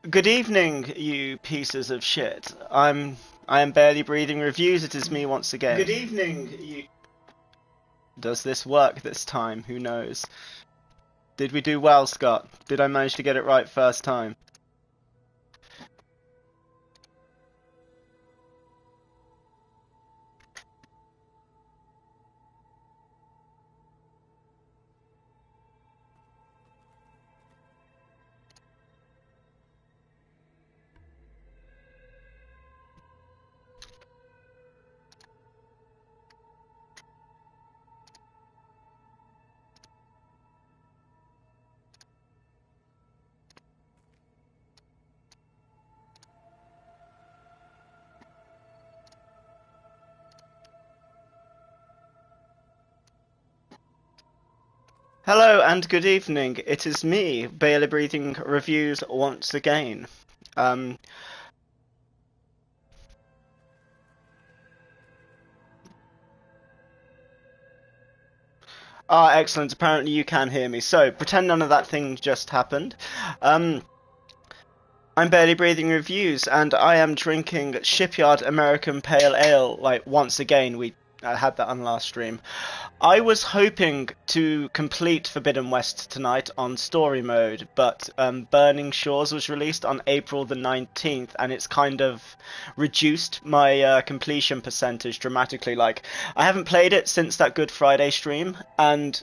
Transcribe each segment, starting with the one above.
Good evening, you pieces of shit. I am barely breathing reviews. It is me once again. Good evening, you. Does this work this time? Who knows? Did we do well, Scott? Did I manage to get it right first time? Hello and good evening. It is me, Barely Breathing Reviews once again. Um, Excellent. Apparently you can hear me. So, pretend none of that thing just happened. Um, I'm Barely Breathing Reviews, and I am drinking Shipyard American Pale Ale, like, once again. I had that on last stream. I was hoping to complete Forbidden West tonight on story mode, but Burning Shores was released on April the 19th, and it's kind of reduced my completion percentage dramatically. Like, I haven't played it since that Good Friday stream, and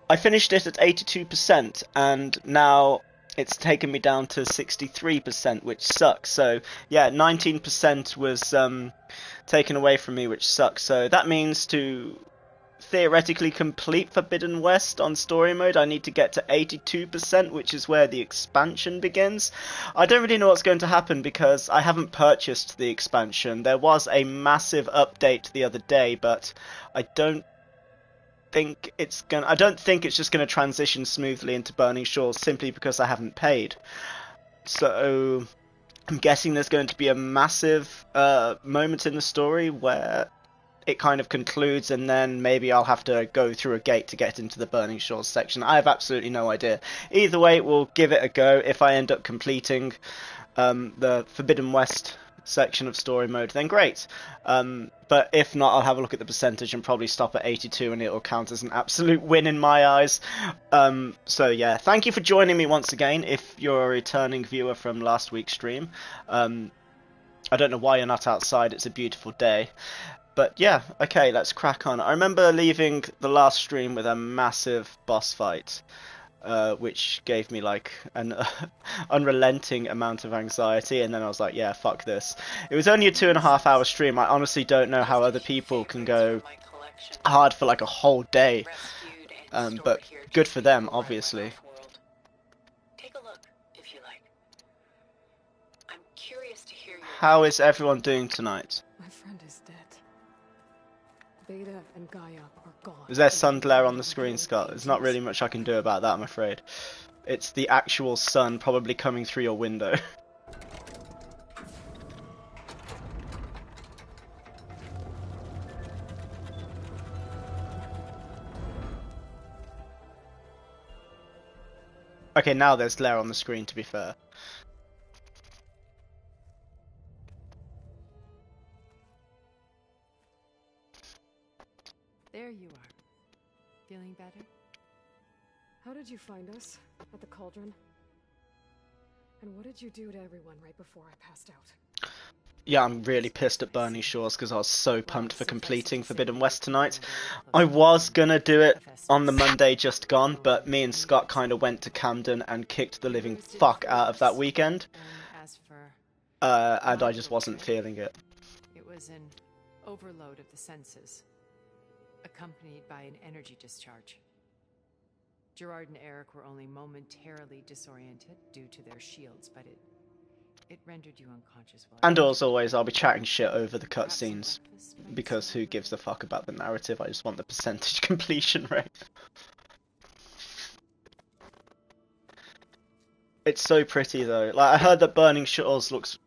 I finished it at 82%, and now it's taken me down to 63%, which sucks. So, yeah, 19% was taken away from me, which sucks. So that means to theoretically complete Forbidden West on story mode, I need to get to 82%, which is where the expansion begins. I don't really know what's going to happen because I haven't purchased the expansion. There was a massive update the other day, but I don't think it's just gonna transition smoothly into Burning Shores simply because I haven't paid. So I'm guessing there's going to be a massive moment in the story where it kind of concludes, and then maybe I'll have to go through a gate to get into the Burning Shores section. I have absolutely no idea. Either way, we'll give it a go. If I end up completing the Forbidden West section of story mode, then great. But if not, I'll have a look at the percentage and probably stop at 82, and it'll count as an absolute win in my eyes. So yeah, thank you for joining me once again. If you're a returning viewer from last week's stream, I don't know why you're not outside. It's a beautiful day. But yeah, okay, let's crack on. I remember leaving the last stream with a massive boss fight, which gave me like an unrelenting amount of anxiety, and then I was like, yeah, fuck this. It was only a 2.5 hour stream. I honestly don't know how other people can go hard for like a whole day, but good for them, obviously. How is everyone doing tonight? My friend is dead. Beta and Gaia are gone. Is there sun glare on the screen, Scott? There's not really much I can do about that, I'm afraid. It's the actual sun probably coming through your window. Okay, now there's glare on the screen, to be fair. There you are. Feeling better? How did you find us? At the cauldron? And what did you do to everyone right before I passed out? Yeah, I'm really pissed at Burning Shores because I was so pumped for completing Forbidden West tonight. I was gonna do it on the Monday just gone, but me and Scott kind of went to Camden and kicked the living fuck out of that weekend. And I just wasn't feeling it. It was an overload of the senses, accompanied by an energy discharge. Gerard and Eric were only momentarily disoriented due to their shields, but it rendered you unconscious. And as always, I'll be chatting shit over the cutscenes, because who gives a fuck about the narrative? I just want the percentage completion rate. It's so pretty though. Like, I heard that Burning Shores looks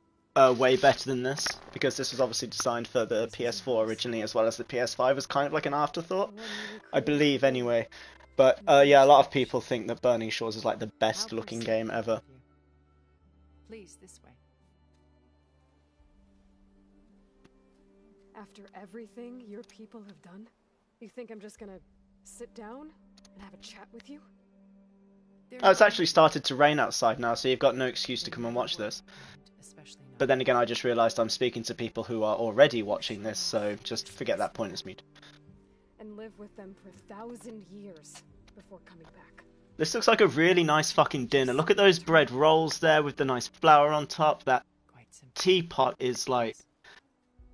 way better than this, because this was obviously designed for the PS4 originally, as well as the PS5 as kind of like an afterthought. I believe, anyway. But yeah, a lot of people think that Burning Shores is like the best looking game ever. Please, this way. After everything your people have done, you think I'm just gonna sit down and have a chat with you? Oh, it's actually started to rain outside now, so you've got no excuse to come and watch this. But then again, I just realised I'm speaking to people who are already watching this, so just forget that pointless mute. And live with them for 1,000 years before coming back. This looks like a really nice fucking dinner. Look at those bread rolls there with the nice flour on top. That teapot is like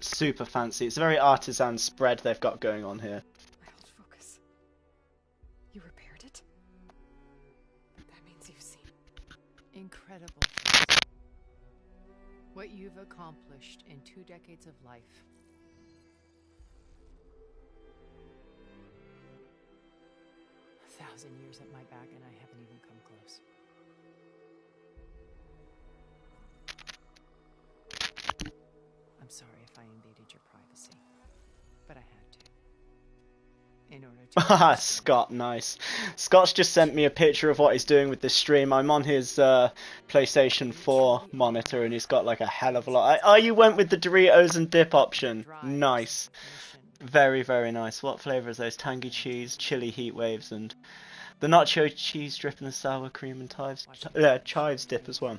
super fancy. It's a very artisan spread they've got going on here. My old focus. You repaired it? That means you've seen. Incredible. What you've accomplished in 2 decades of life. 1,000 years at my back and I haven't even come close. I'm sorry if I invaded your privacy, but I had to. In order to... Haha, Scott, nice. Scott's just sent me a picture of what he's doing with this stream. I'm on his PlayStation 4 monitor and he's got like a hell of a lot. Oh, you went with the Doritos and dip option. Nice. Very, very nice. What flavour is those? Tangy cheese, chili heat waves, and the nacho cheese drip and the sour cream and chives dip as well.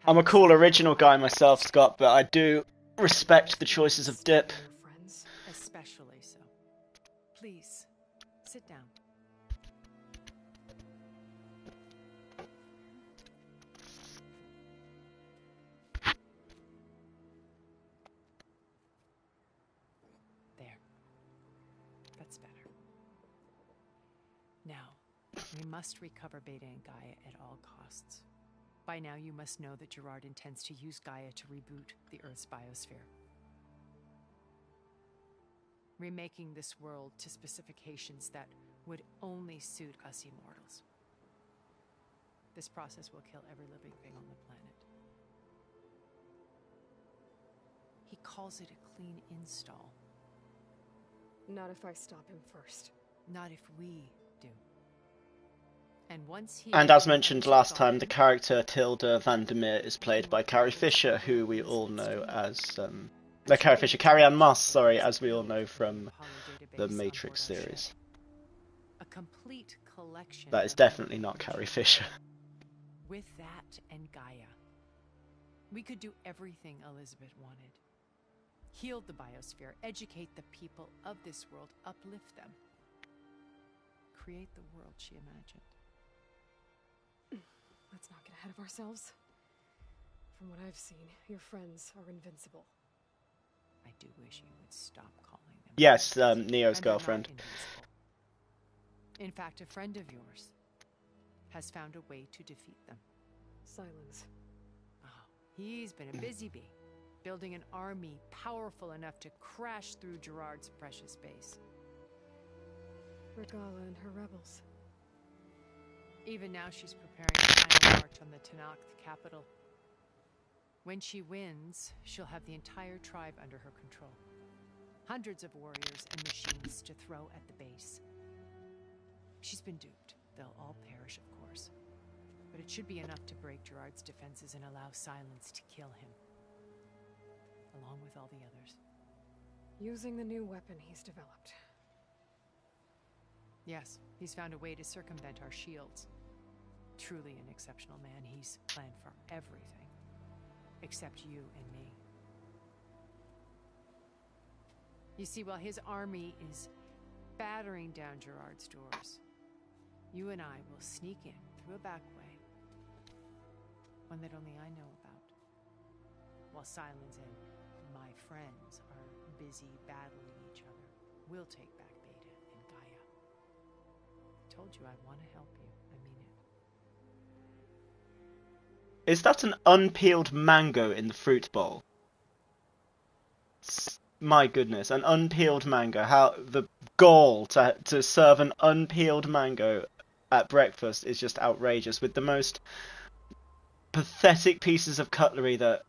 I'm a cool original guy myself, Scott, but I do respect the choices of dip. Especially so. Please, sit down. There. That's better. Now, we must recover Beta and Gaia at all costs. By now, you must know that Gerard intends to use Gaia to reboot the Earth's biosphere. Remaking this world to specifications that would only suit us immortals. This process will kill every living thing on the planet. He calls it a clean install. Not if I stop him first. Not if we do. And once he... And as mentioned last time, the character Tilda Vandermeer is played by Carrie Fisher, who we all know as... Carrie-Anne Moss, sorry, as we all know from the Matrix series. A complete collection. That is definitely not Carrie Fisher. With that and Gaia, we could do everything Elizabeth wanted. Heal the biosphere, educate the people of this world, uplift them. Create the world she imagined. Let's not get ahead of ourselves. From what I've seen, your friends are invincible. I do wish you would stop calling them. Yes, Neo's girlfriend. In fact, a friend of yours has found a way to defeat them. Silence. Oh, he's been a busy bee, building an army powerful enough to crash through Gerard's precious base. Regala and her rebels. Even now she's preparing a final march on the Tenakth capital. When she wins, she'll have the entire tribe under her control. Hundreds of warriors and machines to throw at the base. She's been duped. They'll all perish, of course. But it should be enough to break Gerard's defenses and allow Silence to kill him. Along with all the others. Using the new weapon he's developed. Yes, he's found a way to circumvent our shields. Truly an exceptional man. He's planned for everything. Except you and me. You see, while his army is battering down Gerard's doors, you and I will sneak in through a back way. One that only I know about. While Silence and my friends are busy battling each other, we'll take back Beta and Gaia. I told you I want to help you. I mean it. Is that an unpeeled mango in the fruit bowl? My goodness, an unpeeled mango. How the gall to serve an unpeeled mango at breakfast is just outrageous, with the most pathetic pieces of cutlery that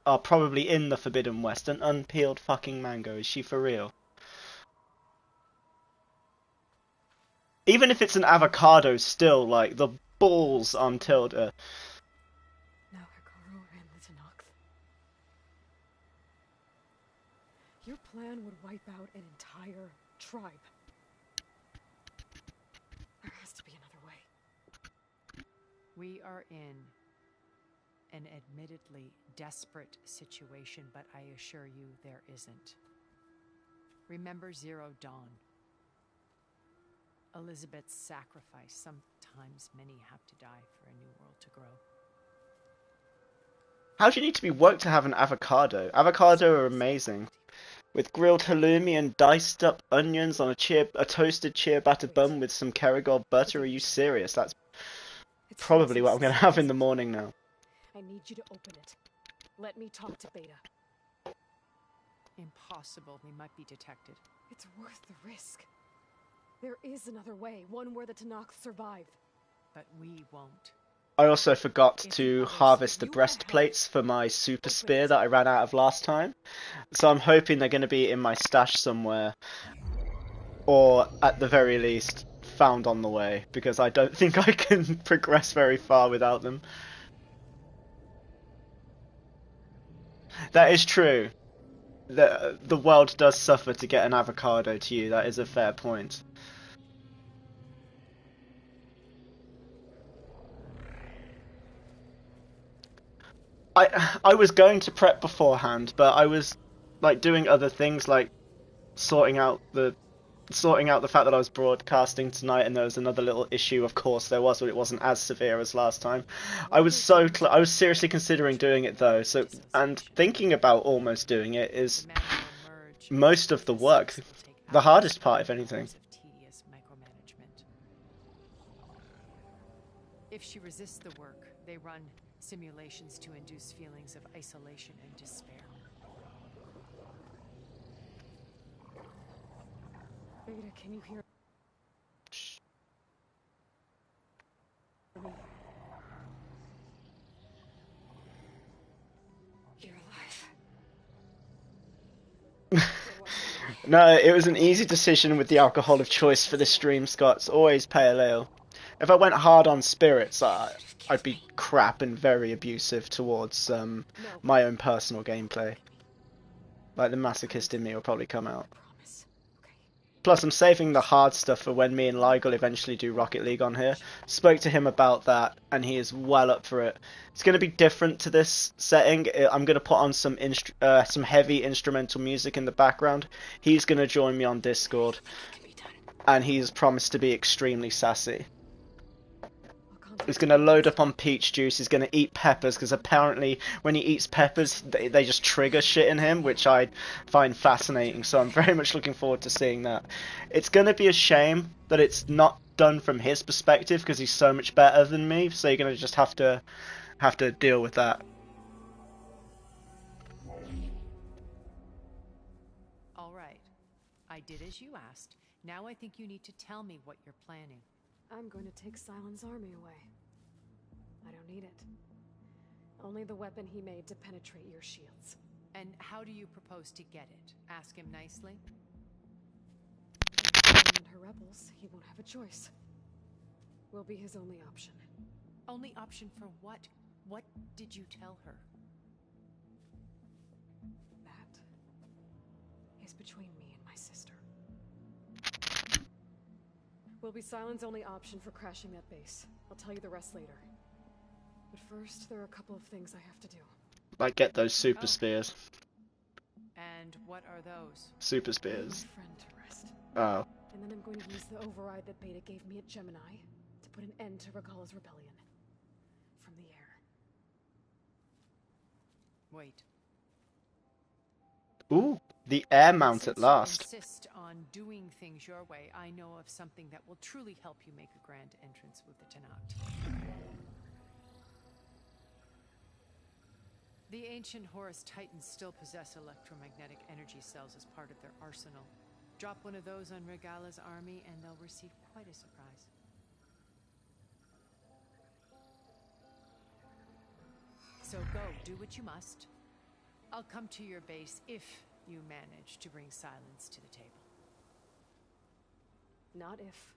are probably in the Forbidden West. An unpeeled fucking mango. Is she for real? Even if it's an avocado, still, like, the balls on Tilda. Now Hikaru and the Tenakth. Your plan would wipe out an entire tribe. There has to be another way. We are in an admittedly desperate situation, but I assure you there isn't. Remember Zero Dawn. Elizabeth's sacrifice. Sometimes many have to die for a new world to grow. How do you need to be woke to have an avocado? Avocado are amazing. With grilled halloumi and diced up onions on a toasted ciabatta bun with some Kerrygold butter. Are you serious? That's It's probably what I'm going to have in the Francis. morning now. I need you to open it. Let me talk to Beta. Impossible. We might be detected. It's worth the risk. There is another way, one where the Tenakth survive. But we won't. I also forgot If to the others harvest the that you want to help breastplates for my super open spear it. that I ran out of last time. So I'm hoping they're going to be in my stash somewhere. Or, at the very least, found on the way. Because I don't think I can progress very far without them. That is true. The world does suffer to get an avocado to you. That is a fair point. I was going to prep beforehand, but I was like doing other things, like sorting out the fact that I was broadcasting tonight, and there was another little issue. Of course, there was, but it wasn't as severe as last time. I was seriously considering doing it though. So, and thinking about almost doing it is The man will merge. most of the The work, six will take the hours, hardest part, if anything. hours of tedious micromanagement. If she resists the work, they run simulations to induce feelings of isolation and despair. Beta, can you hear me? You're alive. No, it was an easy decision with the alcohol of choice for this stream, Scott. It's always pale ale. If I went hard on spirits, I'd be crap and very abusive towards my own personal gameplay. Like the masochist in me will probably come out. Promise. Okay. Plus, I'm saving the hard stuff for when me and Ligel eventually do Rocket League on here. Spoke to him about that, and he is well up for it. It's going to be different to this setting. I'm going to put on some heavy instrumental music in the background. He's going to join me on Discord, and he's promised to be extremely sassy. He's going to load up on peach juice. He's going to eat peppers, because apparently when he eats peppers, they just trigger shit in him, which I find fascinating. So I'm very much looking forward to seeing that. It's going to be a shame that it's not done from his perspective, because he's so much better than me. So you're going to just have to deal with that. All right. I did as you asked. Now I think you need to tell me what you're planning. I'm going to take Silent's army away. I don't need it. Only the weapon he made to penetrate your shields. And how do you propose to get it? Ask him nicely? And her rebels, he won't have a choice. We'll be his only option. Only option for what? What did you tell her? That is between me and my sister. Will be Silent's only option for crashing that base. I'll tell you the rest later. But first, there are a couple of things I have to do. Like get those super spears. And what are those? Super Put spears. my friend to rest. Oh. And then I'm going to use the override that Beta gave me at Gemini to put an end to Regalla's rebellion. From the air. Wait. Ooh, the air mount at Since last. you insist on doing things your way, I know of something that will truly help you make a grand entrance with the Tenakth. The ancient Horus Titans still possess electromagnetic energy cells as part of their arsenal. Drop one of those on Regalla's army and they'll receive quite a surprise. So go, do what you must. I'll come to your base if you manage to bring Silence to the table. Not if.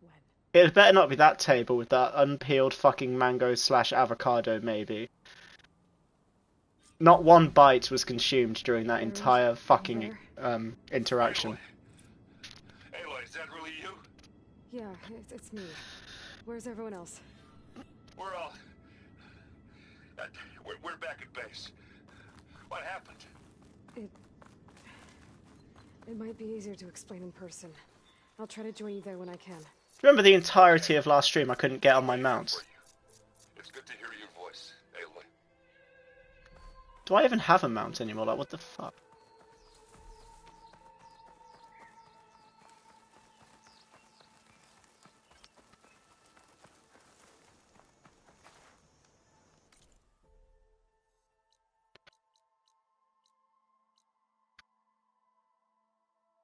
When? It better not be that table with that unpeeled fucking mango / avocado, maybe. Not one bite was consumed during that Harold, entire fucking there? interaction. Aloy, is that really you? Yeah, it's me. Where's everyone else? We're all... we're back at base. What happened? It might be easier to explain in person. I'll try to join you there when I can. Remember the entirety of last stream I couldn't get on my mount. It's good to hear your voice, Aloy. Do I even have a mount anymore? Like, what the fuck?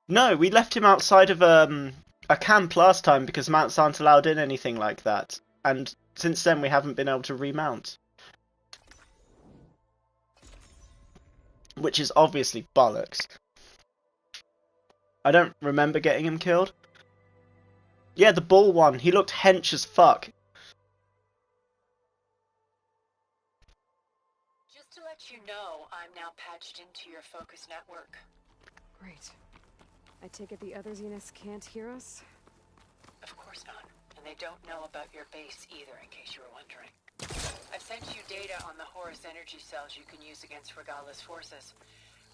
No, we left him outside of a camp last time because mounts aren't allowed in anything like that. And since then we haven't been able to remount. Which is obviously bollocks. I don't remember getting him killed. Yeah, the bull one. He looked hench as fuck. Just to let you know, I'm now patched into your focus network. Great. I take it the other Zeniths can't hear us? Of course not. And they don't know about your base either, in case you were wondering. I've sent you data on the Horus energy cells you can use against Regala's forces.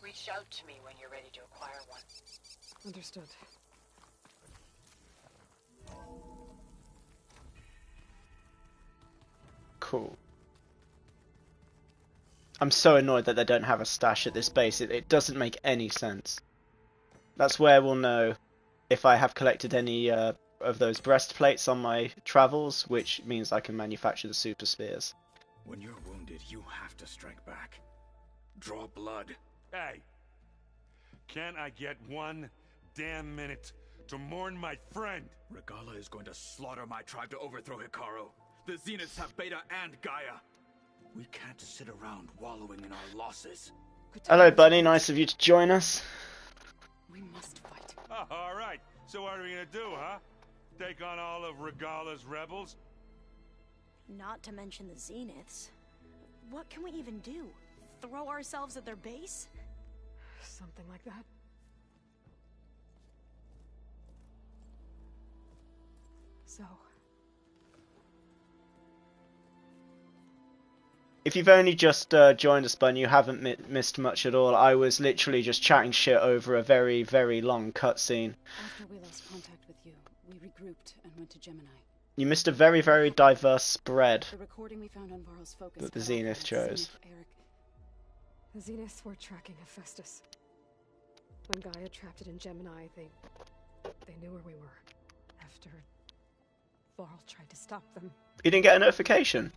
Reach out to me when you're ready to acquire one. Understood. Cool. I'm so annoyed that they don't have a stash at this base. It doesn't make any sense. That's where we'll know if I have collected any of those breastplates on my travels, which means I can manufacture the super spheres. When you're wounded, you have to strike back. Draw blood. Hey! Can't I get one damn minute to mourn my friend? Regala is going to slaughter my tribe to overthrow Hikaru. The Zeniths have Beta and Gaia. We can't sit around wallowing in our losses. Hello, Bunny. Nice of you to join us. We must fight. Oh, all right. So what are we gonna do, huh? Take on all of Regala's rebels? Not to mention the Zeniths. What can we even do? Throw ourselves at their base? Something like that. So, If you've only just joined us, Bunny, you haven't missed much at all. I was literally just chatting shit over a very, very long cutscene. After we lost contact with you, we regrouped and went to Gemini. You missed a very, very diverse spread The recording we found on Varl's focus that the cut off Zenith when chose. Zenith Eric. the Zeniths were tracking Hephaestus. When Gaia trapped it in Gemini, they knew where we were. After Varl tried to stop them, You didn't get a notification?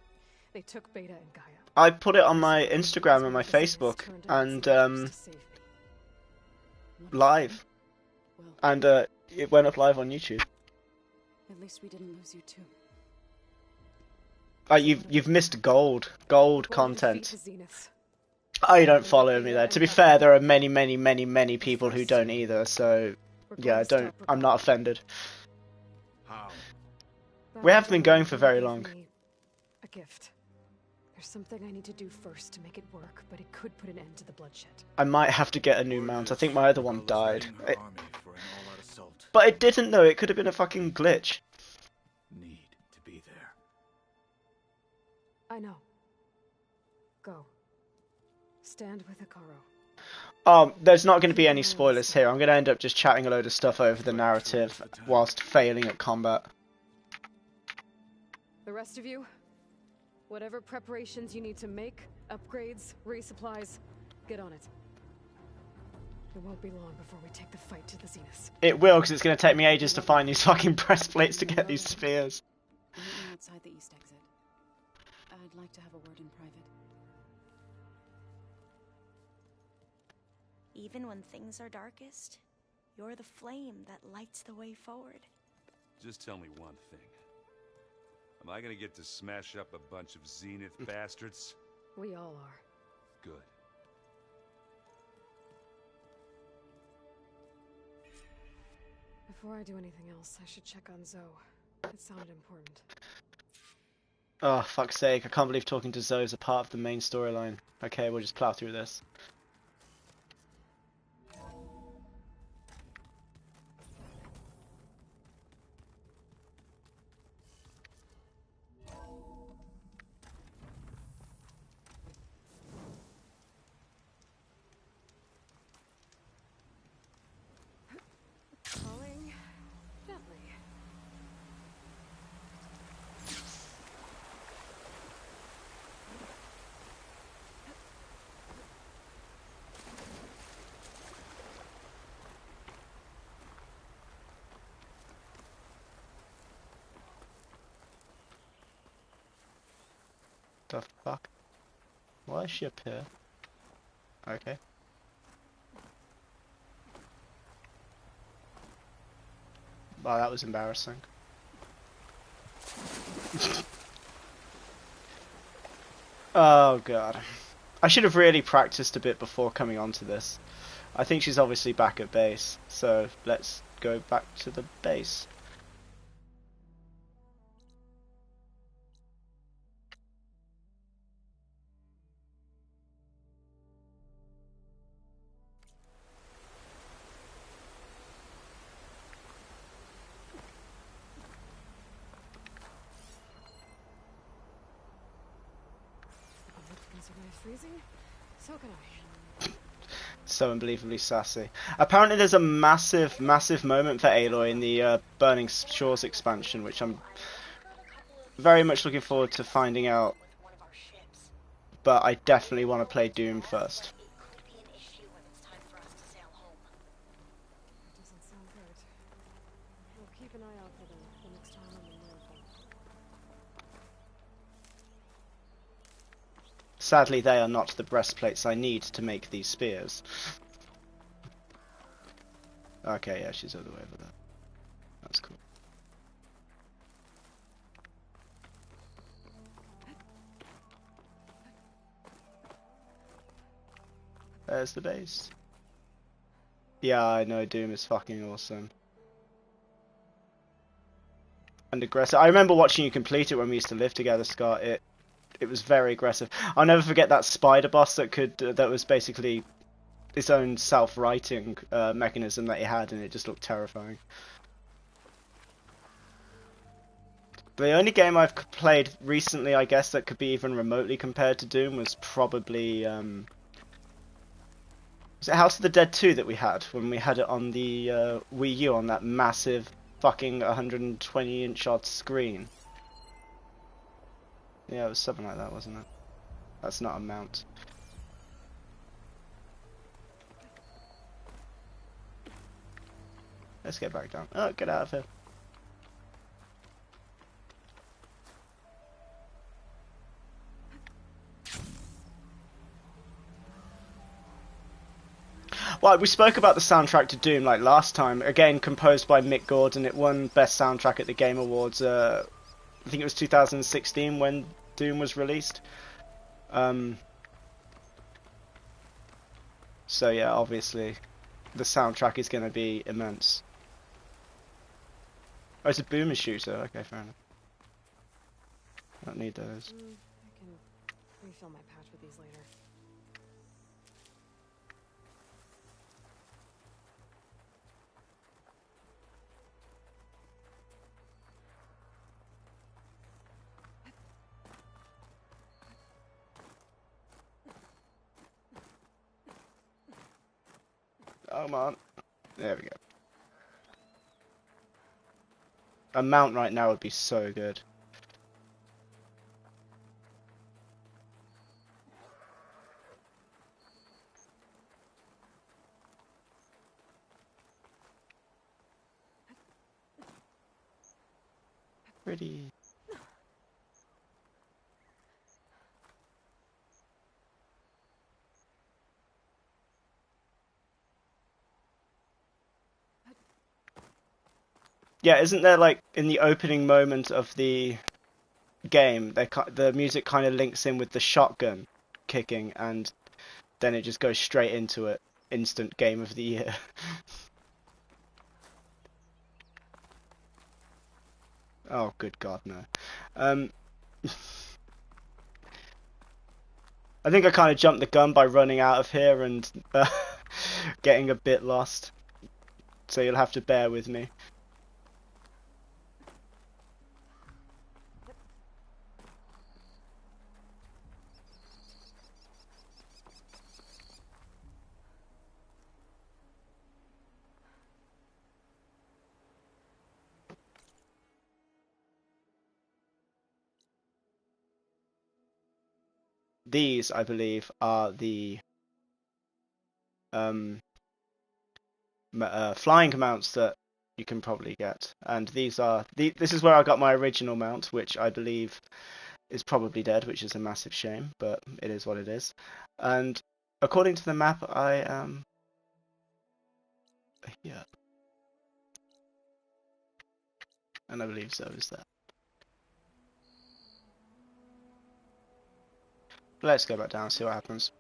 they took Beta and Gaia. I put it on my Instagram and my Facebook and live, Well, and it went up live on YouTube. at least we didn't lose you too. You've missed gold content. Defeat the Zeniths. Oh, you don't follow me there. To be fair, there are many, many, many, many people who don't either. So We're yeah, going to stop I'm not offended. How? We haven't been going for very Gave long. me a gift. There's something I need to do first to make it work, but it could put an end to the bloodshed. I might have to get a new mount. I think my other one Regala's died. readying her army for an all-out assault. But it didn't though. It could have been a fucking glitch. Need to be there. I know. Go. Stand with Hikaru. There's not going to be any spoilers here. I'm going to end up just chatting a load of stuff over the narrative whilst failing at combat. The rest of you, whatever preparations you need to make, upgrades, resupplies, get on it. It won't be long before we take the fight to the Zeniths. It will, because it's going to take me ages to find these fucking breastplates to get these spears. Meet me outside the east exit. I'd like to have a word in private. Even when things are darkest, you're the flame that lights the way forward. Just tell me one thing. Am I gonna get to smash up a bunch of Zenith bastards? We all are. Good. Before I do anything else, I should check on Zoe. It sounded important. Oh, fuck's sake. I can't believe talking to Zoe is a part of the main storyline. Okay, we'll just plow through this. Falling gently. The fuck? Why is she up here? Okay. Wow, that was embarrassing. Oh god. I should have really practiced a bit before coming onto this. I think she's obviously back at base, so let's go back to the base. Can survive freezing? So can I. So unbelievably sassy. Apparently there's a massive, massive moment for Aloy in the Burning Shores expansion, which I'm very much looking forward to finding out. But I definitely want to play Doom first. Doesn't sound good. We'll keep an eye out for them the next time I'm in Miracle. Sadly, they are not the breastplates I need to make these spears. Okay, yeah, she's all the way over there. That's cool. There's the base. Yeah, I know, Doom is fucking awesome. And aggressive. I remember watching you complete it when we used to live together, Scott. It was very aggressive. I'll never forget that spider boss that was basically its own self-writing mechanism that he had, and it just looked terrifying. The only game I've played recently, I guess, that could be even remotely compared to Doom was probably was it House of the Dead 2 that we had when we had it on the Wii U on that massive fucking 120-inch odd screen. Yeah, it was something like that, wasn't it? That's not a mount. Let's get back down. Oh, get out of here. Well, we spoke about the soundtrack to Doom like last time. Again, composed by Mick Gordon. It won Best Soundtrack at the Game Awards. I think it was 2016 when Doom was released. So yeah, obviously, the soundtrack is going to be immense. Oh, it's a boomer shooter. Okay, fair enough. I don't need those. I can refill my pouch with these later. Oh man, there we go. A mount right now would be so good. Pretty. Yeah, isn't there like in the opening moment of the game, the music kind of links in with the shotgun kicking, and then it just goes straight into it. Instant game of the year. Oh, good God, no. Um, I think I kind of jumped the gun by running out of here and getting a bit lost. So you'll have to bear with me. These, I believe, are the flying mounts that you can probably get, and these are this is where I got my original mount, which I believe is probably dead, which is a massive shame, but it is what it is. And according to the map, I am here, and I believe Zoe is there. Let's go back down and see what happens.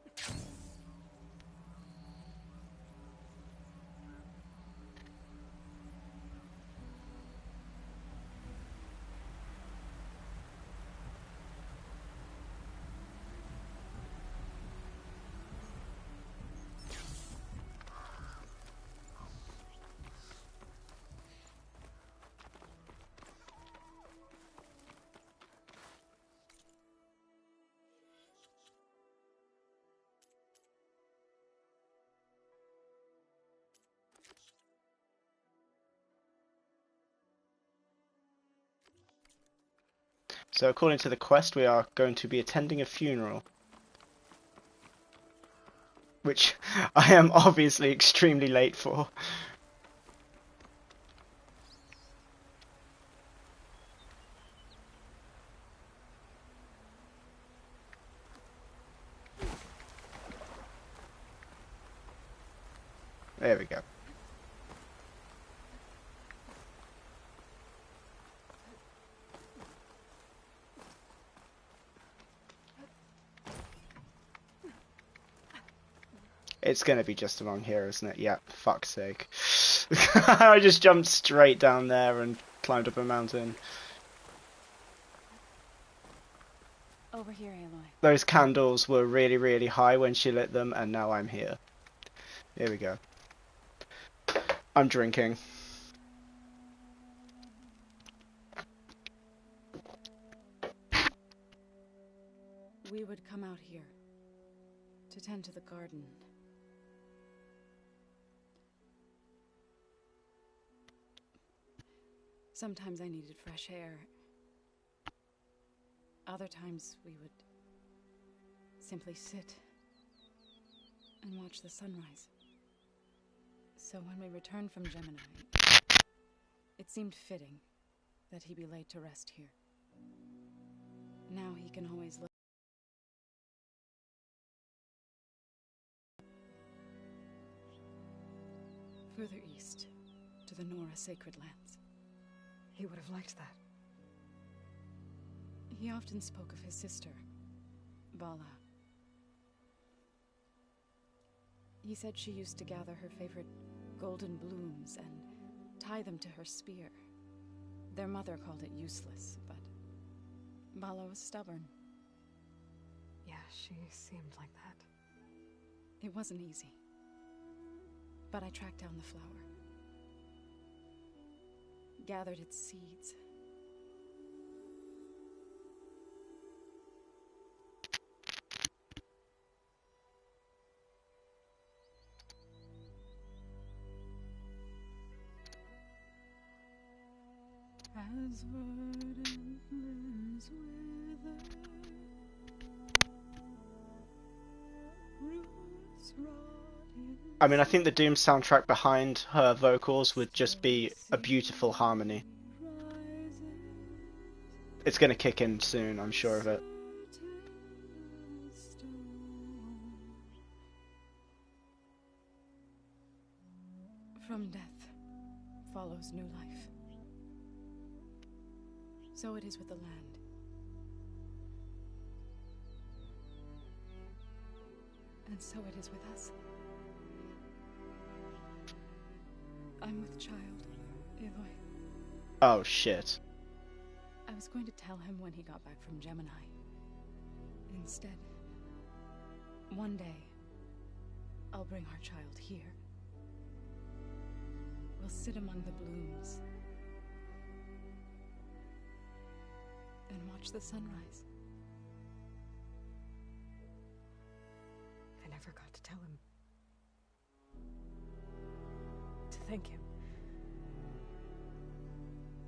So according to the quest, we are going to be attending a funeral, which I am obviously extremely late for. There we go. It's gonna be just along here, isn't it? Yeah, fuck's sake. I just jumped straight down there and climbed up a mountain. Over here, Aloy. Those candles were really, really high when she lit them, and now I'm here. Here we go. I'm drinking. We would come out here to tend to the garden. Sometimes I needed fresh air. Other times we would simply sit and watch the sunrise. So when we returned from Gemini, it seemed fitting that he be laid to rest here. Now he can always look further east to the Nora sacred lands. He would have liked that. He often spoke of his sister, Vala. He said she used to gather her favorite golden blooms and tie them to her spear. Their mother called it useless, but Vala was stubborn. Yeah, she seemed like that. It wasn't easy, but I tracked down the flower. Gathered its seeds. As verdant limbs wither, roots rot in. I mean, I think the Doom soundtrack behind her vocals would just be a beautiful harmony. It's gonna kick in soon, I'm sure of it. From death follows new life. So it is with the land. And so it is with us. I'm with child, Aloy. Oh shit. I was going to tell him when he got back from Gemini. Instead, one day, I'll bring our child here. We'll sit among the blooms and watch the sunrise. I never got to tell him. To thank him.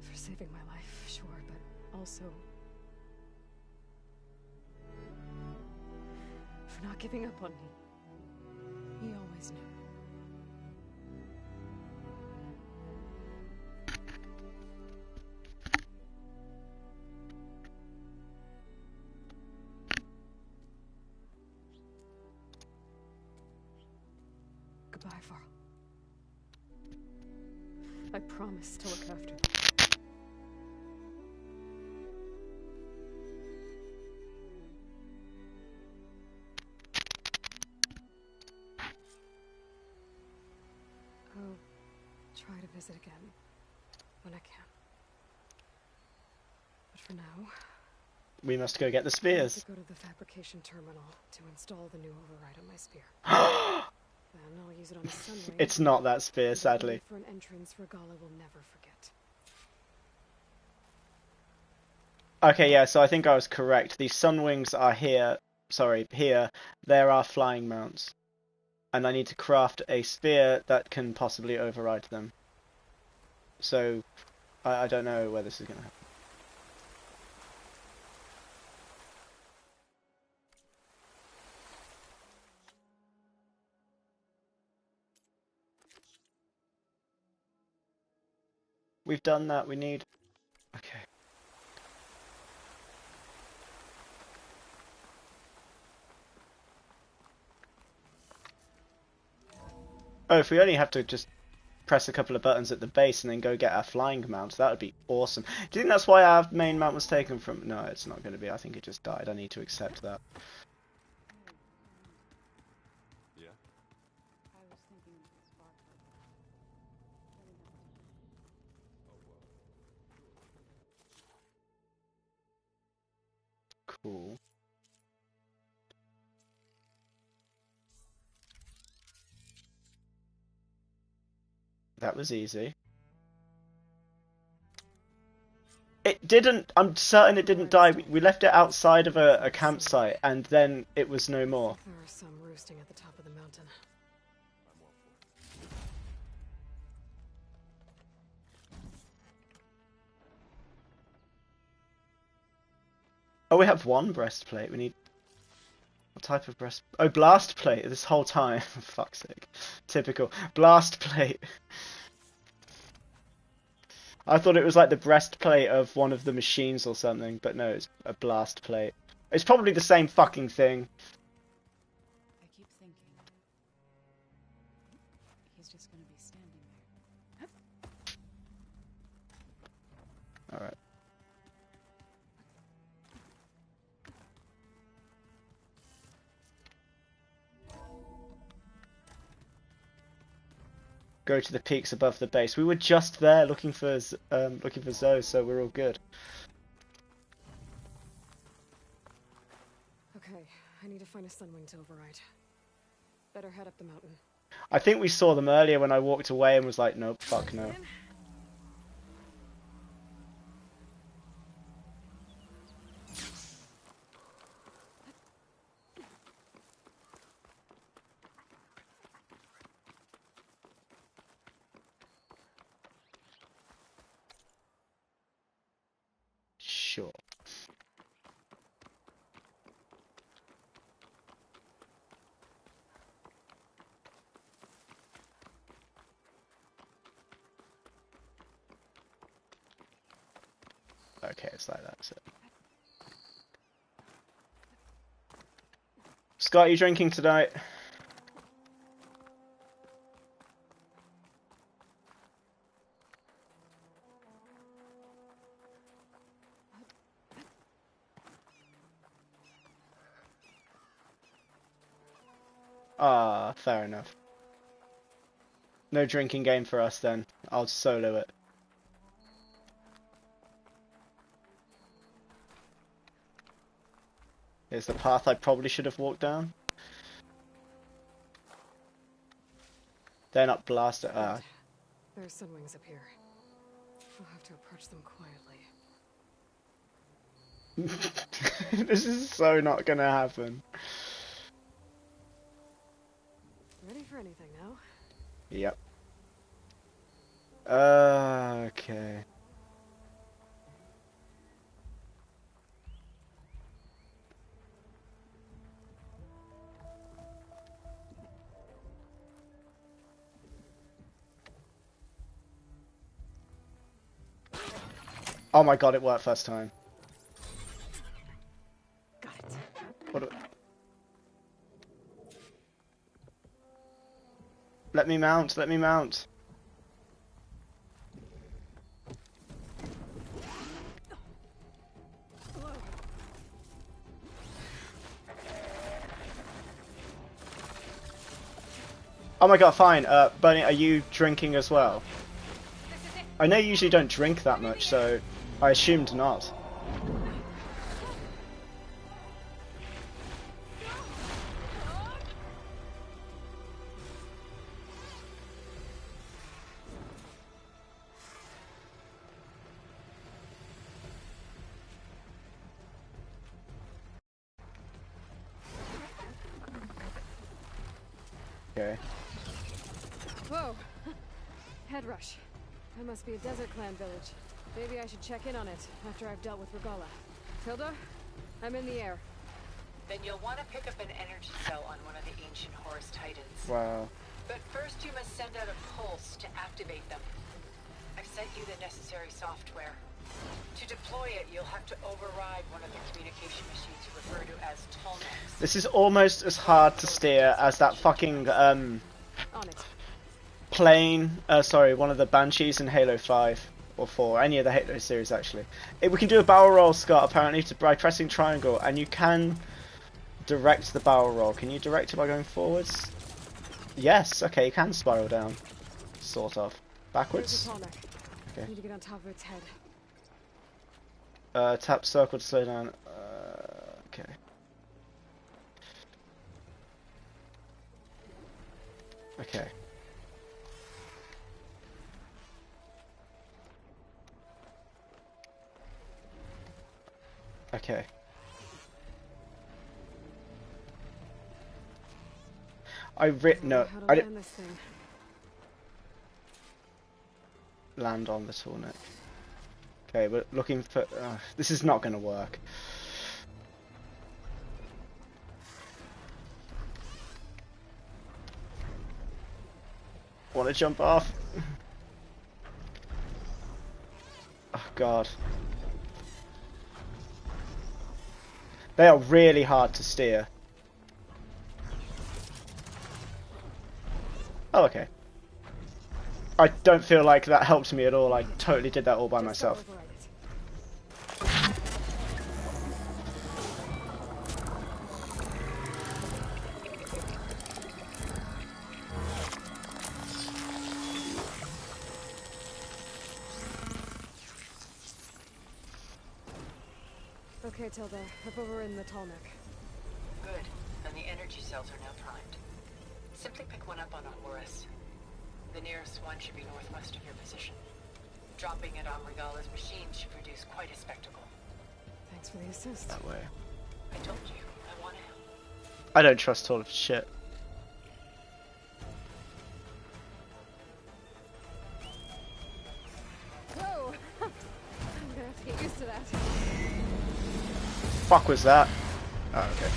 For saving my life, sure, but also for not giving up on me. He always knew. Goodbye, Varl. I promise to look after them. I'll try to visit again when I can. But for now, We must go get the I need spears. to go to the fabrication terminal to install the new override on my spear. Then I'll use it on the sun ray. It's not that spear, sadly. For an entrance Regala will never forget. Okay, yeah, so I think I was correct. The sun wings are here. Sorry, here. There are flying mounts. And I need to craft a spear that can possibly override them. So, I don't know where this is going to happen. We've done that, we need... Okay. Oh, if we only have to just press a couple of buttons at the base and then go get our flying mount, that would be awesome. Do you think that's why our main mount was taken from... No, it's not going to be. I think it just died. I need to accept that. Yeah? I was thinking of the sparkler. Cool. That was easy. It didn't... I'm certain it didn't die. We left it outside of a campsite and then it was no more. There are some roosting at the top of the mountain. I'm all for it. Oh, we have one breastplate. We need... What type of breast... Oh, blast plate this whole time. For fuck's sake. Typical. Blast plate. I thought it was like the breastplate of one of the machines or something, but no, it's a blast plate. It's probably the same fucking thing. I keep thinking he's just gonna be standing there. Alright. Go to the peaks above the base. We were just there looking for Zoe, so we're all good. Okay, I need to find a sunwing to override. Better head up the mountain. I think we saw them earlier when I walked away and was like, nope, fuck no. Sure. Okay, it's like that. So. Scott, you drinking tonight? Ah, fair enough. No drinking game for us then. I'll solo it. Here's the path I probably should have walked down. They're not blasted. There's Sunwings up here. We'll have to approach them quietly. This is so not gonna happen. Ready for anything now? Yep. Okay. Oh my god, it worked first time. Got it. What? Let me mount, let me mount. Oh my god, fine. Bunny, are you drinking as well? I know you usually don't drink that much, so I assumed not. Okay. Whoa! Head rush. That must be a Desert Clan village. Maybe I should check in on it after I've dealt with Regala. Tilda, I'm in the air. Then you'll want to pick up an energy cell on one of the ancient Horus Titans. Wow. But first you must send out a pulse to activate them. I've sent you the necessary software. To deploy it, you'll have to override one of the communication machines you refer to as Tolmecs. This is almost as hard to steer as that fucking On it. plane. Sorry, one of the Banshees in Halo 5 or 4, any of the Halo series actually. We can do a barrel roll, Scott, apparently, by pressing triangle, and you can direct the barrel roll. Can you direct it by going forwards? Yes. Okay, you can spiral down, sort of. Backwards. There's a Tolmec. Okay. Need to get on top of its head. Tap circle to slow down. Okay. Okay. Okay. No, How to I didn't land this thing. land on the tall neck. Okay, we're looking for. This is not going to work. Want to jump off? Oh god. They are really hard to steer. Oh, okay. I don't feel like that helped me at all. I totally did that all by myself. Override it. Okay, Tilda. Up over in the Tolmec. Good. And the energy cells are now primed. Simply pick one up on a Horus. The nearest one should be northwest of your position. Dropping it on Regala's machine should produce quite a spectacle. Thanks for the assist. That way. I told you, I want to help. I don't trust all of shit. Whoa! I'm gonna have to get used to that. Fuck was that? Oh, okay.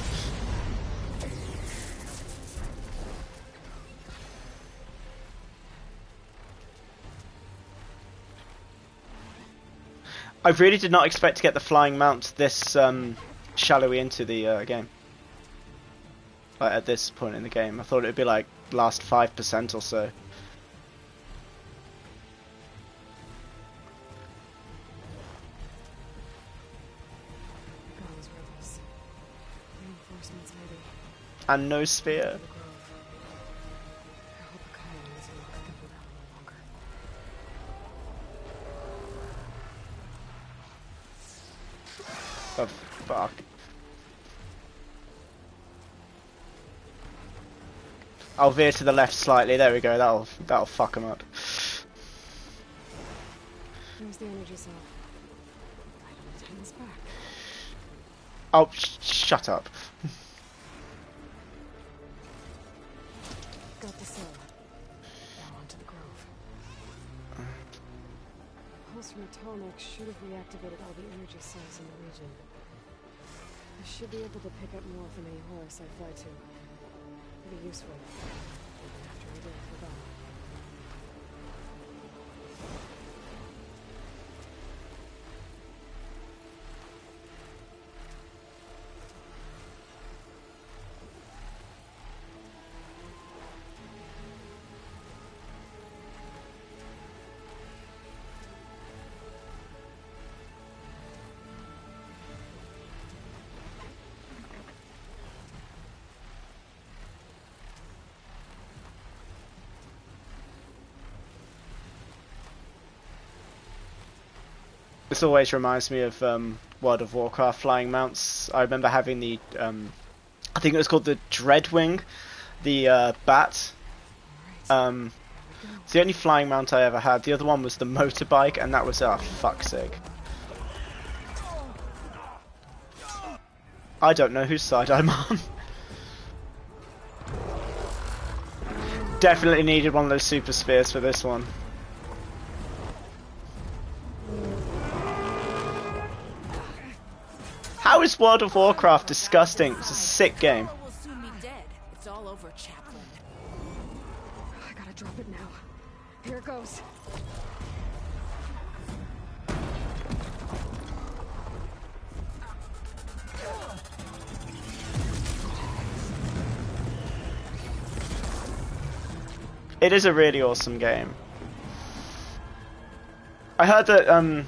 I really did not expect to get the flying mount this shallowy into the game. Like at this point in the game, I thought it would be like last 5% or so. Regala's rebels. Reinforcements maybe. And no spear. I hope the colony isn't locked up without any longer. Oh fuck. I'll veer to the left slightly. There we go. That'll fuck him up. There's the energy cell. Right on the Titan's back. Oh, shut up. Got the cell. Now onto the grove. Pulse from atomic should have reactivated all the energy cells in the region. I should be able to pick up more from any horse I fly to. Pretty useful. Even after I did for Val. This always reminds me of World of Warcraft flying mounts. I remember having the, I think it was called the Dreadwing, the bat. It's the only flying mount I ever had. The other one was the motorbike, and that was, oh, fuck's sake. I don't know whose side I'm on. Definitely needed one of those super spears for this one. How is World of Warcraft disgusting? It's a sick game. Will soon be dead. It's all over, Chaplain. I gotta drop it now. Here it goes. It is a really awesome game. I heard that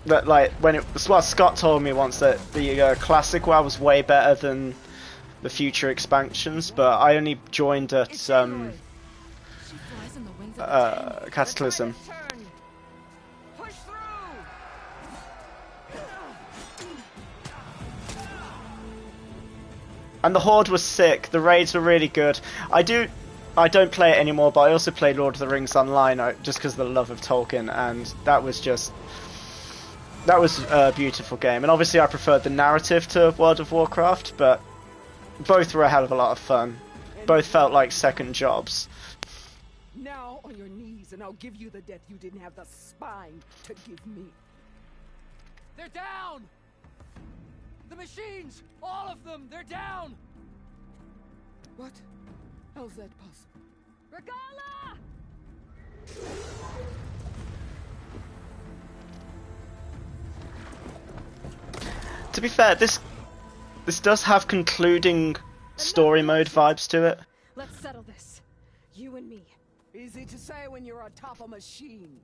that like when it was, well, Scott told me once that the classic WoW was way better than the future expansions, but I only joined at Cataclysm. And the Horde was sick. The raids were really good. I don't play it anymore, but I also play Lord of the Rings Online just because of the love of Tolkien, and that was a beautiful game. And obviously I preferred the narrative to World of Warcraft, but both were a hell of a lot of fun. Both felt like second jobs. Now on your knees, and I'll give you the death you didn't have the spine to give me. They're down! The machines! All of them! They're down! What? How's that possible? Regala! To be fair, this does have concluding story mode vibes to it. Let's settle this. You and me. Easy to say when you're on top of a machine.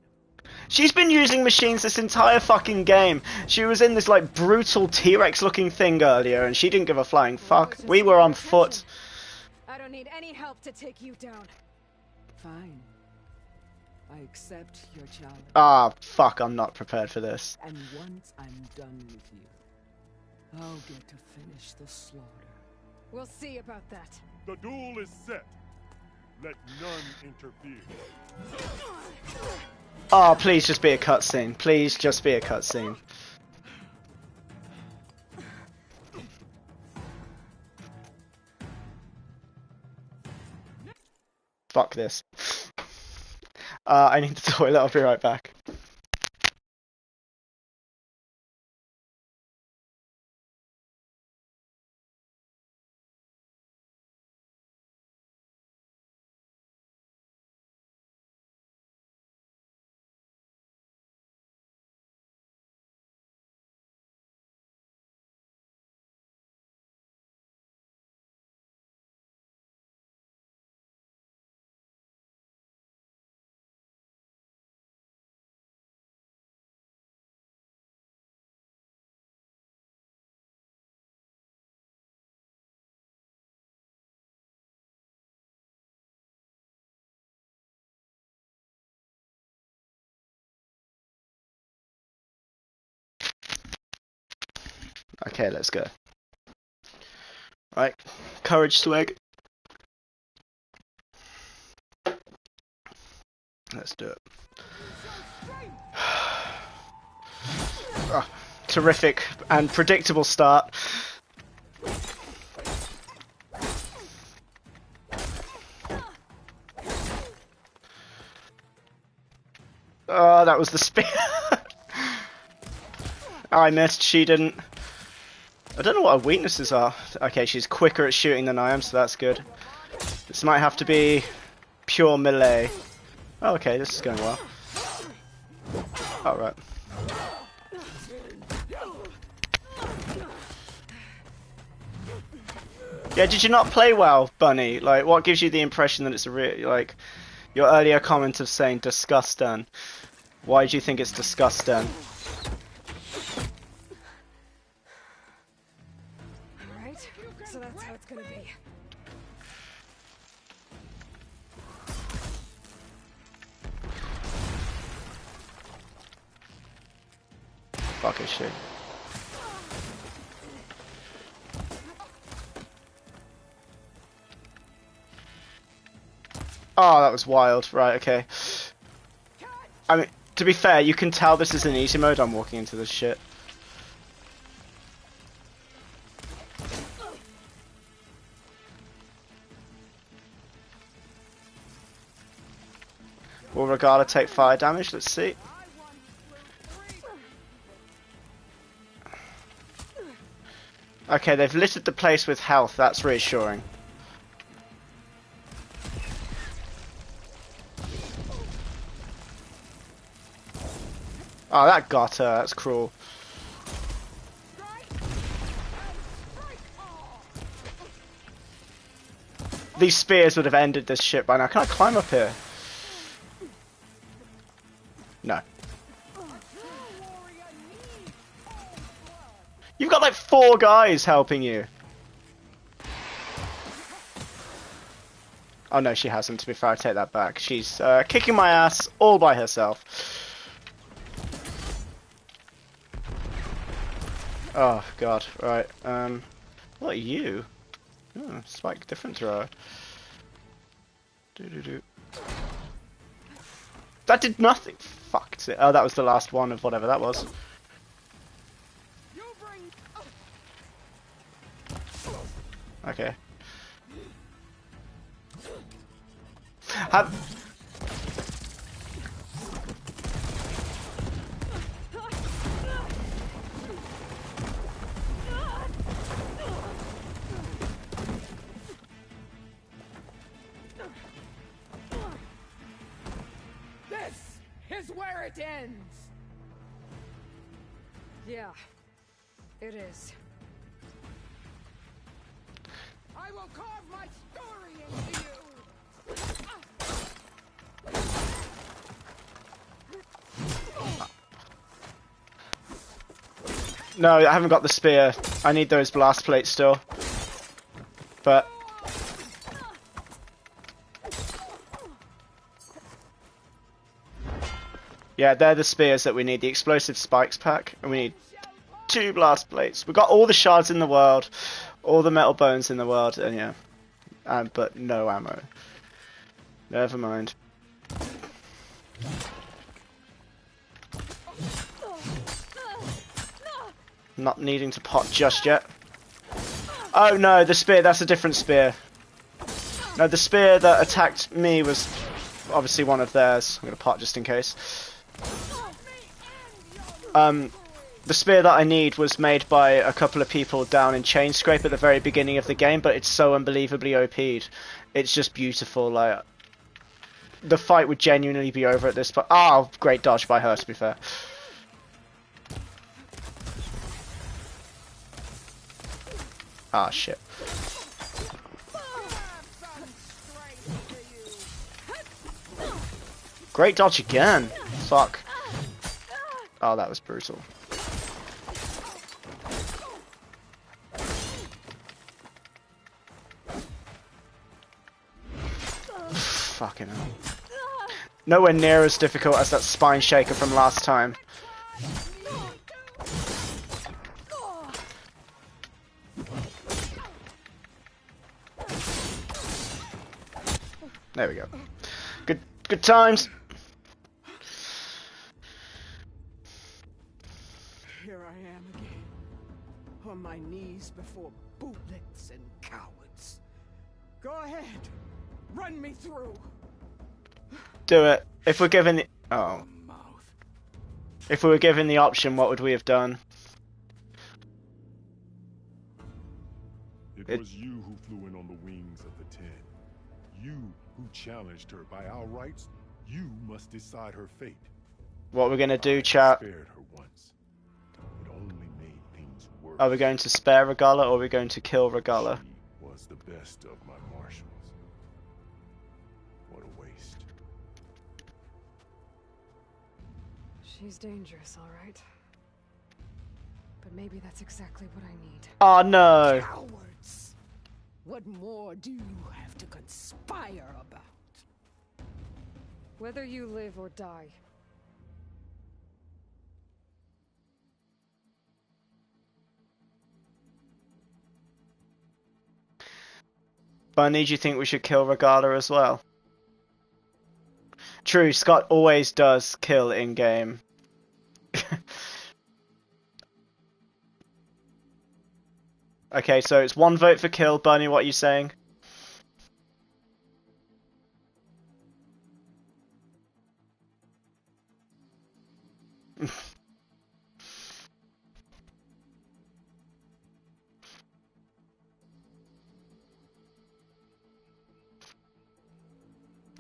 She's been using machines this entire fucking game. She was in this like brutal T-Rex looking thing earlier and she didn't give a flying fuck. We were on foot. I don't need any help to take you down. Fine. I accept your challenge. Ah, fuck, I'm not prepared for this. And once I'm done with you, I'll get to finish the slaughter. We'll see about that. The duel is set. Let none interfere. Oh, please just be a cutscene. Please just be a cutscene. Fuck this. I need the toilet, I'll be right back. Okay, let's go. Right, courage swag. Let's do it. Oh, terrific and predictable start. Oh, that was the spear. I missed, she didn't. I don't know what her weaknesses are. Okay, she's quicker at shooting than I am, so that's good. This might have to be pure melee. Oh, okay, this is going well. Alright. Yeah, did you not play well, Bunny? Like, what gives you the impression that it's a real, like, your earlier comment of saying disgusting? Why do you think it's disgusting? Alright, so that's how it's gonna be. Fuck is she? Oh, that was wild. Right, okay. I mean, to be fair, you can tell this is in easy mode. I'm walking into this shit. Will Regala take fire damage? Let's see. Okay, they've littered the place with health. That's reassuring. Oh, that got her. That's cruel. These spears would have ended this shit by now. Can I climb up here? No. You've got like 4 guys helping you. Oh no, she hasn't. To be fair, I take that back. She's kicking my ass all by herself. Oh god, right. What are you? Oh, spike different thrower. That did nothing. Fucked it. Oh, that was the last one of whatever that was. Okay. This is where it ends. Yeah, it is. I will carve my story into you. No, I haven't got the spear. I need those blast plates still. But yeah, they're the spears that we need. The explosive spikes pack, and we need 2 blast plates. We've got all the shards in the world, all the metal bones in the world, and yeah, but no ammo. Never mind. Not needing to pot just yet. Oh no, the spear, that's a different spear. No, the spear that attacked me was obviously one of theirs. I'm going to pot just in case. The spear that I need was made by a couple of people down in Chainscrape at the very beginning of the game, but it's so unbelievably OP'd. It's just beautiful, like... The fight would genuinely be over at this point. Oh, great dodge by her, to be fair. Ah, shit. Great dodge again. Fuck. Oh, that was brutal. Fucking hell. Nowhere near as difficult as that spine shaker from last time. There we go. Good times. on my knees before bootlets and cowards. Go ahead. Run me through. Do it. If we're given the... Oh. If we were given the option, what would we have done? It was you who flew in on the wings of the 10. You who challenged her. By our rights, you must decide her fate. What we're gonna do, chat? Spared her once. It only made things worse. Are we going to spare Regala or are we going to kill Regala? She was the best of my marshals. What a waste. She's dangerous, all right. But maybe that's exactly what I need. Oh no! Cowards! What more do you have to conspire about? Whether you live or die. Bunny, do you think we should kill Regala as well? True, Scott always does kill in-game. Okay, so it's 1 vote for kill. Bunny, what are you saying?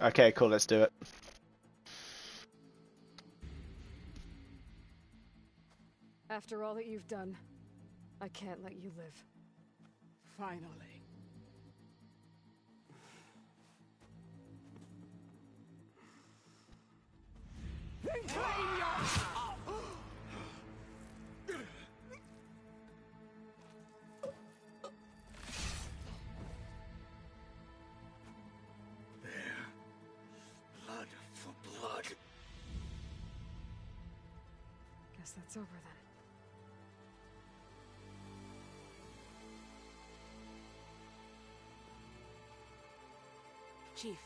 Okay, cool, let's do it. After all that you've done, I can't let you live. Finally. Blood for blood. Guess that's over then. Chief,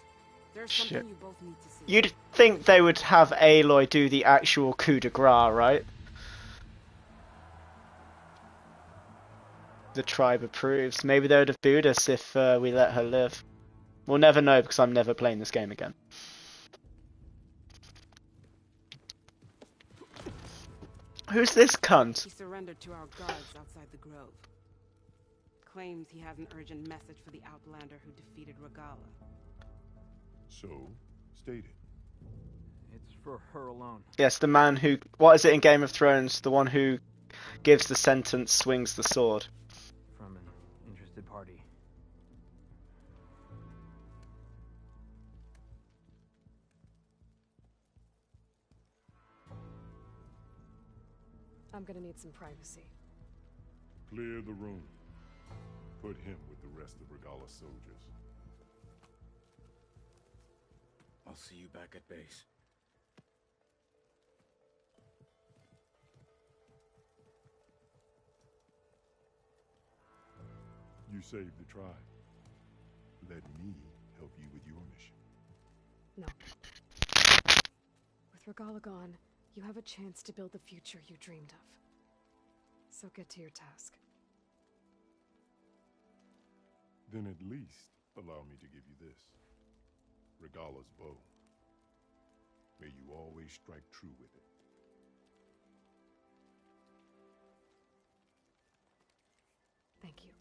there's something you both need to see. You'd think they would have Aloy do the actual coup de grace, right? The tribe approves. Maybe they would have booed us if we let her live. We'll never know because I'm never playing this game again. Who's this cunt? He surrendered to our guards outside the grove. Claims he has an urgent message for the Outlander who defeated Regala. So, state it. It's for her alone. Yes, the man who... What is it in Game of Thrones? The one who gives the sentence, swings the sword. From an interested party. I'm gonna need some privacy. Clear the room. Put him with the rest of Regala's soldiers. I'll see you back at base. You saved the tribe. Let me help you with your mission. No. With Regala gone, you have a chance to build the future you dreamed of. So get to your task. Then at least allow me to give you this. Regala's bow. May you always strike true with it. Thank you.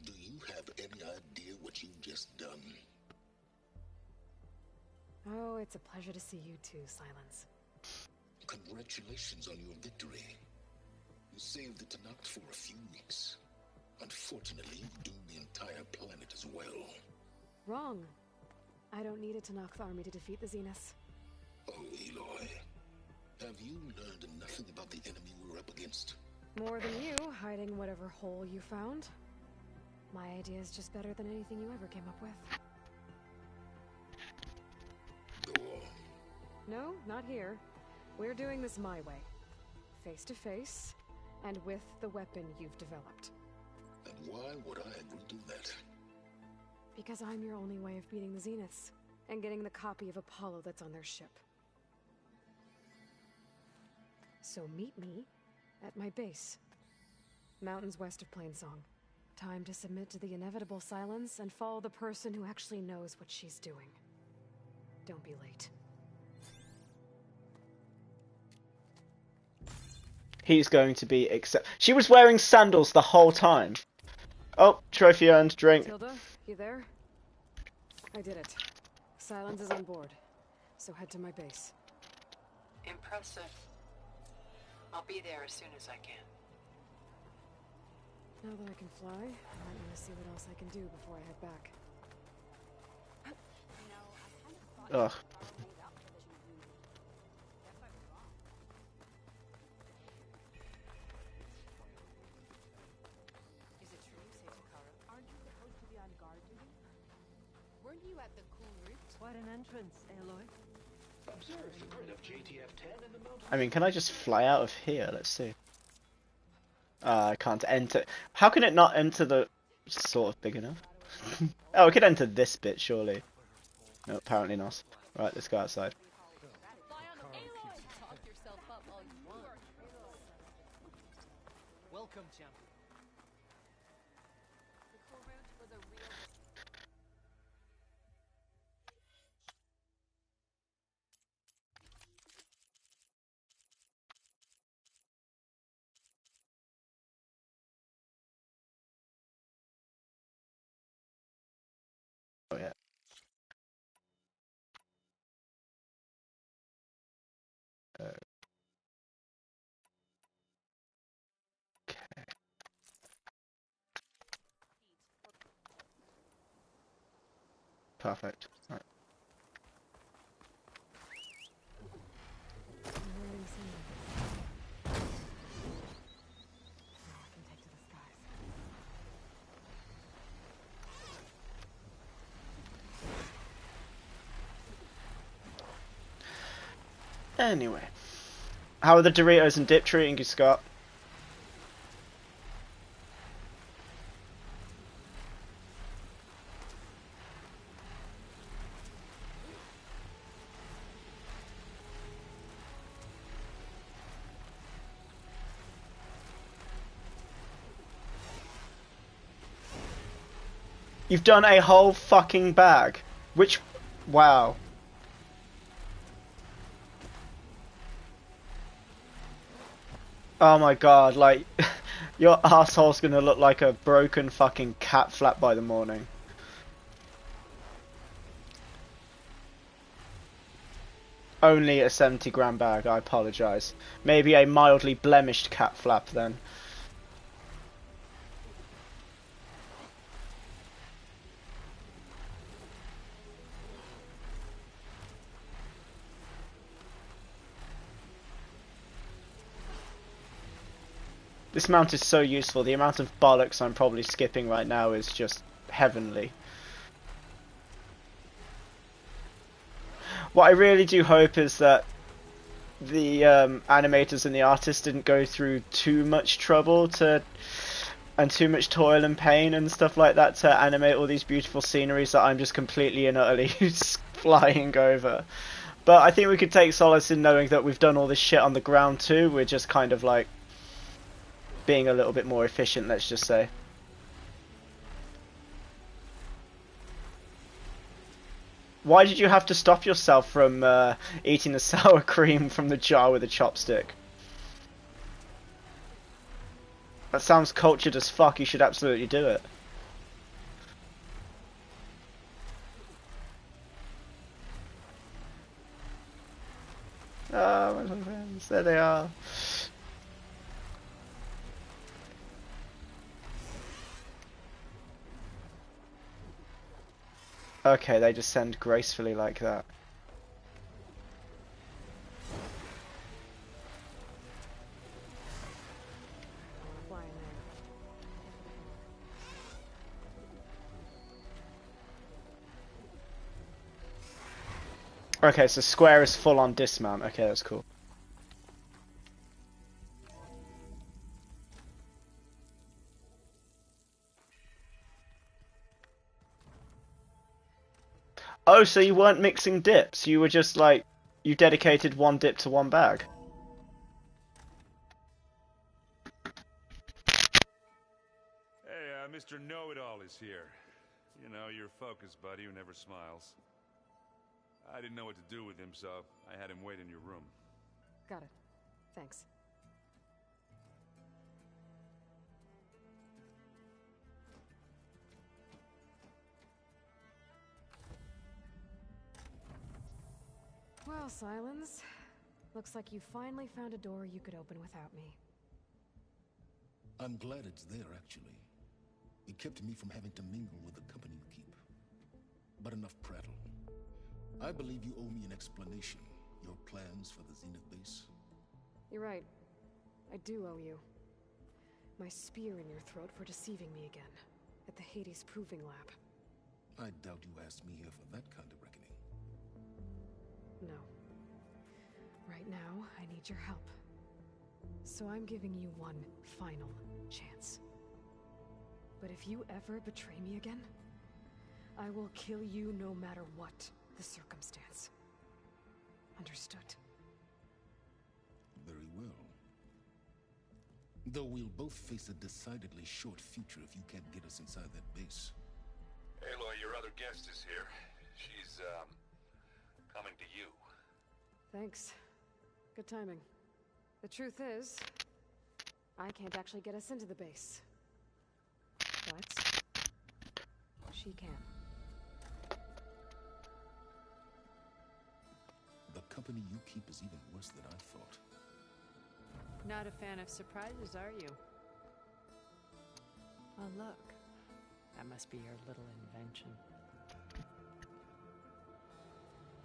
Do you have any idea what you've just done? Oh, it's a pleasure to see you too, Silence. Congratulations on your victory. You saved the Tenakth for a few weeks. Unfortunately, you've doomed the entire planet as well. Wrong. I don't need a Tenakth army to defeat the Zeniths. Oh, Aloy. Have you learned nothing about the enemy we're up against? More than you, hiding whatever hole you found. My idea is just better than anything you ever came up with. Go on. No, not here. We're doing this my way. Face to face, And with the weapon you've developed. And why would I agree to that? Because I'm your only way of beating the Zeniths, and getting the copy of Apollo that's on their ship. So meet me at my base. Mountains west of Plainsong. Time to submit to the inevitable silence and follow the person who actually knows what she's doing. Don't be late. He's going to be She was wearing sandals the whole time. Oh, trophy earned, drink. Tilda, you there? I did it. Silence is on board, so head to my base. Impressive. I'll be there as soon as I can. Now that I can fly, I might want to see what else I can do before I head back. Ugh. Is it true, Takara? Aren't you supposed to be on guard today? Weren't you at the cool route? What an entrance, Aloy. Observe the grid of JTF-10 in the mountain. I mean, can I just fly out of here? Let's see. I can't enter. How can it not enter the... Sort of big enough. Oh, it could enter this bit, surely. No, apparently not. Right, let's go outside. Welcome, champion. Oh, yeah. Okay. Perfect. Right. Anyway, how are the Doritos and dip treating you, Scott? You've done a whole fucking bag. Which... Wow. Oh my god, like... Your asshole's gonna look like a broken fucking cat flap by the morning. Only a 70-gram bag, I apologise. Maybe a mildly blemished cat flap then. This mount is so useful. The amount of bollocks I'm probably skipping right now is just heavenly. What I really do hope is that the animators and the artists didn't go through too much trouble and too much toil and pain and stuff like that to animate all these beautiful sceneries that I'm just completely and utterly flying over. But I think we could take solace in knowing that we've done all this shit on the ground too. We're just kind of like being a little bit more efficient, let's just say. Why did you have to stop yourself from eating the sour cream from the jar with a chopstick? That sounds cultured as fuck. You should absolutely do it. Oh, my friends, there they are. Okay, they descend gracefully like that. Okay, so square is full on dismount. Okay, that's cool. Oh, so you weren't mixing dips. You were just like, you dedicated one dip to one bag. Hey, Mr. Know-It-All is here. You know, your focus buddy who never smiles. I didn't know what to do with him, so I had him wait in your room. Got it. Thanks. Well, Silence. Looks like you finally found a door you could open without me. I'm glad it's there, actually. It kept me from having to mingle with the company you keep. But enough prattle. I believe you owe me an explanation. Your plans for the Zenith base? You're right. I do owe you. My spear in your throat for deceiving me again. At the Hades Proving Lab. I doubt you asked me here for that kind of reckoning. No. Right now, I need your help. So I'm giving you one final chance. But if you ever betray me again, I will kill you no matter what the circumstance. Understood? Very well. Though we'll both face a decidedly short future if you can't get us inside that base. Aloy, your other guest is here. She's, coming to you. Thanks. Good timing. The truth is, I can't actually get us into the base. But she can. The company you keep is even worse than I thought. Not a fan of surprises, are you? Oh, look. That must be your little invention.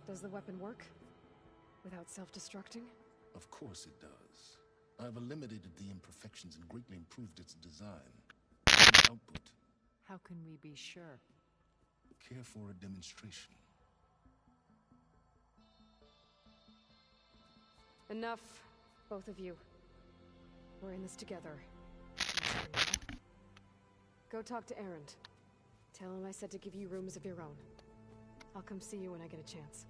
Does the weapon work? Without self-destructing? Of course it does. I've eliminated the imperfections and greatly improved its design. And output. How can we be sure? Care for a demonstration? Enough, both of you. We're in this together. Go talk to Erend. Tell him I said to give you rooms of your own. I'll come see you when I get a chance.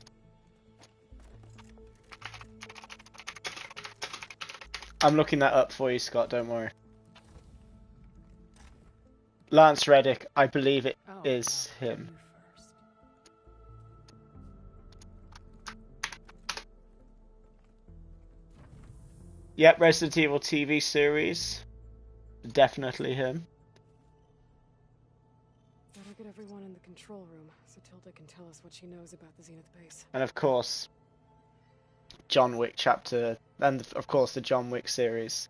I'm looking that up for you, Scott, don't worry. Lance Reddick, I believe it is him. Yep, Resident Evil TV series. Definitely him. Better get everyone in the control room so Tilda can tell us what she knows about the Zenith base. And of course, John Wick chapter, and of course the John Wick series.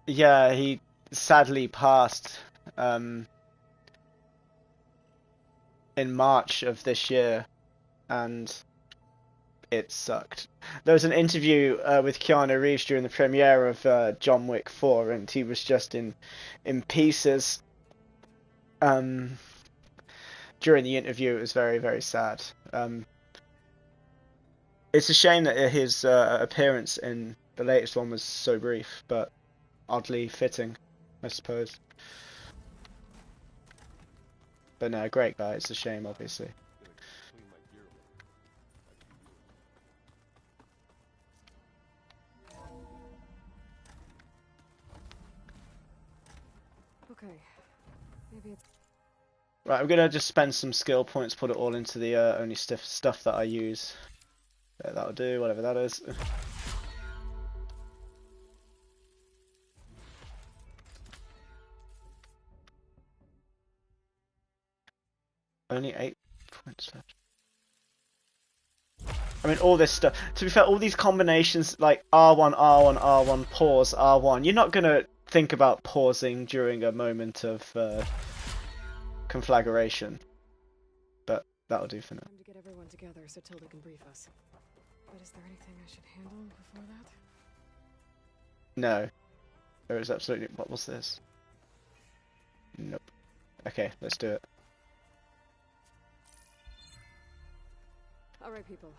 Yeah, he sadly passed in March of this year, and it sucked. There was an interview with Keanu Reeves during the premiere of John Wick 4, and he was just in pieces. During the interview, it was very, very sad. It's a shame that his appearance in the latest one was so brief, but oddly fitting, I suppose. But no, great guy. It's a shame, obviously. Okay, maybe it's... Right, I'm gonna just spend some skill points, put it all into the only stuff that I use. That'll do, whatever that is. Only 8 points left. I mean, all this stuff. To be fair, all these combinations like R1, R1, R1, pause, R1. You're not gonna think about pausing during a moment of conflagration. But that'll do for now. Time to get everyone together so Tilda can brief us. But is there anything I should handle before that? No. There is absolutely... What was this? Nope. Okay, let's do it. Alright, people.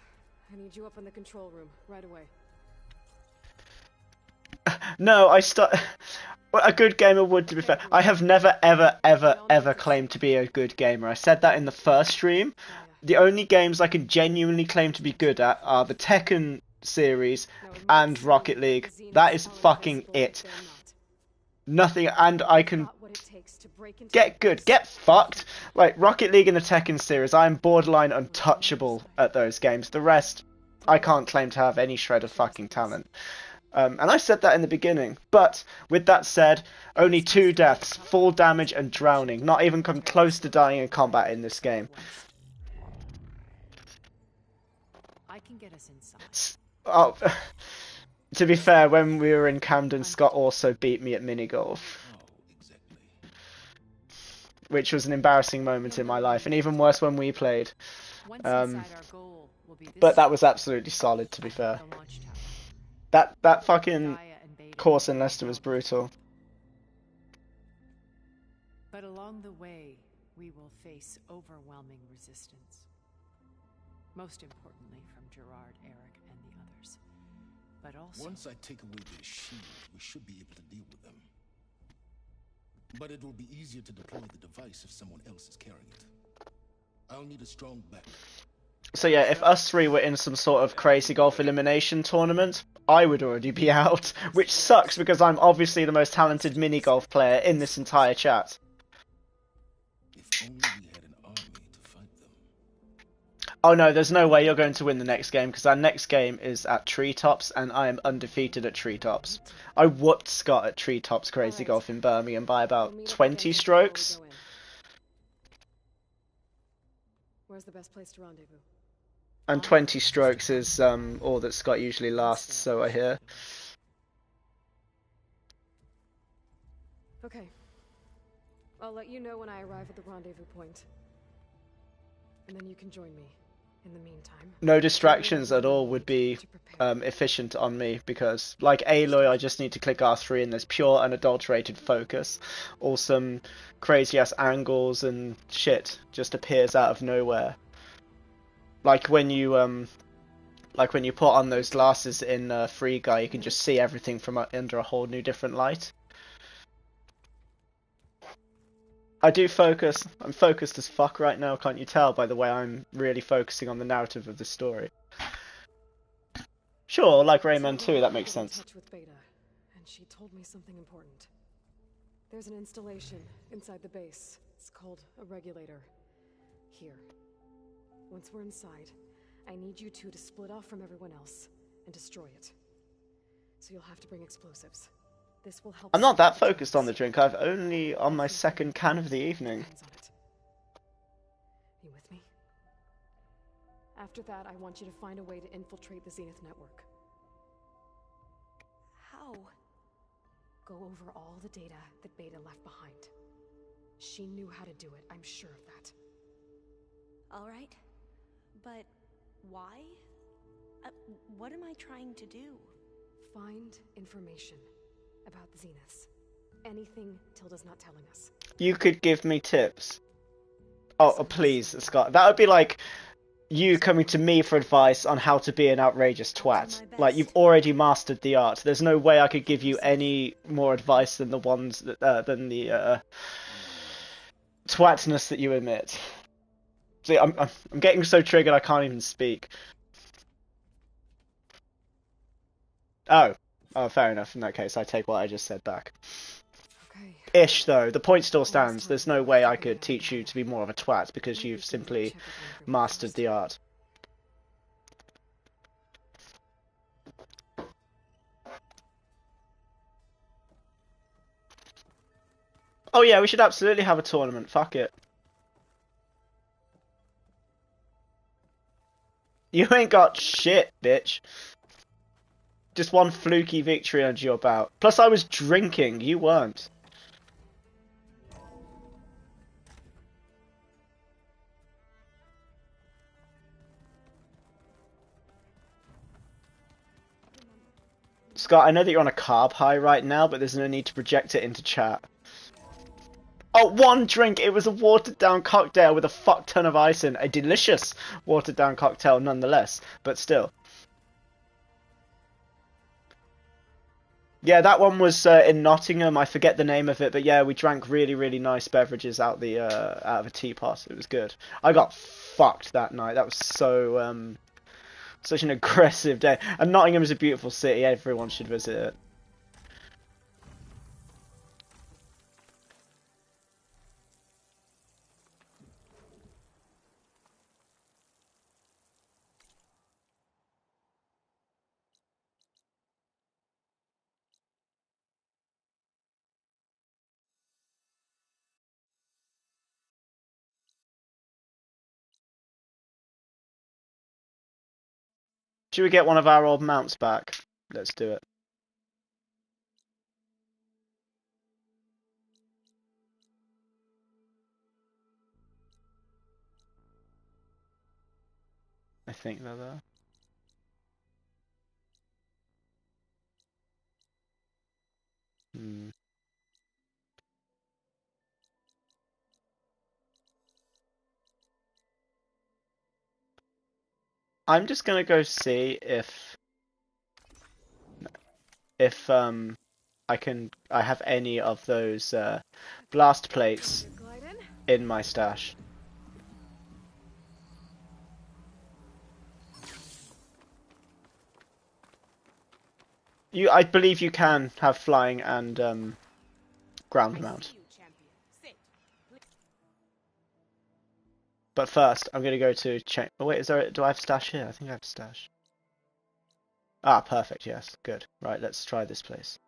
I need you up in the control room, right away. No, Well, a good gamer would, to be fair. I have never, ever, ever, ever claimed to be a good gamer. I said that in the first stream. The only games I can genuinely claim to be good at are the Tekken series and Rocket League. That is fucking it. Nothing, and I can get good, get fucked. Like Rocket League and the Tekken series, I am borderline untouchable at those games. The rest, I can't claim to have any shred of fucking talent. And I said that in the beginning. But with that said, only 2 deaths, full damage and drowning. Not even come close to dying in combat in this game. I can get us inside. Oh, to be fair, when we were in Camden, Scott also beat me at minigolf. Which was an embarrassing moment in my life, and even worse when we played. But that was absolutely solid, to be fair. That fucking course in Leicester was brutal. But along the way, we will face overwhelming resistance. Most importantly from Gerard, Eric, and the others. But also... Once I take away their shield, we should be able to deal with them. But it will be easier to deploy the device if someone else is carrying it. I'll need a strong back. So yeah, if us 3 were in some sort of crazy golf elimination tournament, I would already be out. Which sucks because I'm obviously the most talented mini-golf player in this entire chat. If only we had an army to fight them. Oh no, there's no way you're going to win the next game, because our next game is at Treetops, and I am undefeated at Treetops. I whooped Scott at Treetops Crazy Golf in Birmingham by about 20 strokes. Where's the best place to rendezvous? And 20 strokes is all that Scott usually lasts, so I hear. Okay. I'll let you know when I arrive at the rendezvous point. And then you can join me. In the meantime... No distractions at all would be efficient on me, because, like Aloy, I just need to click R3 and there's pure unadulterated focus. Or some crazy-ass angles and shit just appears out of nowhere. Like when you put on those glasses in Free Guy, you can just see everything from under a whole new different light. I do focus. I'm focused as fuck right now, can't you tell by the way I'm really focusing on the narrative of the story. Sure, like Rayman 2, that makes sense. With Beta, and she told me something important. There's an installation inside the base. It's called a regulator. Here. Once we're inside, I need you two to split off from everyone else and destroy it. So you'll have to bring explosives. This will help. I'm not that focused on the drink. I've only on my 2nd can of the evening. You with me? After that, I want you to find a way to infiltrate the Zenith network. How? Go over all the data that Beta left behind. She knew how to do it, I'm sure of that. All right. But why? What am I trying to do? Find information about the Zeniths. Anything Tilda's not telling us. You could give me tips. Oh, please, Scott. That would be like you coming to me for advice on how to be an outrageous twat. Like, you've already mastered the art. There's no way I could give you any more advice than the ones that, than the twatness that you emit. See, I'm getting so triggered I can't even speak. Oh, fair enough. In that case, I take what I just said back. Okay. Ish, though. The point still stands. There's no way I could teach you to be more of a twat because you've simply mastered the art. Oh yeah, we should absolutely have a tournament. Fuck it. You ain't got shit, bitch. Just one fluky victory under your belt. Plus I was drinking, you weren't. Scott, I know that you're on a carb high right now, but there's no need to project it into chat. Oh, one drink! It was a watered-down cocktail with a fuck ton of ice in. A delicious watered-down cocktail nonetheless, but still. Yeah, that one was in Nottingham. I forget the name of it, but yeah, we drank really, really nice beverages out of a teapot. It was good. I got fucked that night. That was so such an aggressive day. And Nottingham is a beautiful city. Everyone should visit it. Should we get one of our old mounts back? Let's do it. I think they're there. Hmm. I'm just gonna go see if I have any of those blast plates in my stash. I believe you can have flying and ground mount. But first, I'm gonna go to check. Oh wait, do I have stash here? I think I have stash. Ah, perfect. Yes, good. Right, let's try this place.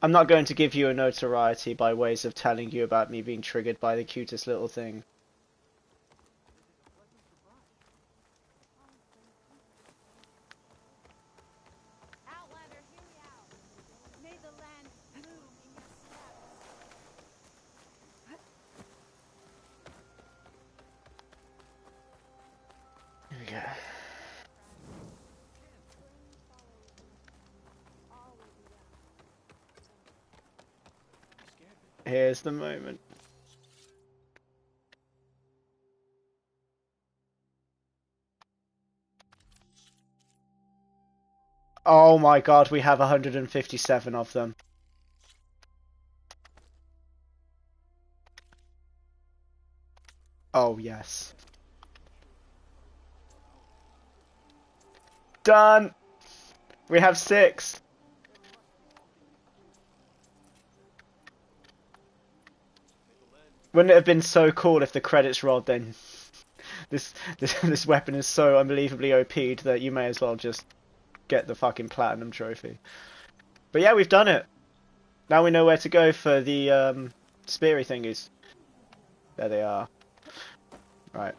I'm not going to give you a notoriety by ways of telling you about me being triggered by the cutest little thing. Here we go. Here's the moment. Oh my god, we have 157 of them. Oh yes. Done! We have 6. Wouldn't it have been so cool if the credits rolled then? This weapon is so unbelievably OP'd that you may as well just get the fucking platinum trophy. But yeah, we've done it. Now we know where to go for the speary thingies. There they are. Right.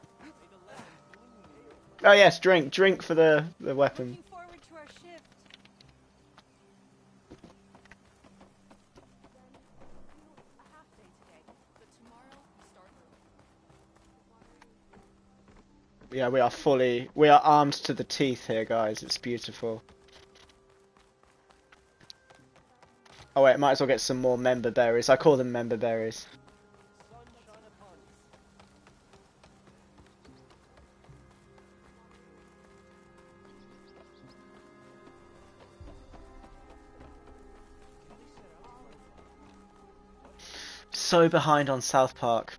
Oh yes, drink for the weapon. Yeah, we are armed to the teeth here, guys. It's beautiful. Oh wait, might as well get some more member berries. I call them member berries. So behind on South Park.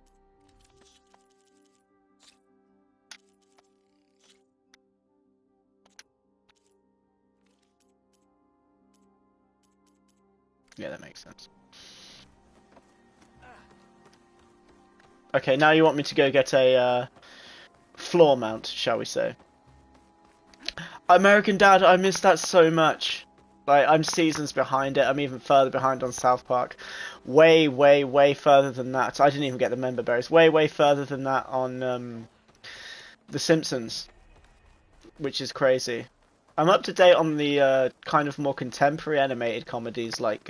Yeah, that makes sense. Okay, now you want me to go get a floor mount, shall we say. American Dad, I miss that so much. Like, I'm seasons behind it. I'm even further behind on South Park. Way, way, way further than that. I didn't even get the member berries. Way, way further than that on The Simpsons. Which is crazy. I'm up to date on the kind of more contemporary animated comedies like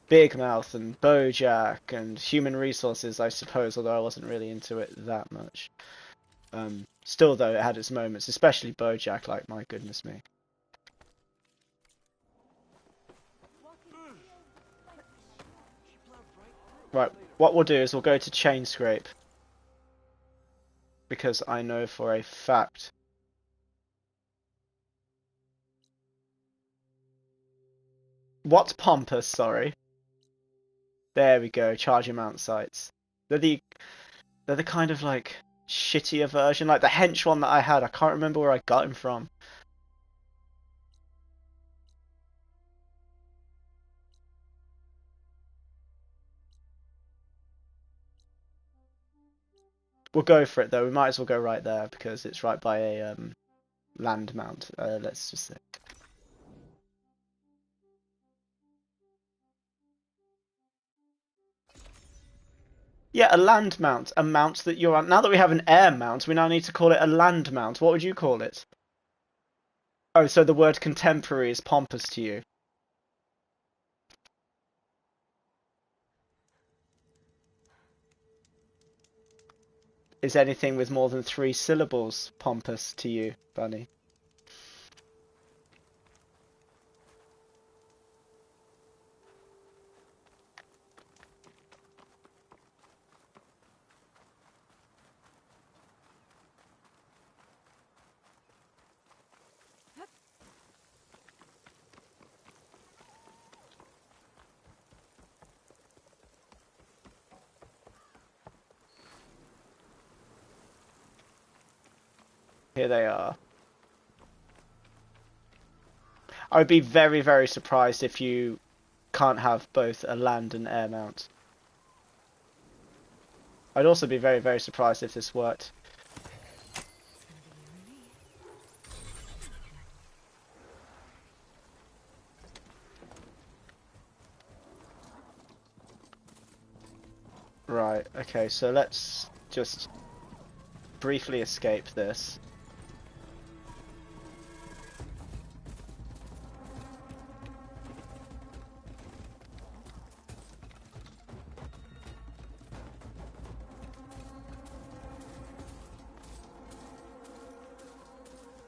Big Mouth and BoJack and Human Resources, I suppose, although I wasn't really into it that much. Still, though, it had its moments, especially BoJack, like, my goodness me. Right, what we'll do is we'll go to Chain Scrape. Because I know for a fact. What's Pompous, sorry? There we go, charging mount sites. They're the kind of like shittier version, like the hench one that I had. I can't remember where I got him from. We'll go for it though. We might as well go right there because it's right by a land mount. Let's just say. Yeah, a land mount. A mount that you're on. Now that we have an air mount, we now need to call it a land mount. What would you call it? Oh, so the word contemporary is pompous to you. Is anything with more than 3 syllables pompous to you, Bunny? Here they are. I would be very, very surprised if you can't have both a land and air mount. I'd also be very, very surprised if this worked. Right, okay, so let's just briefly escape this.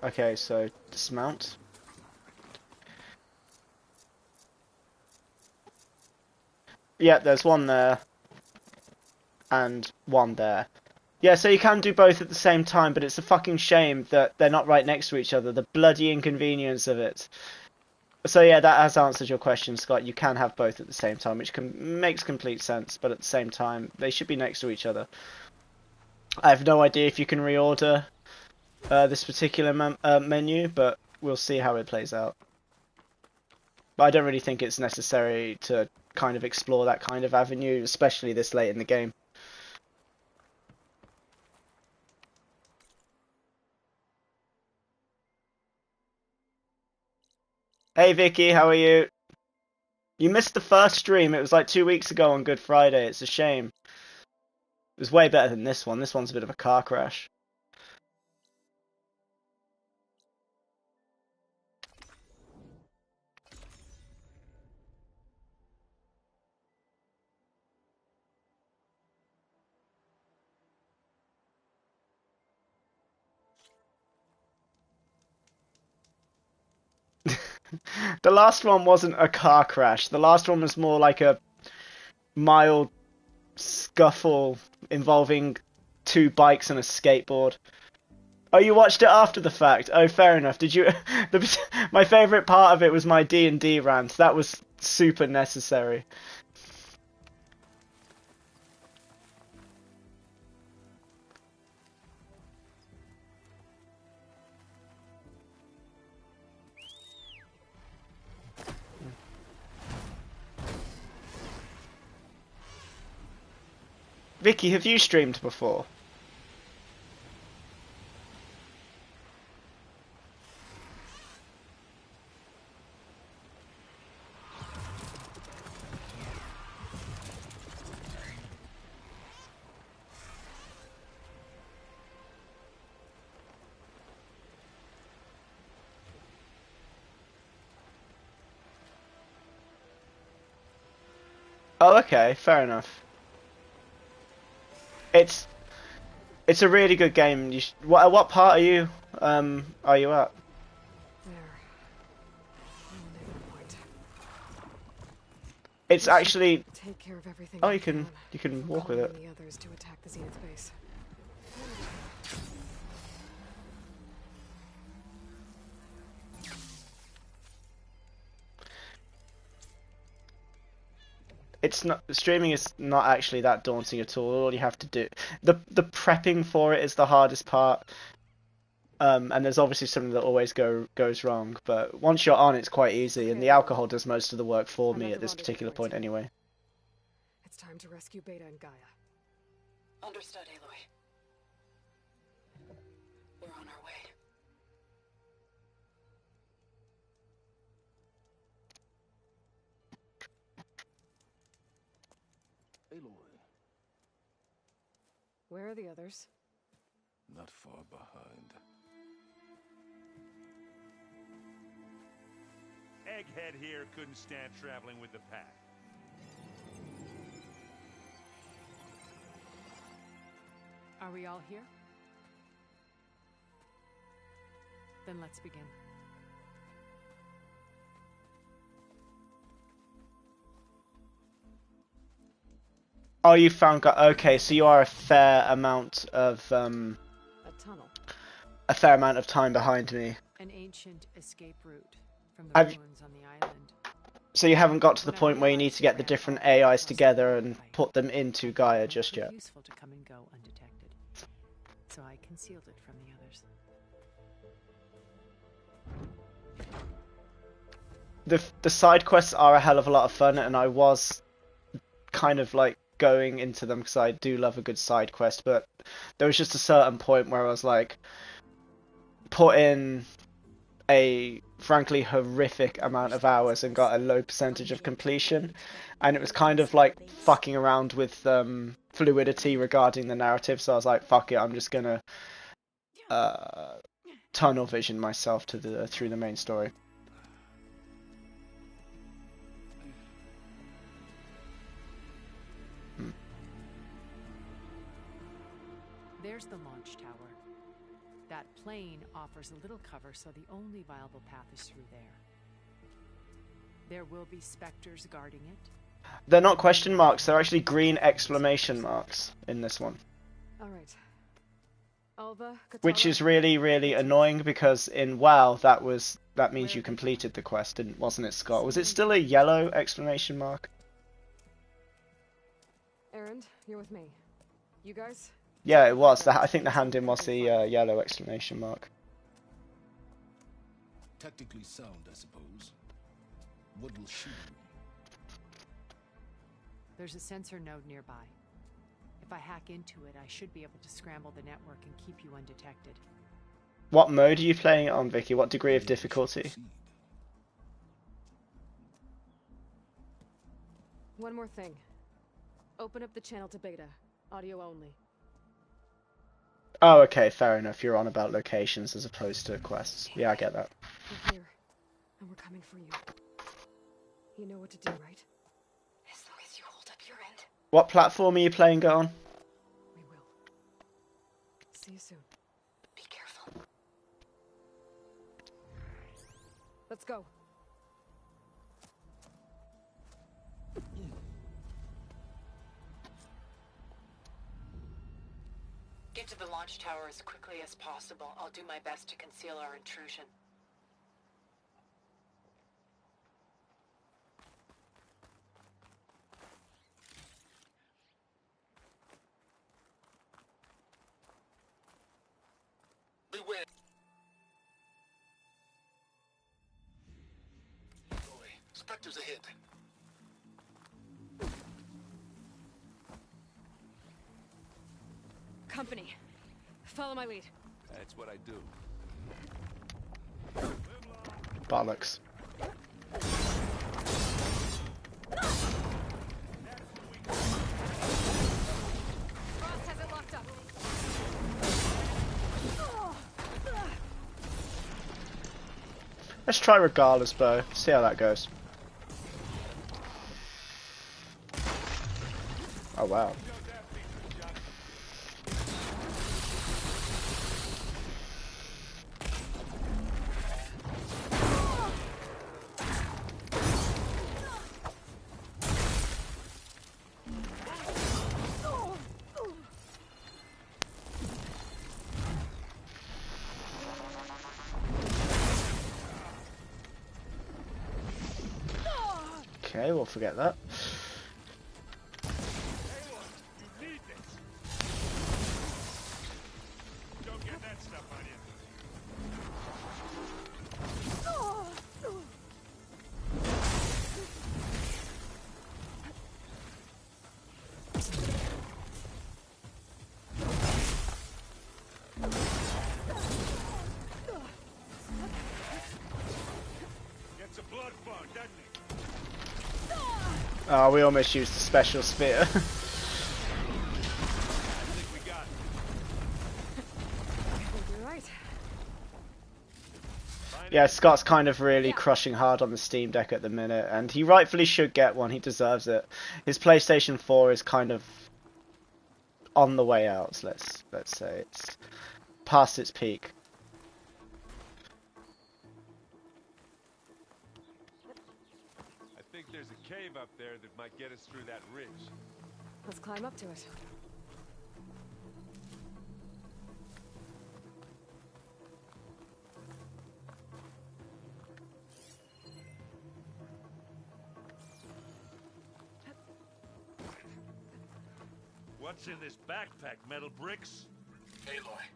Okay, so dismount. Yeah, there's one there. And one there. Yeah, so you can do both at the same time, but it's a fucking shame that they're not right next to each other. The bloody inconvenience of it. So yeah, that has answered your question, Scott. You can have both at the same time, which makes complete sense, but at the same time, they should be next to each other. I have no idea if you can reorder this particular menu, but we'll see how it plays out. But I don't really think it's necessary to kind of explore that kind of avenue, especially this late in the game. Hey Vicky, how are you? You missed the first stream. It was like 2 weeks ago on Good Friday. It's a shame. It was way better than this one. This one's a bit of a car crash. The last one wasn't a car crash. The last one was more like a mild scuffle involving 2 bikes and a skateboard. Oh, you watched it after the fact? Oh, fair enough. Did you? My favourite part of it was my D&D rant. That was super necessary. Vicky, have you streamed before? Oh, okay, fair enough. It's a really good game. What part are you at? It's actually. Take care of everything. Oh, you can walk with it. The others to attack the Zenith base. It's not, streaming is not actually that daunting at all. You have to do the prepping for it is the hardest part. And there's obviously something that always goes wrong, but once you're on, it's quite easy, and the alcohol does most of the work for me at this particular point anyway. It's time to rescue Beta and Gaia. Understood, Aloy. We're on our way. Aloy. Where are the others? Not far behind. Egghead here couldn't stand traveling with the pack. Are we all here? Then let's begin. Oh, you found okay, so you are a fair amount of a tunnel. A fair amount of time behind me. An ancient escape route from the ruins on the island. So you haven't got to the point where you need to get the different AIs together and put them into Gaia just yet. Useful to come and go undetected. So I concealed it from the others. The side quests are a hell of a lot of fun, and I was kind of like going into them because I do love a good side quest, but there was just a certain point where I was like, put in a frankly horrific amount of hours and got a low percentage of completion, and it was kind of like fucking around with fluidity regarding the narrative, so I was like, fuck it, I'm just gonna tunnel vision myself to through the main story. There's the launch tower. That plane offers a little cover, so the only viable path is through there. There will be specters guarding it. They're not question marks, they're actually green exclamation marks in this one. Alright. Alva, Katara? Which is really, really annoying because in WoW that means you completed the quest, wasn't it, Scott? Was it still a yellow exclamation mark? Erend, you're with me. You guys? Yeah, it was. I think the hand in was the yellow exclamation mark. Tactically sound, I suppose. What will she do? There's a sensor node nearby. If I hack into it, I should be able to scramble the network and keep you undetected. What mode are you playing it on, Vicky? What degree of difficulty? One more thing. Open up the channel to Beta. Audio only. Oh, okay, fair enough. You're on about locations as opposed to quests. Yeah, I get that. We're here, and we're coming for you. You know what to do, right? As long as you hold up your end. What platform are you playing it on? We will. See you soon. Be careful. Let's go. Get to the launch tower as quickly as possible. I'll do my best to conceal our intrusion. Beware. Spectres ahead. Company. Follow my lead. That's what I do. Bollocks. Frost has it locked up. Let's try regardless, bow. See how that goes. Oh wow. Okay, we'll forget that. Oh, we almost used the special spear. Yeah, Scott's kind of really crushing hard on the Steam Deck at the minute, and he rightfully should get one. He deserves it. His PlayStation 4 is kind of on the way out. Let's say it's past its peak. I think there's a cave up there that might get us through that ridge. Let's climb up to it. What's in this backpack, metal bricks? Aloy,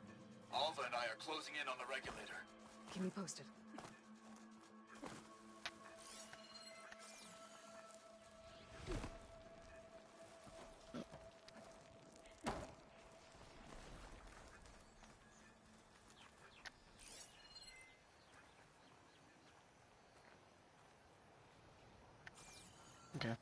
Alva and I are closing in on the regulator. Keep me posted. Okay.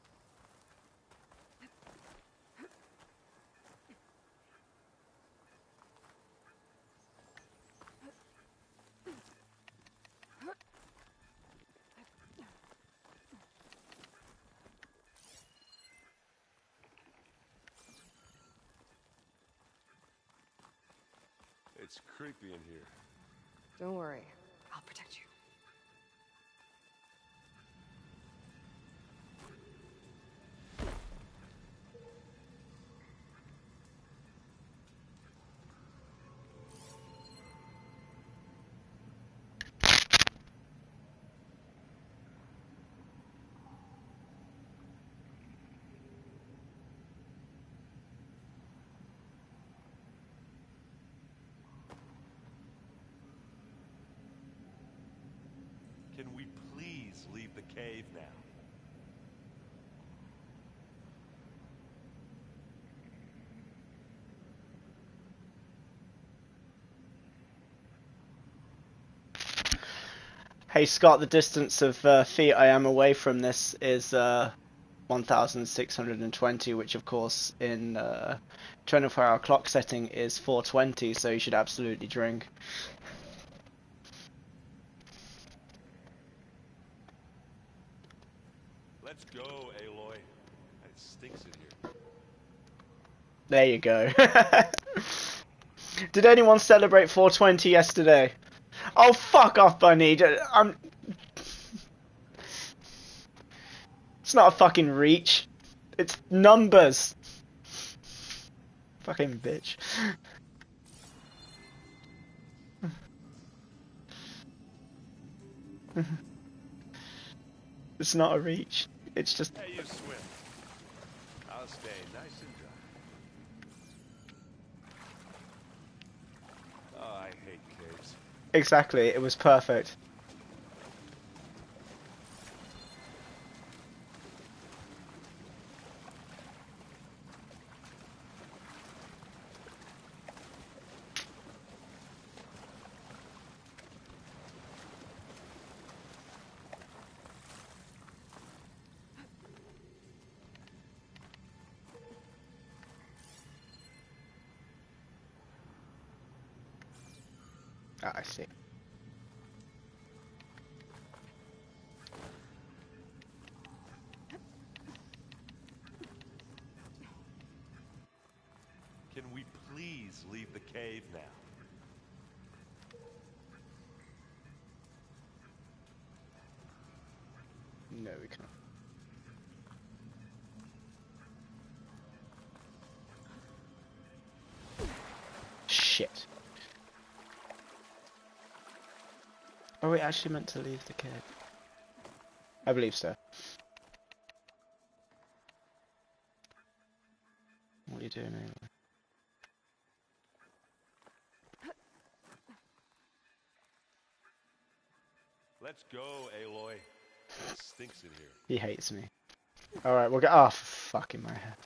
It's creepy in here. Don't worry. I'll protect you. Can we please leave the cave now? Hey Scott, the distance of feet I am away from this is 1,620, which of course in 24-hour clock setting is 420, so you should absolutely drink. Let's go, Aloy. It stinks in here. There you go. Did anyone celebrate 420 yesterday? Oh, fuck off, Bunny. It's not a fucking reach. It's numbers. Fucking bitch. It's not a reach. It's just... Hey, you swim. I'll stay nice and dry. Oh, I hate caves. Exactly, it was perfect. Ah, I see. Can we please leave the cave now? No, we can't. Shit. Are we actually meant to leave the cave? I believe so. What are you doing anyway? Let's go, Aloy. It stinks in here. He hates me. Alright, we'll get. Oh, fucking my head.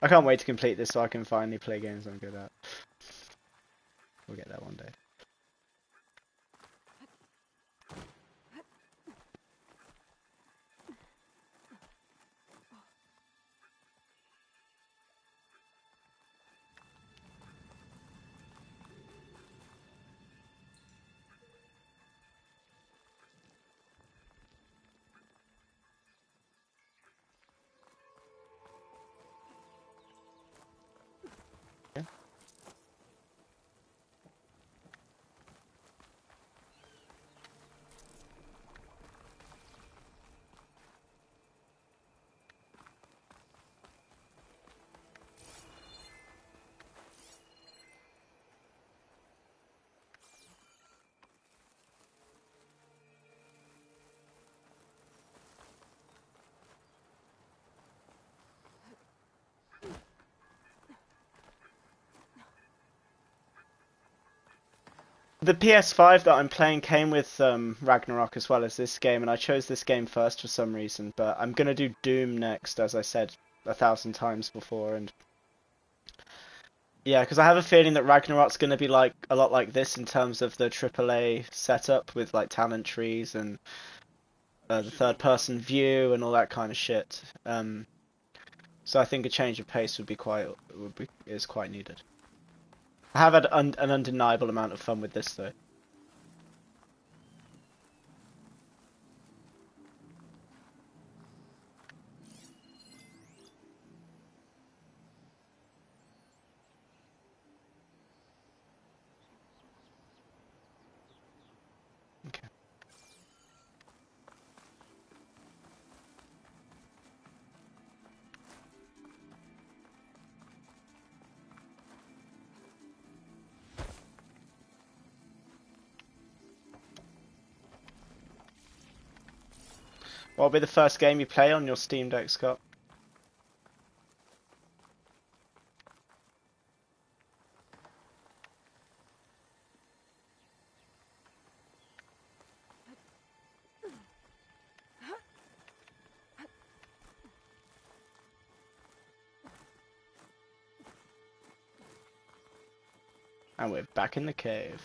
I can't wait to complete this so I can finally play games I'm good at. We'll get there one day. The PS5 that I'm playing came with Ragnarok as well as this game, and I chose this game first for some reason, but I'm going to do Doom next, as I said 1,000 times before, and yeah, because I have a feeling that Ragnarok's going to be like a lot like this in terms of the AAA setup with like talent trees and the third-person view and all that kind of shit. So I think a change of pace is quite needed. I have had an undeniable amount of fun with this though. Okay. What will be the first game you play on your Steam Deck, Scott? And we're back in the cave.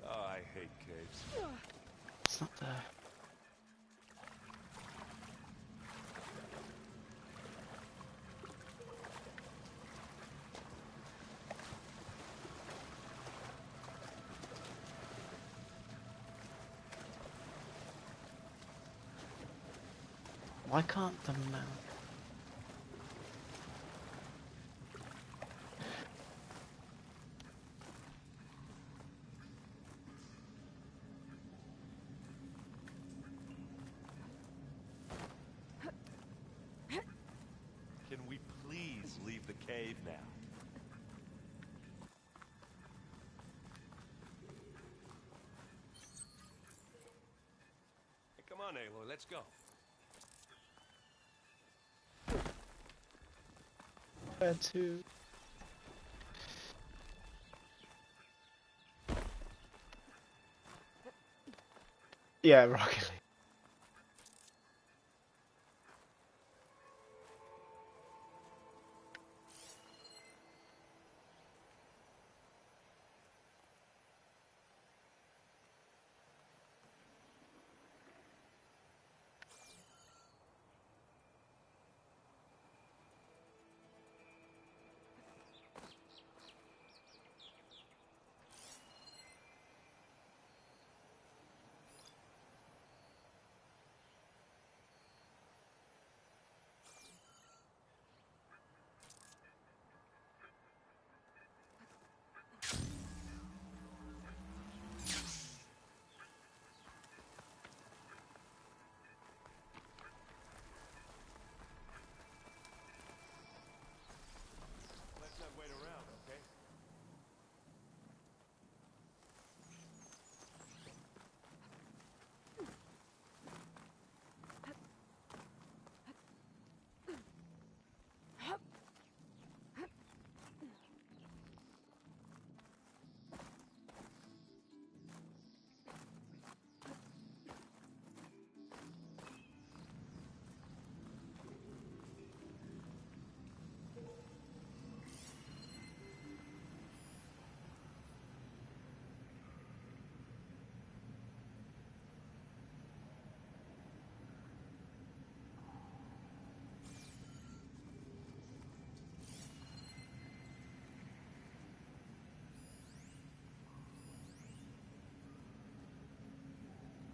Oh, I hate caves. It's not there. Why can't the mount? Can we please leave the cave now? Hey, come on, Aloy, let's go. Where to? Yeah, Rocket League.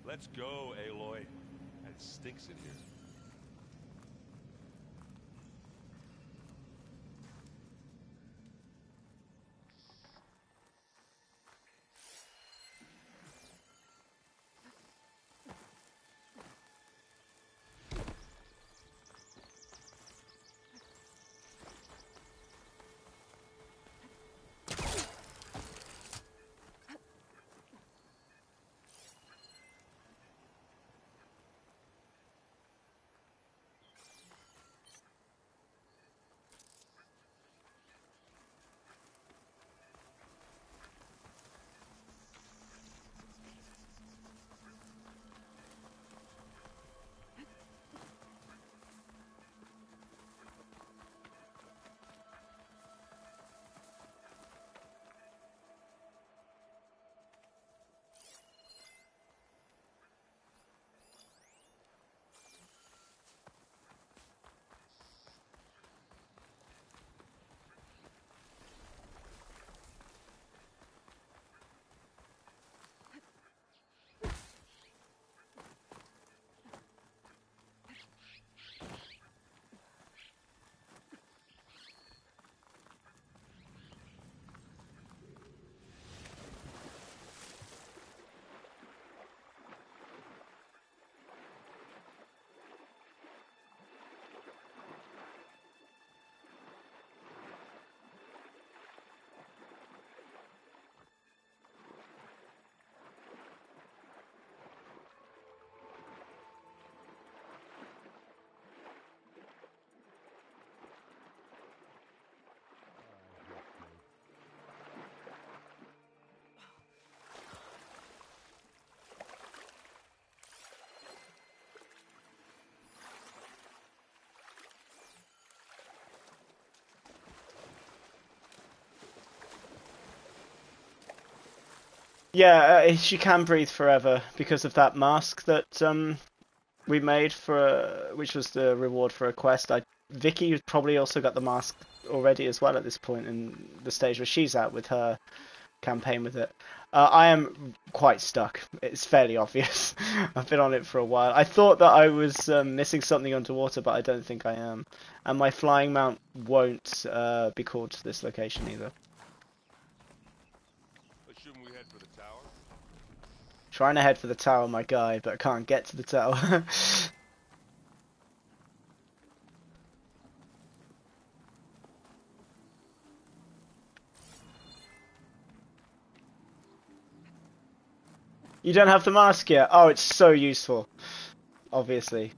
Let's go, Aloy. It stinks in here. Yeah, she can breathe forever because of that mask that we made for which was the reward for a quest. Vicky probably also got the mask already as well at this point in the stage where she's at with her campaign with it. I am quite stuck. It's fairly obvious. I've been on it for a while. I thought that I was missing something underwater, but I don't think I am. And my flying mount won't be called to this location either. Shouldn't we head for the tower? Trying to head for the tower, my guy, but I can't get to the tower. You don't have the mask yet? Oh, it's so useful. Obviously.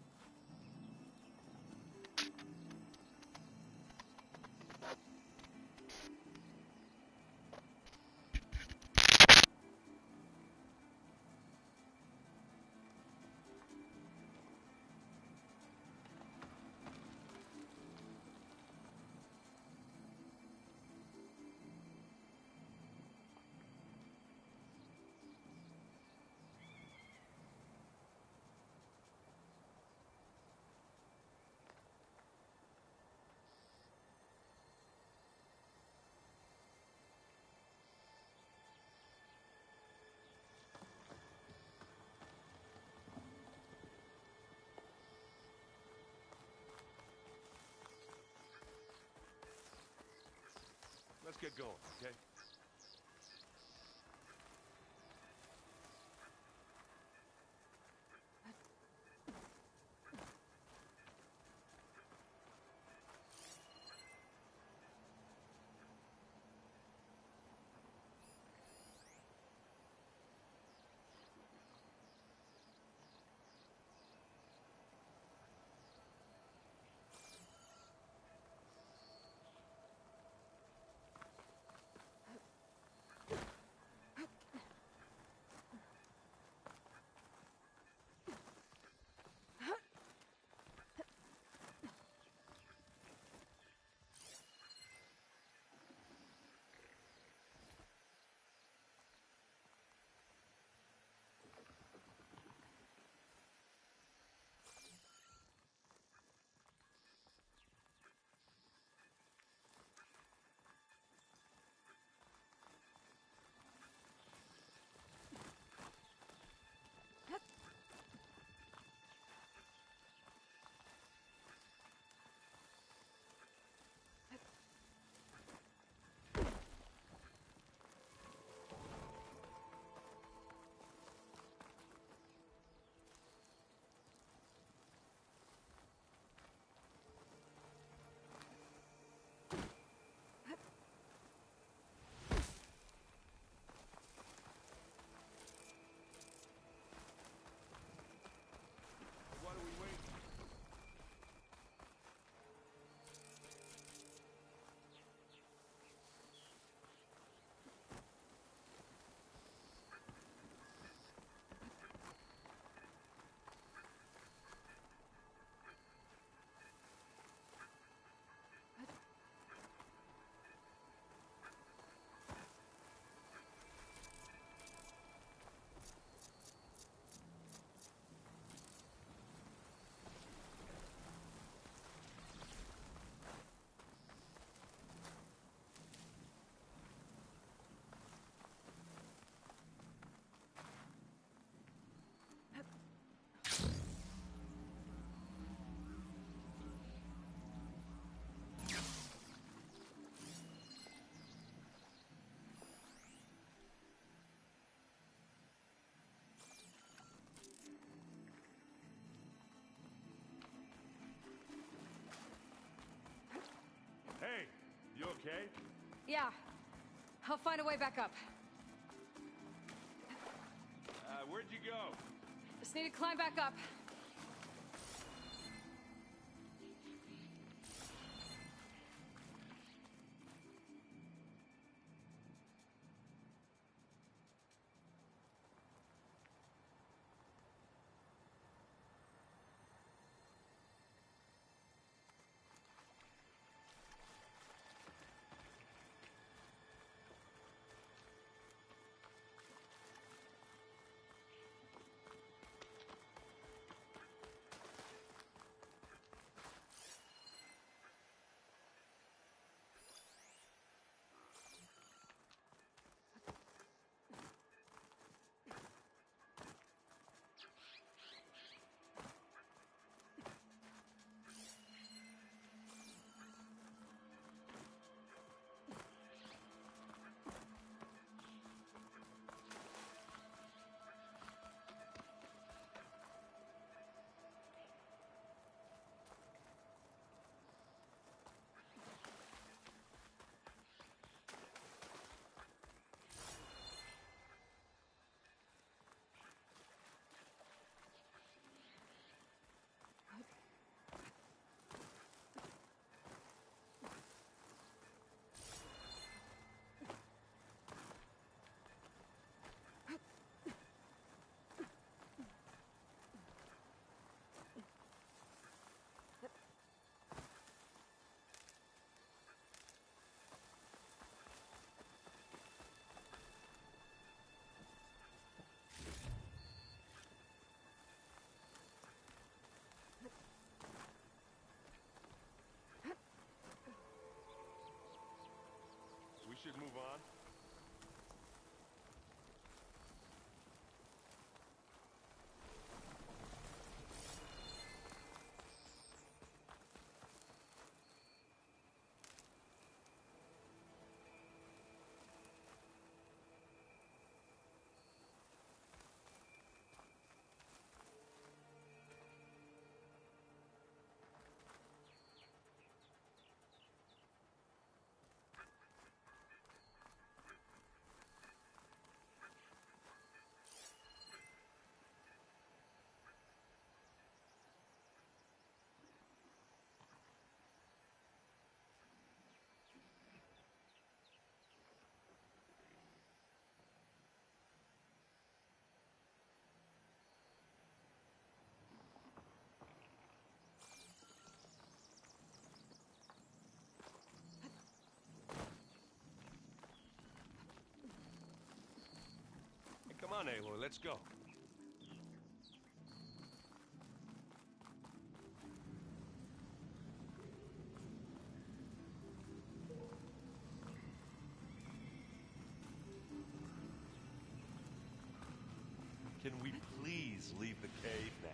Let's get going, okay? Yeah. I'll find a way back up. Where'd you go? Just need to climb back up. We should move on. Come on, Aloy, let's go. Can we please leave the cave now?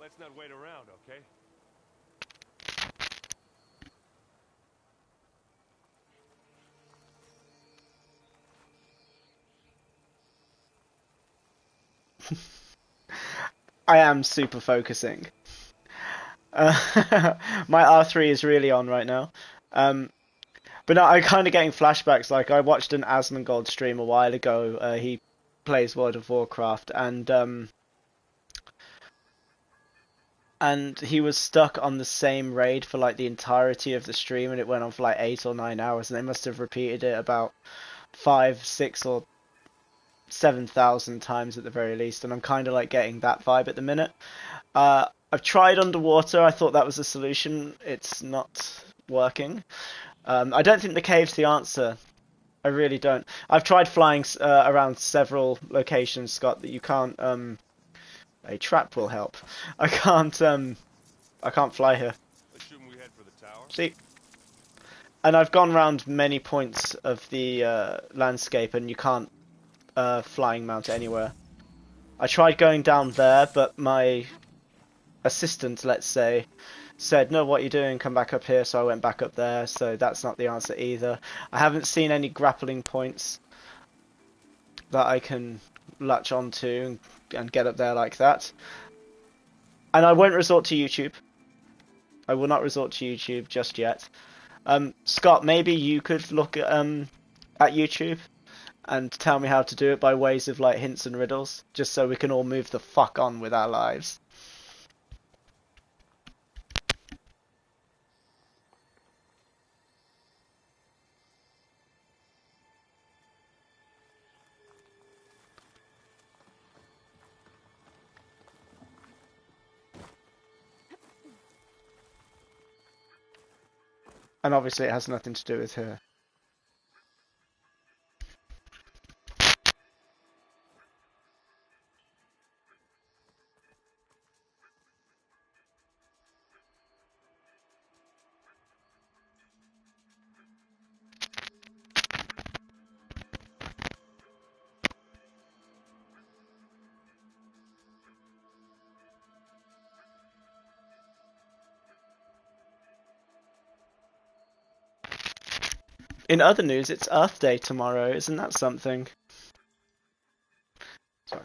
Let's not wait around, okay? I am super focusing. My R3 is really on right now. But no, I'm kind of getting flashbacks. Like, I watched an Asmongold stream a while ago. He plays World of Warcraft, and he was stuck on the same raid for like the entirety of the stream, and it went on for like 8 or 9 hours, and they must have repeated it about 5, 6, or 7,000 times at the very least, and I'm kind of like getting that vibe at the minute. I've tried underwater. I thought that was a solution. It's not working. I don't think the cave's the answer. I really don't. I've tried flying around several locations, Scott, that you can't. A trap will help. I can't fly here. Assume we head for the tower. See, and I've gone around many points of the landscape, and you can't flying mount anywhere. I tried going down there, but my assistant, let's say, said, no, what are you doing? Come back up here. So I went back up there. So that's not the answer either. I haven't seen any grappling points that I can latch onto and get up there like that. And I won't resort to YouTube. I will not resort to YouTube just yet. Scott, maybe you could look at YouTube and tell me how to do it by ways of like hints and riddles, just so we can all move the fuck on with our lives. And obviously it has nothing to do with her. In other news, it's Earth Day tomorrow. Isn't that something? Sorry.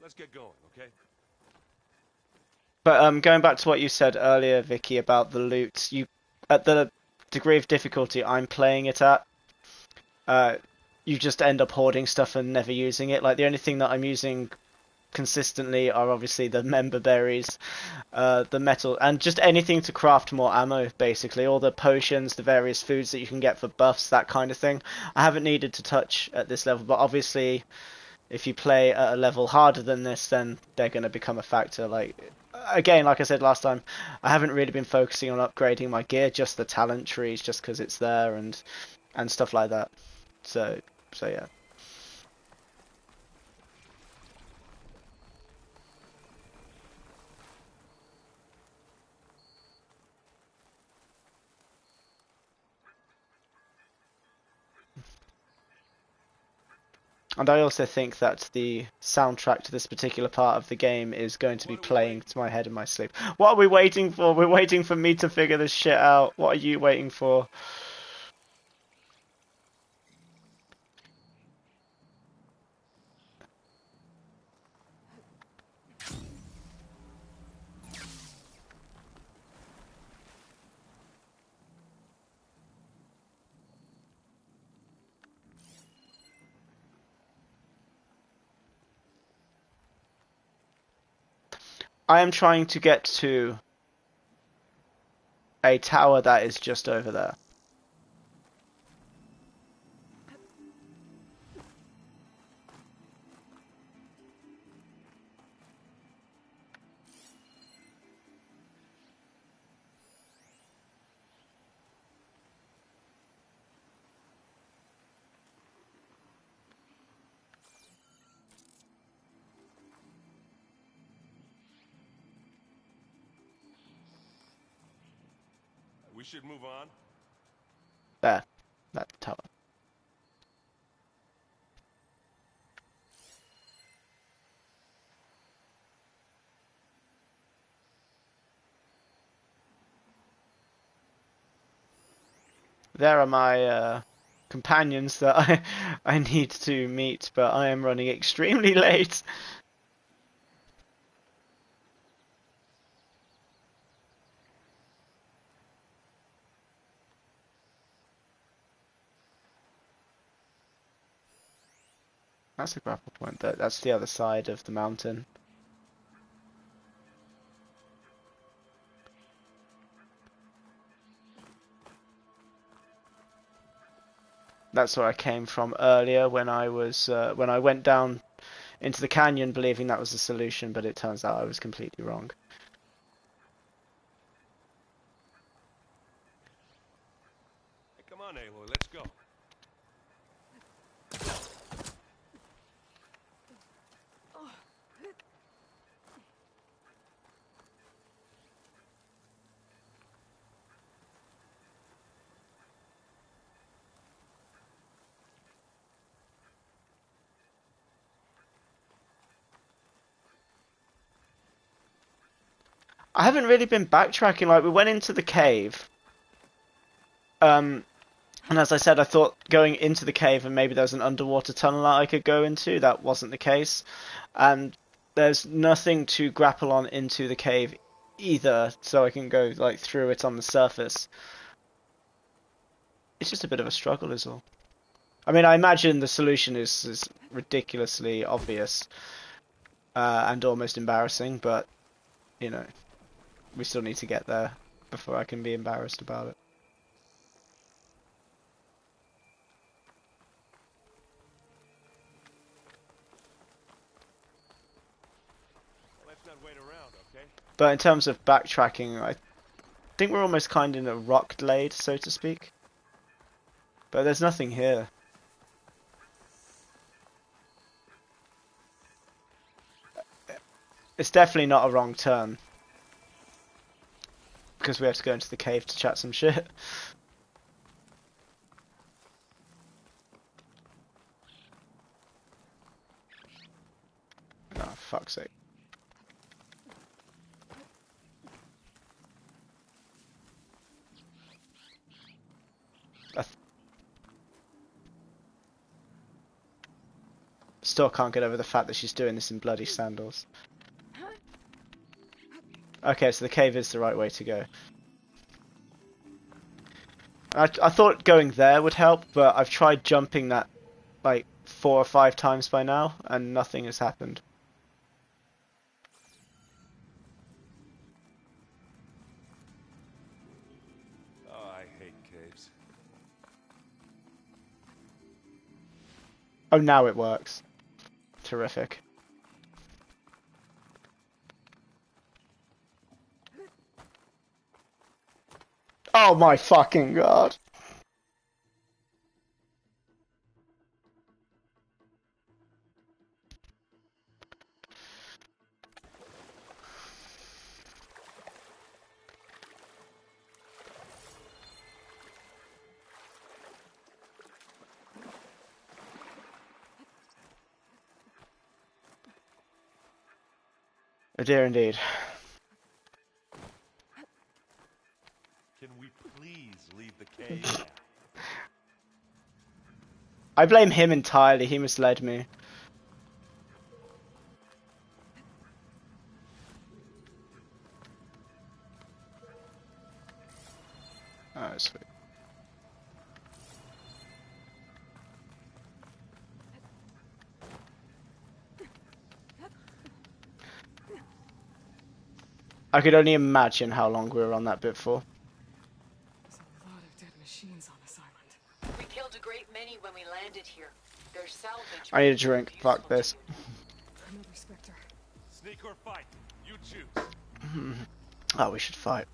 Let's get going, okay? But going back to what you said earlier, Vicky, about the loot, at the degree of difficulty I'm playing it at, you just end up hoarding stuff and never using it. Like, the only thing that I'm using consistently are obviously the member berries, the metal, and just anything to craft more ammo, basically. All the potions, the various foods that you can get for buffs, that kind of thing. I haven't needed to touch at this level, but obviously if you play at a level harder than this, then they're going to become a factor. Like, again, like I said last time, I haven't really been focusing on upgrading my gear, just the talent trees, just because it's there and stuff like that. So yeah. And I also think that the soundtrack to this particular part of the game is going to be playing to my head in my sleep. What are we waiting for? We're waiting for me to figure this shit out. What are you waiting for? I am trying to get to a tower that is just over there. should move on. There. That tower. There are my companions that I need to meet, but I am running extremely late. That's a grapple point. That's the other side of the mountain. That's where I came from earlier when I was when I went down into the canyon, believing that was the solution, but it turns out I was completely wrong. Hey, come on, Aloy, let's go. I haven't really been backtracking. Like, we went into the cave. And as I said, I thought going into the cave and maybe there was an underwater tunnel that I could go into. That wasn't the case. And there's nothing to grapple on into the cave either, so I can go like through it on the surface. It's just a bit of a struggle is all. I mean, I imagine the solution is ridiculously obvious and almost embarrassing, but, you know, we still need to get there before I can be embarrassed about it. Let's not wait around, okay? But in terms of backtracking, I think we're almost kind of in a rock glade, so to speak. But there's nothing here. It's definitely not a wrong turn. Because we have to go into the cave to chat some shit. Oh, fuck's sake. Still can't get over the fact that she's doing this in bloody sandals. Okay, so the cave is the right way to go. I thought going there would help, but I've tried jumping that like 4 or 5 times by now, and nothing has happened. Oh, I hate caves. Oh, now it works. Terrific. Oh my fucking god. Oh dear indeed. Can we please leave the cave now? I blame him entirely, he misled me. Oh, sweet. I could only imagine how long we were on that bit for. There's a lot of dead machines on this island. We killed a great many when we landed here. Their salvage. I need a drink. Fuck this. Another Spectre. Sneak or fight? You choose. Oh, we should fight.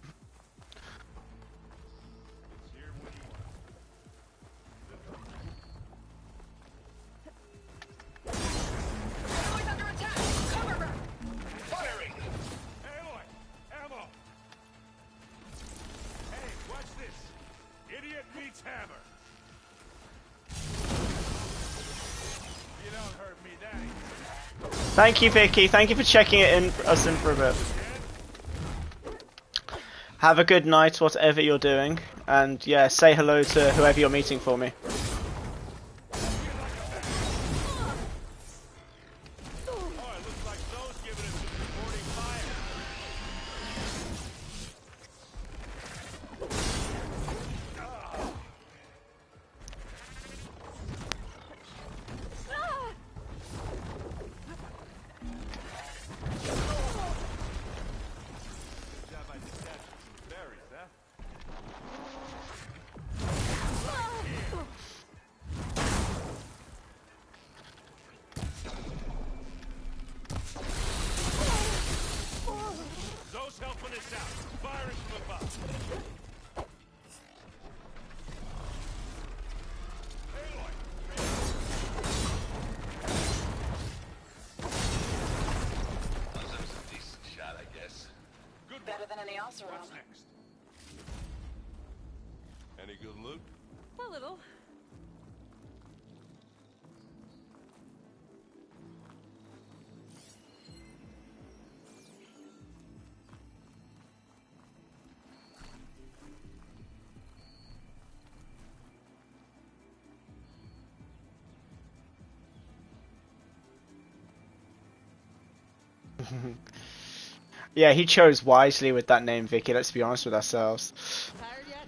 Firing! Aloy! Ammo! Hey, watch this! Thank you, Vicky. Thank you for checking us in for a bit. Have a good night, whatever you're doing, and yeah, say hello to whoever you're meeting for me. Better than any else around. What's next? Any good loot? A little. Yeah, he chose wisely with that name, Vicky, let's be honest with ourselves. Tired yet?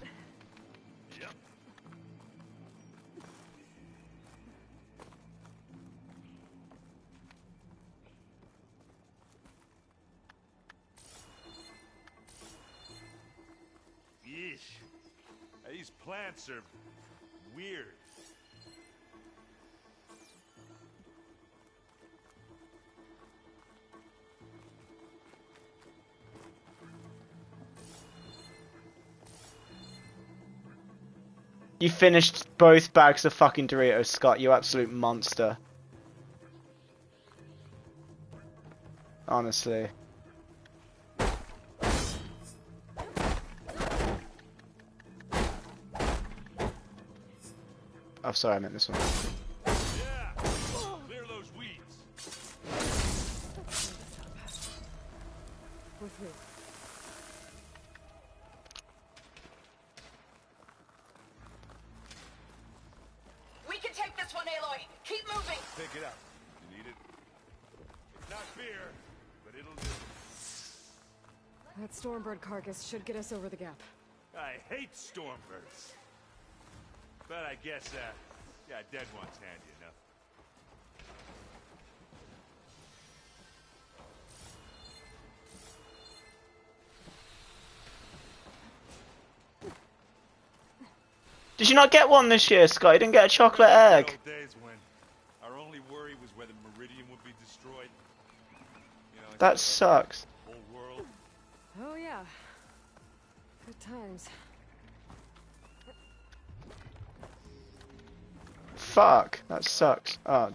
Yep. Yeesh. These plants are weird. You finished both bags of fucking Doritos, Scott, you absolute monster. Honestly. Oh, sorry, I meant this one. Yeah. Clear those weeds. We're through. We can take this one, Aloy. Keep moving. Pick it up. You need it? It's not fear, but it'll do. That Stormbird carcass should get us over the gap. I hate Stormbirds. But I guess, yeah, dead one's handy enough. Did you not get one this year, Scott? You didn't get a chocolate egg. Old days when our only worry was whether Meridian would be destroyed. You know, That sucks. the whole world. Oh yeah. Good times. Fuck, that sucks. Oh,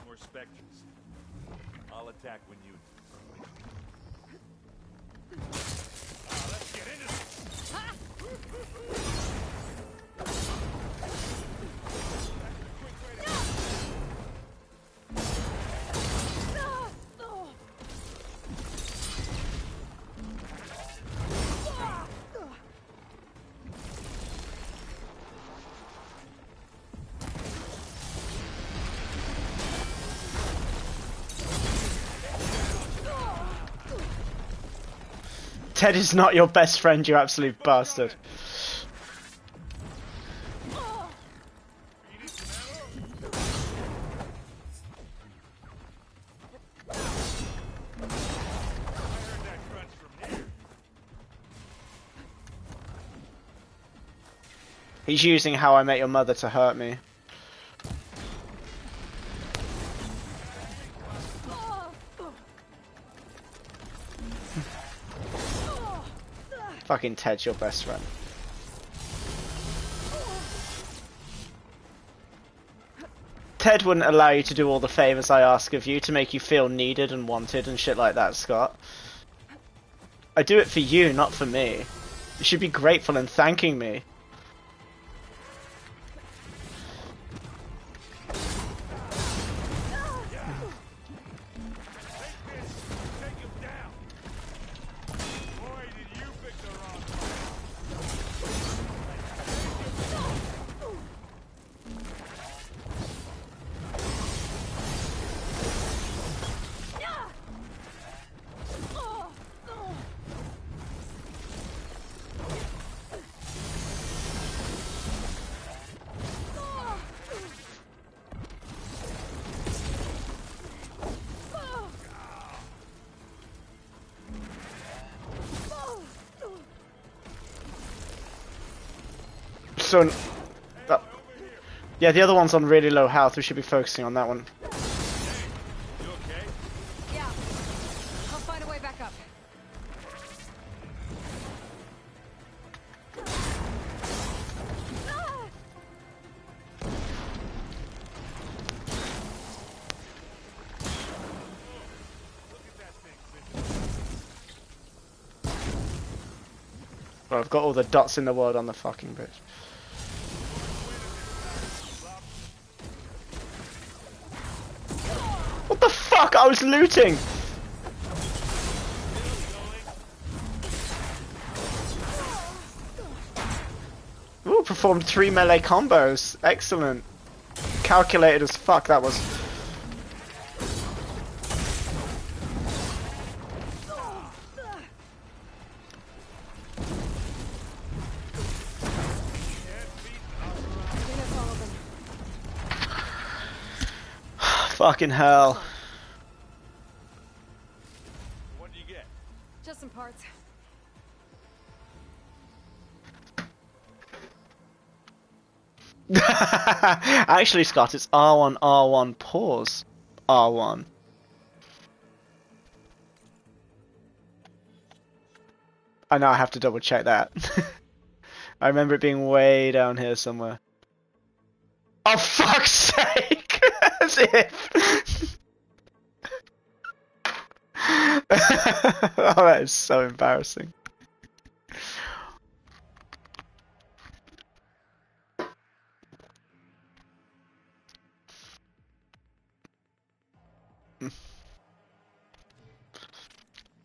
More Spectres. I'll attack when you. Let's get into this. Ted is not your best friend, you absolute bastard. He's using How I Met Your Mother to hurt me. Fucking Ted's your best friend. Ted wouldn't allow you to do all the favours I ask of you to make you feel needed and wanted and shit like that, Scott. I do it for you, not for me. You should be grateful and thanking me. So, yeah, the other one's on really low health. We should be focusing on that one. Yeah. I'll find a way back up. Well, I've got all the dots in the world on the fucking bitch. What the fuck? I was looting! Ooh, performed 3 melee combos. Excellent. Calculated as fuck, that was. Fucking hell. What do you get? Just some parts. Actually, Scott, it's R1, R1, pause. R1. I know I have to double check that. I remember it being way down here somewhere. Oh, fuck's sake! As if. Oh, that is so embarrassing.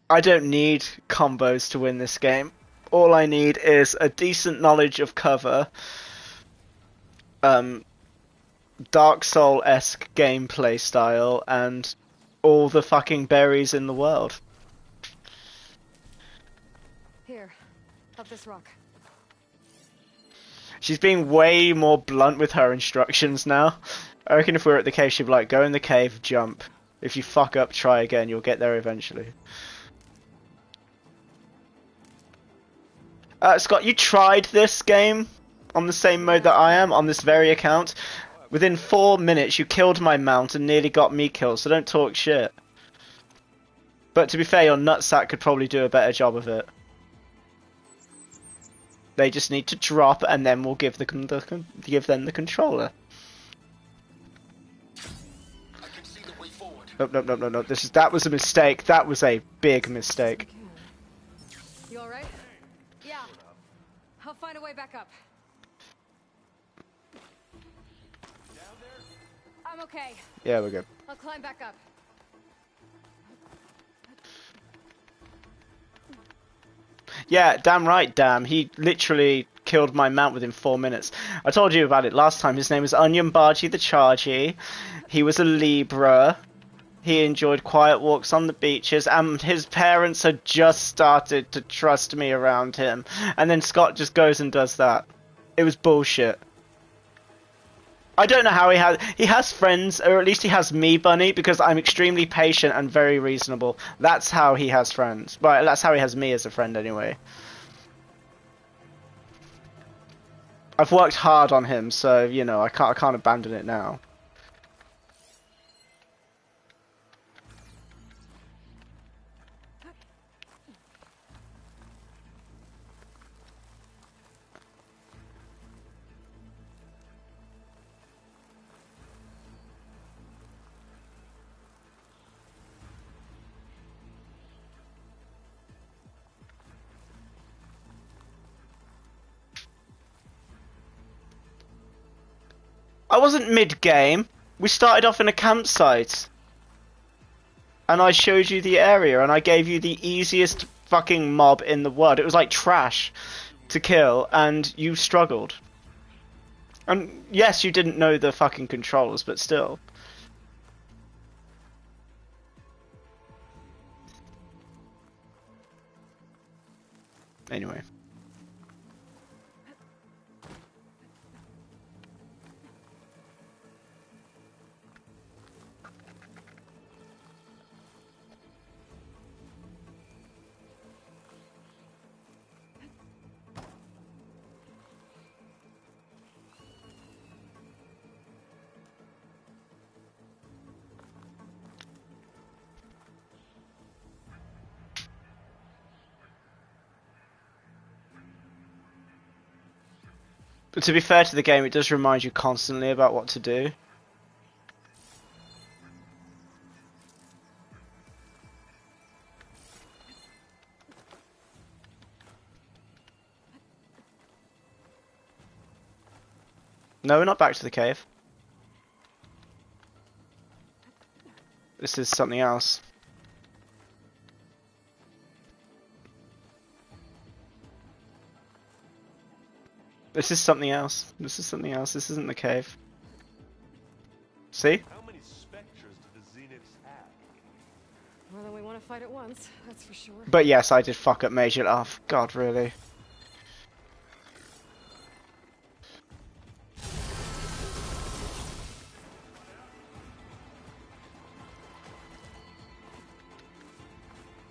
I don't need combos to win this game. All I need is a decent knowledge of cover, Dark Soul-esque gameplay style, and all the fucking berries in the world. Here, up this rock. She's being way more blunt with her instructions now. I reckon if we were at the cave, she'd be like, go in the cave, jump. If you fuck up, try again, you'll get there eventually. Scott, you tried this game on the same mode that I am, on this very account. Within 4 minutes, you killed my mount and nearly got me killed, so don't talk shit. But to be fair, your nutsack could probably do a better job of it. They just need to drop, and then we'll give them the controller. Nope, nope, nope, nope, nope. That was a mistake. That was a big mistake. You alright? Yeah. I'll find a way back up. I'm okay. Yeah, we're good. I'll climb back up. Yeah, damn right, damn. He literally killed my mount within 4 minutes. I told you about it last time. His name was Onion Bargy the Chargy. He was a Libra. He enjoyed quiet walks on the beaches, and his parents had just started to trust me around him. And then Scott just goes and does that. It was bullshit. I don't know how he has friends, or at least he has me, Bunny, because I'm extremely patient and very reasonable. That's how he has friends. Well, that's how he has me as a friend anyway. I've worked hard on him, so you know I can't abandon it now. I wasn't mid-game. We started off in a campsite. And I showed you the area, and I gave you the easiest fucking mob in the world. It was like trash to kill, and you struggled. And yes, you didn't know the fucking controls, but still. Anyway. But to be fair to the game, it does remind you constantly about what to do. No, we're not back to the cave. This is something else. This is something else. This is something else. This isn't the cave. See? How many specters do the Zeniths have? More than we want to fight at once, that's for sure. But yes, I did fuck up Major Laugh. God, really.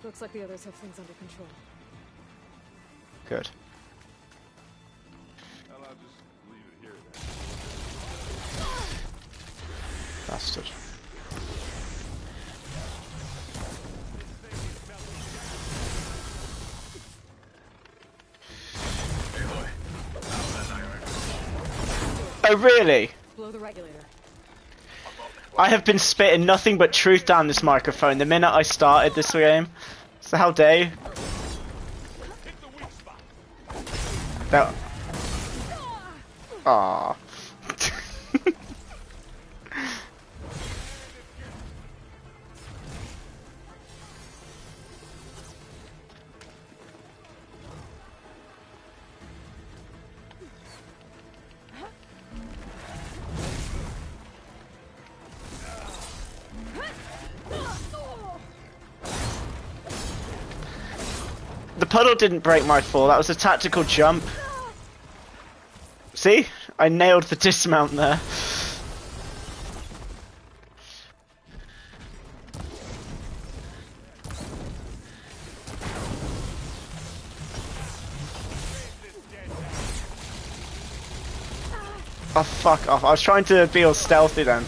Looks like the others have things under control. Good. Well, I'll just leave it here then. Bastard. Oh really? Blow the regulator. I have been spitting nothing but truth down this microphone the minute I started this game. So how dare you? That. Aww. The puddle didn't break my fall, that was a tactical jump. See? I nailed the dismount there. Oh fuck off, I was trying to be all stealthy then.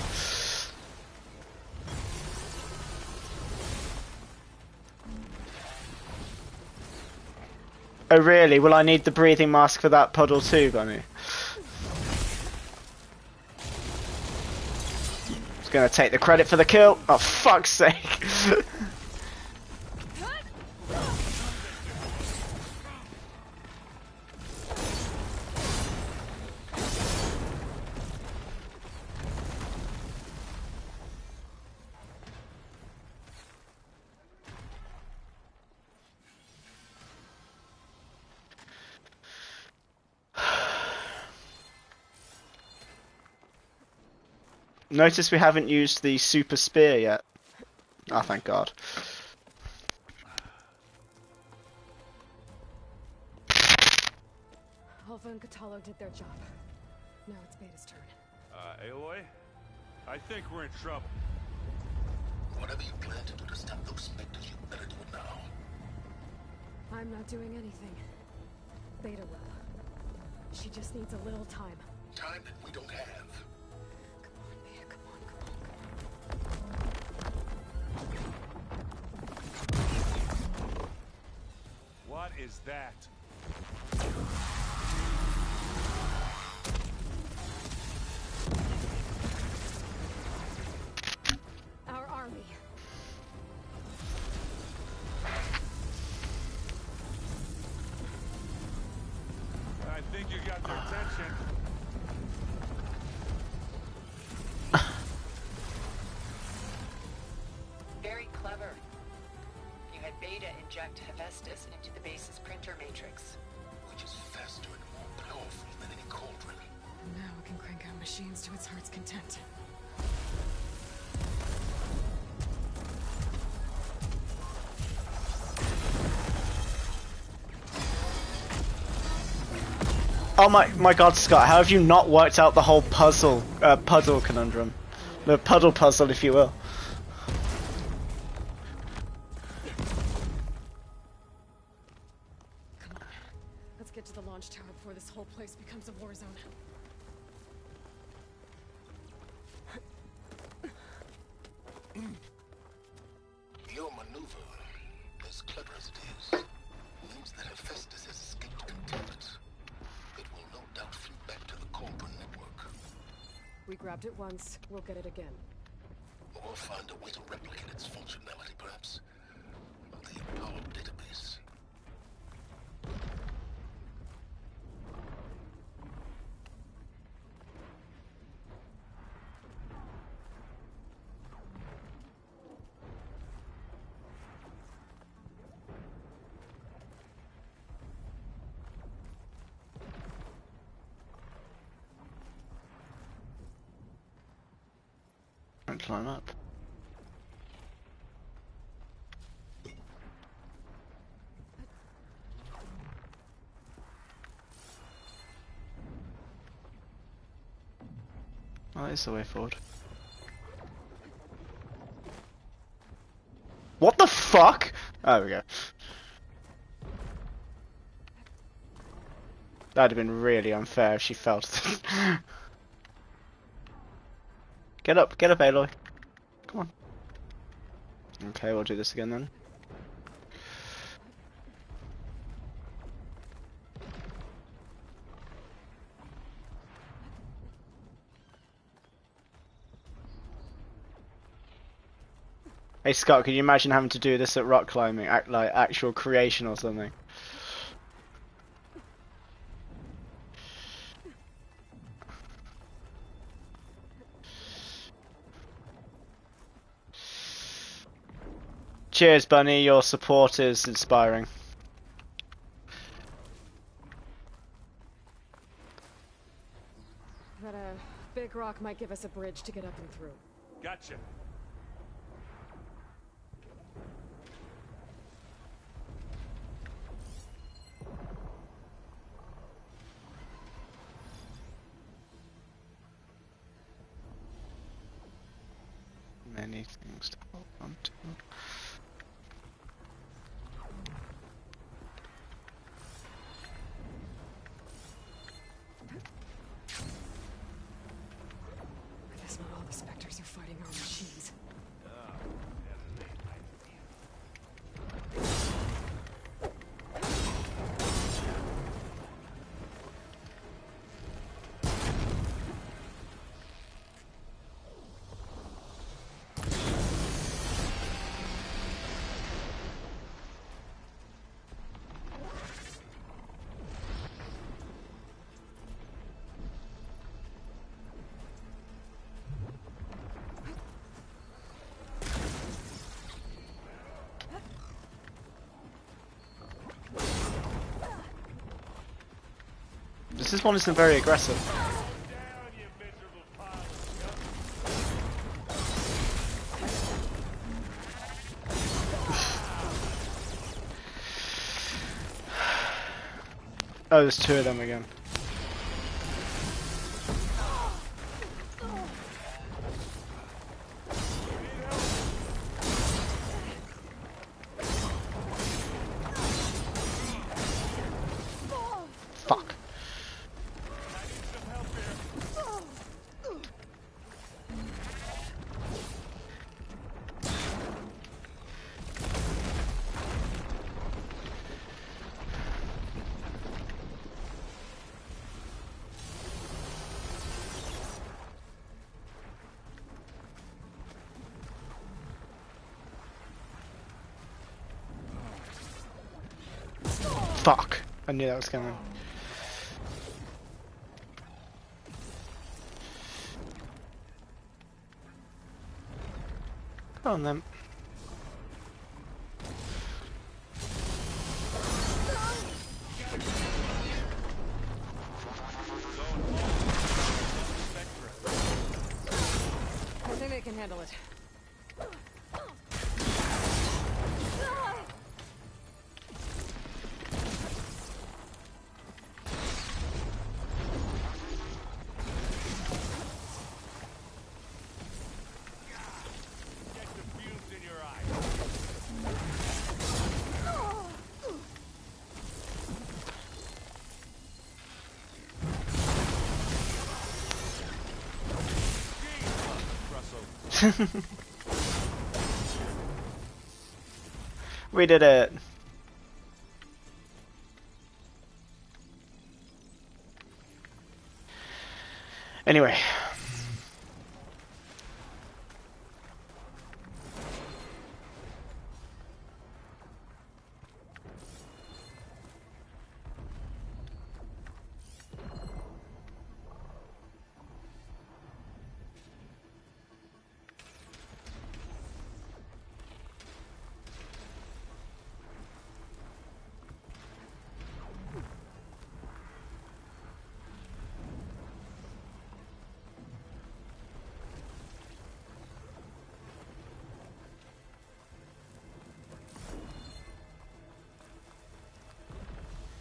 Oh really? Will I need the breathing mask for that puddle too, Bunny? Just gonna take the credit for the kill. Oh fuck's sake. Notice we haven't used the super spear yet. Oh, thank God. Alpha and Catalo did their job. Now it's Beta's turn. Aloy? I think we're in trouble. Whatever you plan to do to stop those specters, you better do it now. I'm not doing anything. Beta will. She just needs a little time. Time that we don't have. What is that? Our army. I think you got their attention. Very clever. You had Beta inject Hephaestus into the base's printer matrix. Which is faster and more powerful than any cauldron. Now it can crank out machines to its heart's content. Oh my God, Scott! How have you not worked out the whole puddle conundrum, the puddle puzzle, if you will? Come on, let's get to the launch tower before this whole place becomes a war zone. Your maneuver, as clever as it is, means that Hephaestus has escaped containment. It will no doubt flee back to We grabbed it once, we'll get it again. Or find a way to replicate its functionality, perhaps. The Apollo database. Don't climb up. Oh, that is the way forward. What the fuck? Oh, there we go. That'd have been really unfair if she fell to the... Get up, Aloy. Come on. Okay, we'll do this again then. Hey Scott, can you imagine having to do this at rock climbing, like actual creation or something? Cheers, Bunny. Your support is inspiring. That big rock might give us a bridge to get up and through. Gotcha. Many things to hold on to. I guess not all the Spectres are fighting our machines. This one isn't very aggressive. Oh, there's two of them again. Fuck. Fuck. I knew that was coming. Come on then. I think they can handle it. We did it. Anyway,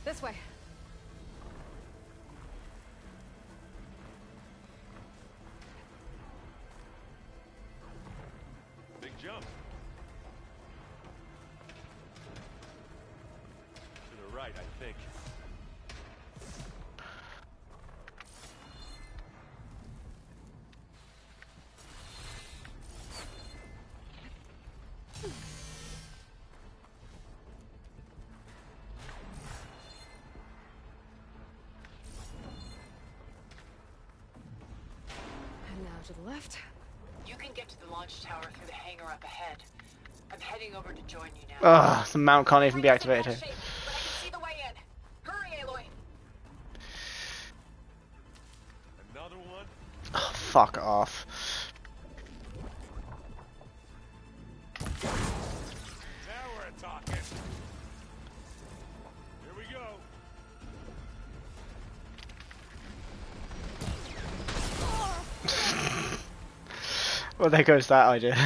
This way. Big jump. To the right, I think. And now to the left. You can get to the launch tower through the hangar up ahead. I'm heading over to join you now. Ugh, the mount can't even be activated here. But I can see the way in. Hurry, Aloy. Another one? Oh, fuck off. Now we're talking. Here we go. Well, there goes that idea.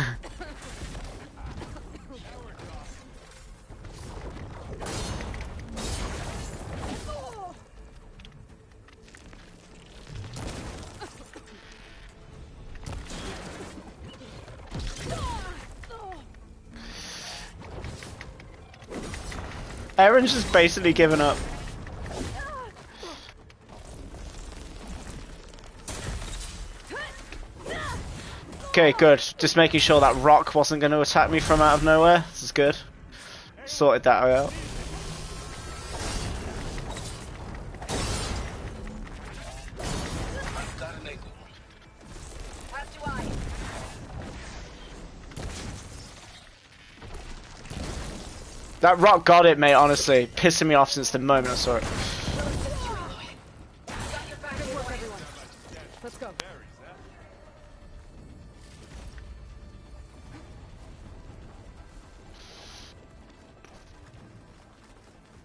Aaron's just basically given up. Okay, good. Just making sure that rock wasn't going to attack me from out of nowhere. This is good. Sorted that out. That rock got it, mate, honestly. Pissing me off since the moment I saw it. Let's go.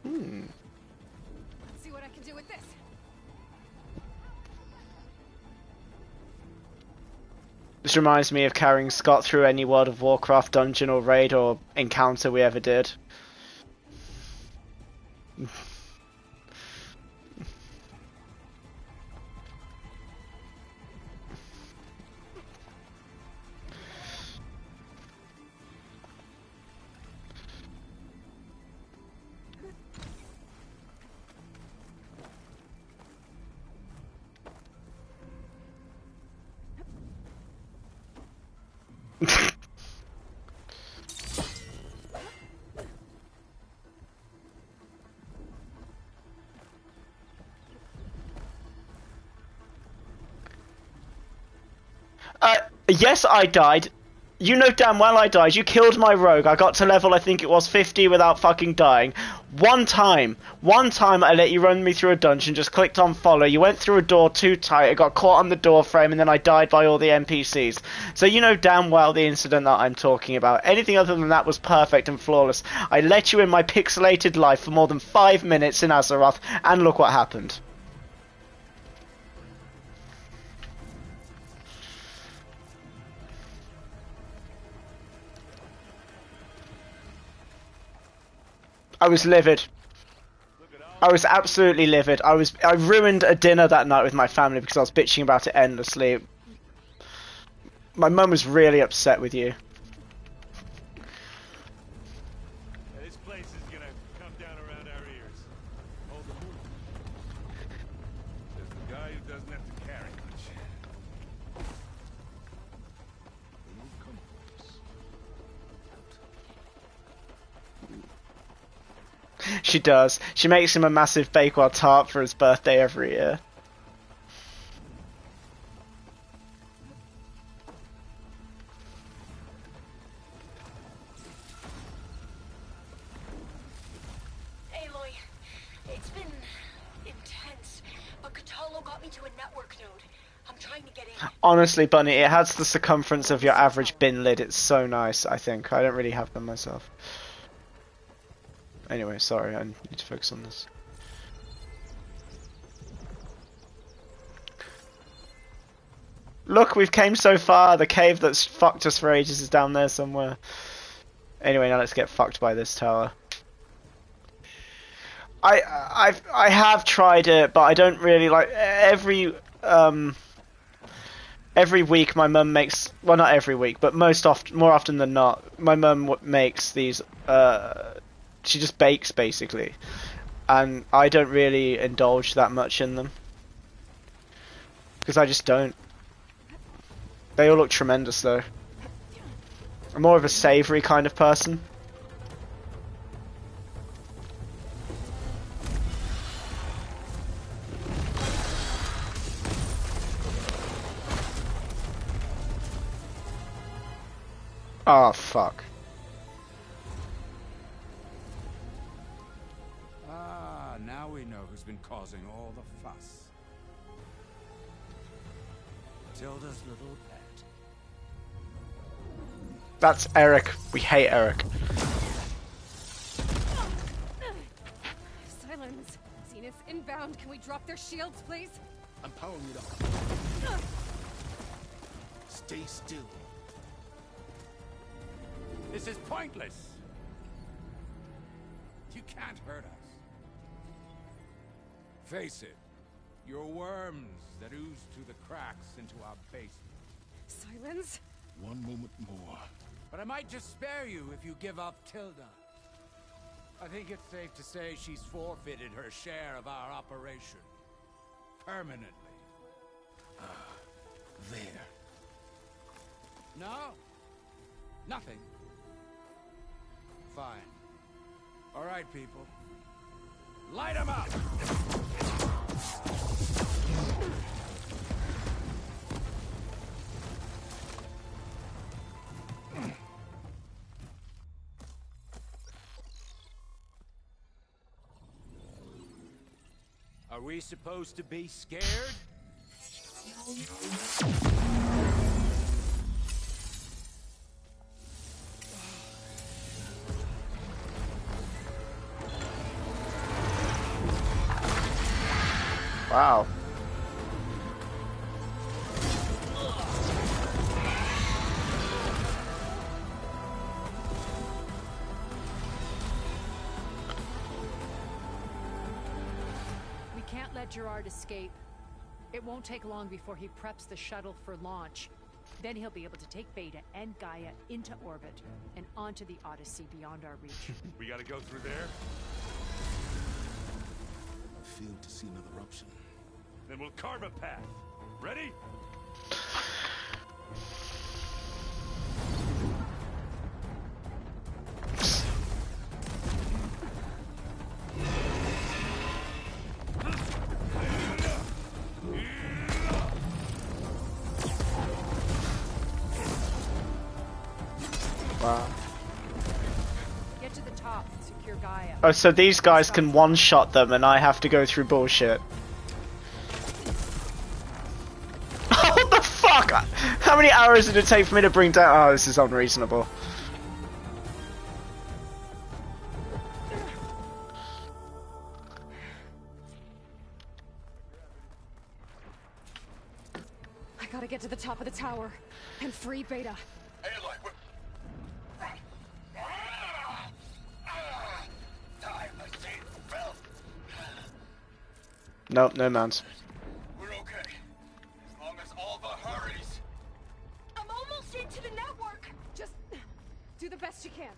Let's see what I can do with this. This reminds me of carrying Scott through any World of Warcraft dungeon or raid or encounter we ever did. Yes, I died. You know damn well I died. You killed my rogue. I got to level, I think it was 50 without fucking dying. One time I let you run me through a dungeon, just clicked on follow. You went through a door too tight, it got caught on the door frame, and then I died by all the NPCs. So you know damn well the incident that I'm talking about. Anything other than that was perfect and flawless. I let you in my pixelated life for more than 5 minutes in Azeroth, and look what happened. I was livid. I was absolutely livid. I ruined a dinner that night with my family because I was bitching about it endlessly. My mum was really upset with you. This place is gonna come down around our ears. Hold the move. There's the guy who doesn't have to carry much. She does. She makes him a massive Bakewell tart for his birthday every year. Aloy, it's been intense, but Cthulhu got me to a network node. I'm trying to get in. Honestly, Bunny, it has the circumference of your average bin lid. It's so nice, I think. I don't really have them myself. Anyway, sorry, I need to focus on this. Look, we've came so far. The cave that's fucked us for ages is down there somewhere. Anyway, now let's get fucked by this tower. I have tried it, but I don't really like every week my mum makes, well, not every week, but more often than not, my mum makes these, she just bakes basically, and I don't really indulge that much in them, because I just don't. They all look tremendous though. I'm more of a savoury kind of person. Oh, fuck. Ah, now we know who's been causing all the fuss. Tilda's little pet. That's Eric. We hate Eric. Silence. Zenith's inbound. Can we drop their shields, please? I'm powering it up. Stay still. This is pointless. You can't hurt us. Face it, you're worms that ooze through the cracks into our basement. Silence? One moment more. But I might just spare you if you give up Tilda. I think it's safe to say she's forfeited her share of our operation. Permanently. There. No? Nothing. Fine. All right, people. Light 'em up! Are we supposed to be scared? Wow. We can't let Gerard escape. It won't take long before he preps the shuttle for launch. Then he'll be able to take Beta and Gaia into orbit and onto the Odyssey beyond our reach. We gotta go through there? I failed to see another option. Then we'll carve a path. Ready? Wow. Get to the top and secure Gaia. Oh, so these guys can one-shot them and I have to go through bullshit. What the fuck? How many hours did it take for me to bring down? Oh, this is unreasonable. I gotta get to the top of the tower and free Beta. Aloy, Nope, no mans. we're okay. As long as Alva hurries. I'm almost into the network. Just do the best you can.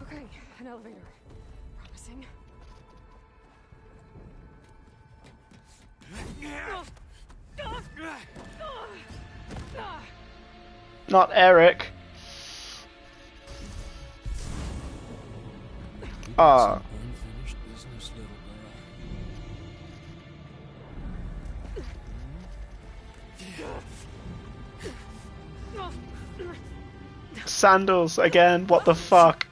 Okay, an elevator. Promising. Not Eric. Ah. Unfinished business, little girl. Sandals again, what the fuck?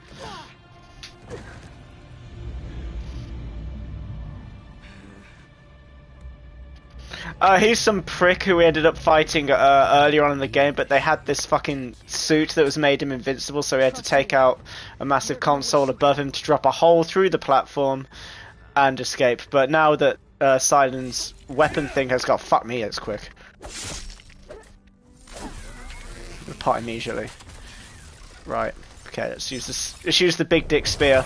He's some prick who we ended up fighting earlier on in the game, but they had this fucking suit that was made him invincible, so he had to take out a massive console above him to drop a hole through the platform and escape. But now that Silen's weapon thing has got... Fuck me, it's quick. Repot immediately. Right, Okay, let's use this. Let's use the big dick spear.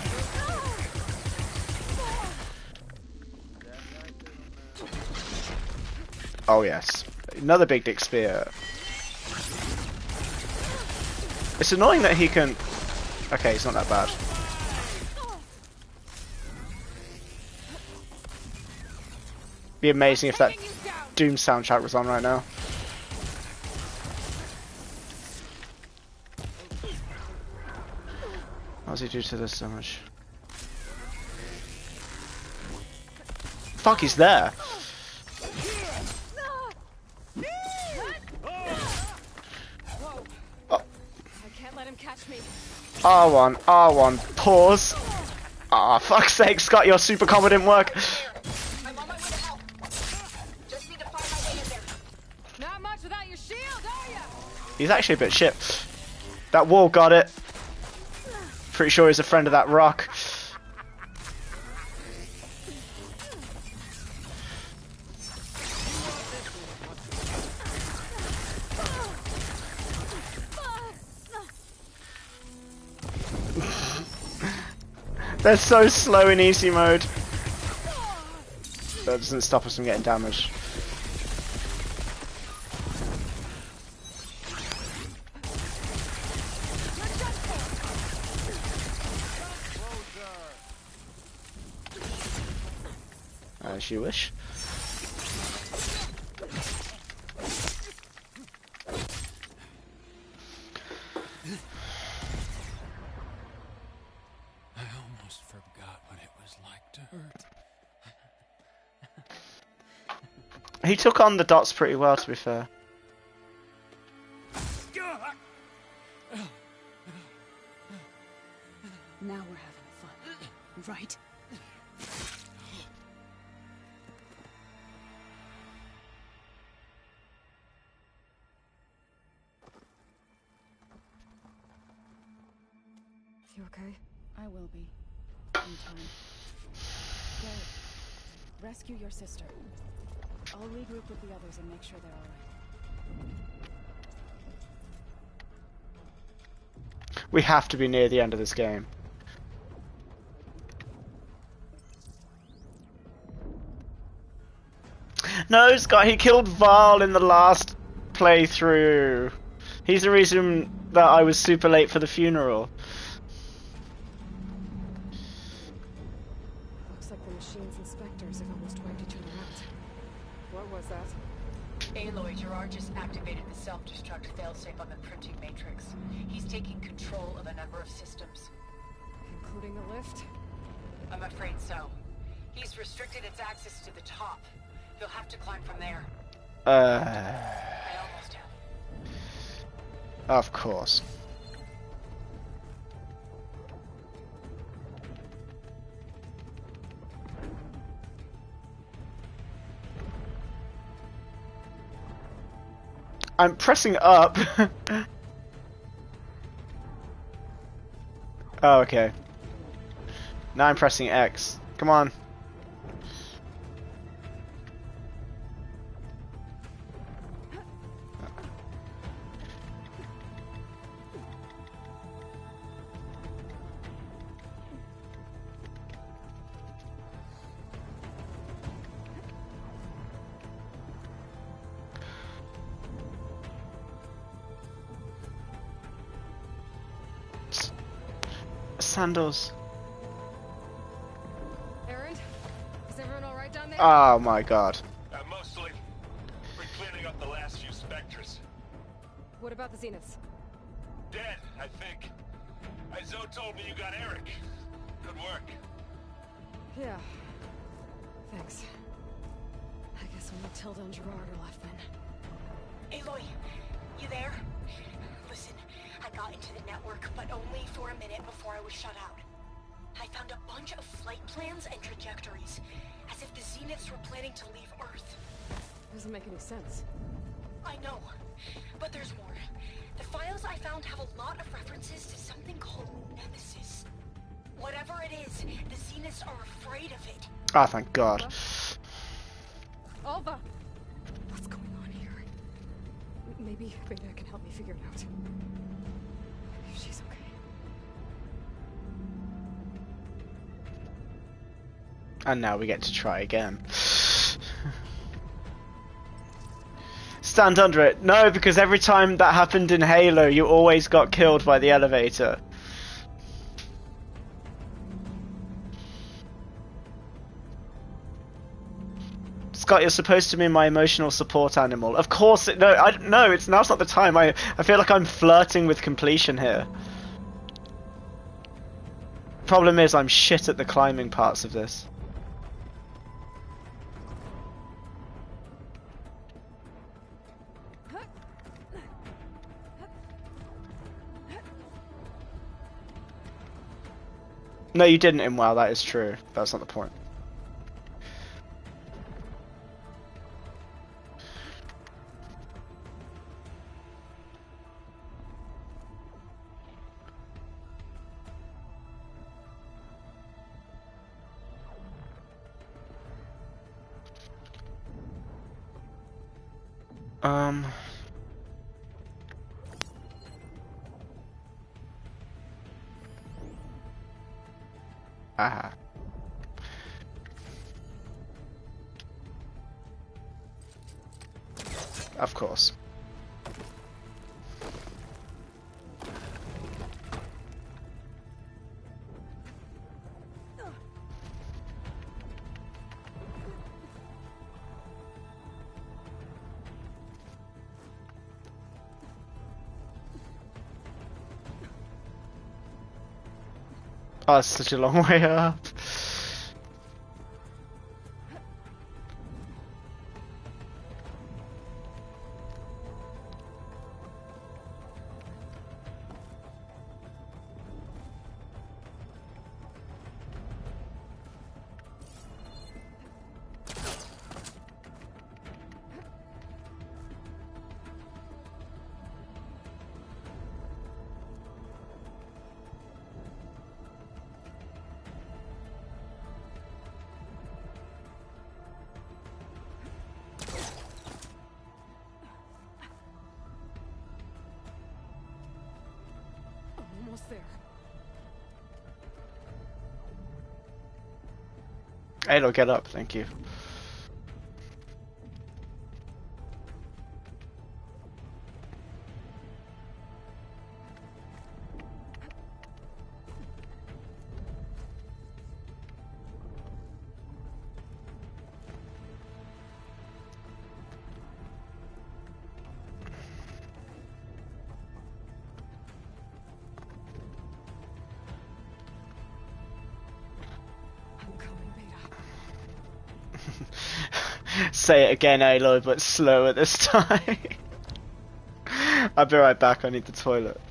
Oh yes, another big dick spear. It's annoying that he can. Okay, it's not that bad. Be amazing if that Doom soundtrack was on right now. What does he do to this so much? Fuck, he's there. I can't let him catch me. R1, R1, pause. Ah, fuck's sake, Scott, your super combo didn't work. I'm on my way to help. Just need to find my way in there. Not much without your shield, are ya? He's actually a bit shit. That wall got it. Pretty sure he's a friend of that rock. They're so slow in easy mode. That doesn't stop us from getting damaged. As you wish. I almost forgot what it was like to hurt. He took on the dots pretty well, to be fair. Now we're having fun, right? You okay? I will be. In time. Go. Rescue your sister. I'll regroup with the others and make sure they're alright. We have to be near the end of this game. No, Scott, he killed Val in the last playthrough. He's the reason that I was super late for the funeral. Looks like the machines and specters have almost wiped each other out. What was that? Aloy, Gerard just activated the self-destruct failsafe on the printing matrix. He's taking control of a number of systems. Including the lift? I'm afraid so. He's restricted its access to the top. You'll have to climb from there. I almost have. Of course. I'm pressing up. Oh, okay. Now I'm pressing X. Come on. Sandals. Aaron? Is everyone alright down there? Oh my god. Mostly. We're cleaning up the last few specters. What about the Zeniths? Dead, I think. Zoe told me you got Eric. Good work. Yeah. Thanks. I guess only Tilda and Gerard are left then. Aloy, you there? Listen, I got into the network, but only for a minute before I was shut out. I found a bunch of flight plans and trajectories, as if the Zeniths were planning to leave Earth. Doesn't make any sense. I know, but there's more. The files I found have a lot of references to something called Nemesis. Whatever it is, the Zeniths are afraid of it. Ah, thank god. Alva! What's going on here? Maybe Beta can help me figure it out. If she's okay. And now we get to try again. Stand under it. No, because every time that happened in Halo, you always got killed by the elevator. Scott, you're supposed to be my emotional support animal. Of course, no, it's now's not the time. I feel like I'm flirting with completion here. Problem is, I'm shit at the climbing parts of this. No, you didn't in WoW, that is true. That's not the point. Aha. Of course. Oh, it's such a long way up. Almost there. Aloy, get up, thank you. Say it again, Aloy, but slower this time. I'll be right back, I need the toilet.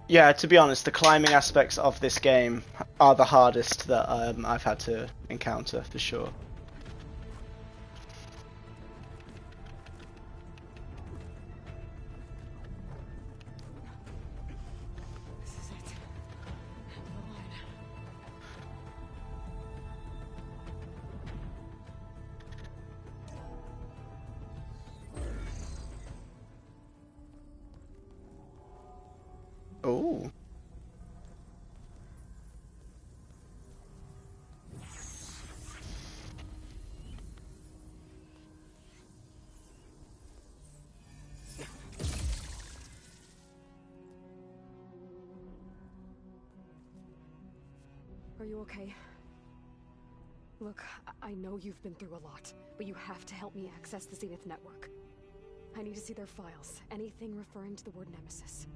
Yeah, to be honest, the climbing aspects of this game are the hardest that I've had to encounter, for sure. Oh. Are you okay? Look, I know you've been through a lot, but you have to help me access the Zenith network. I need to see their files. Anything referring to the word Nemesis.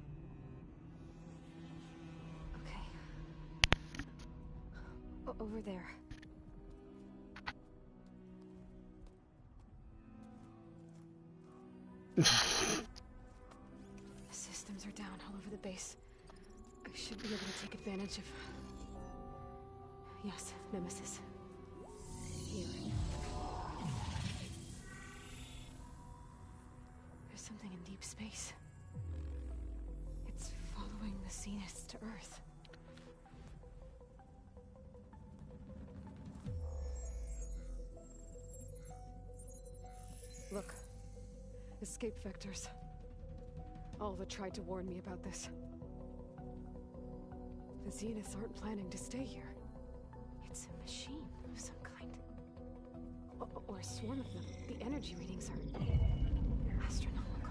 Okay. Over there. The systems are down all over the base. I should be able to take advantage of... Yes, Nemesis. Here. There's something in deep space. It's following the Zeniths to Earth. Look. Escape vectors. Alva tried to warn me about this. The Zeniths aren't planning to stay here. It's a machine of some kind. Or a swarm of them. The energy readings are astronomical.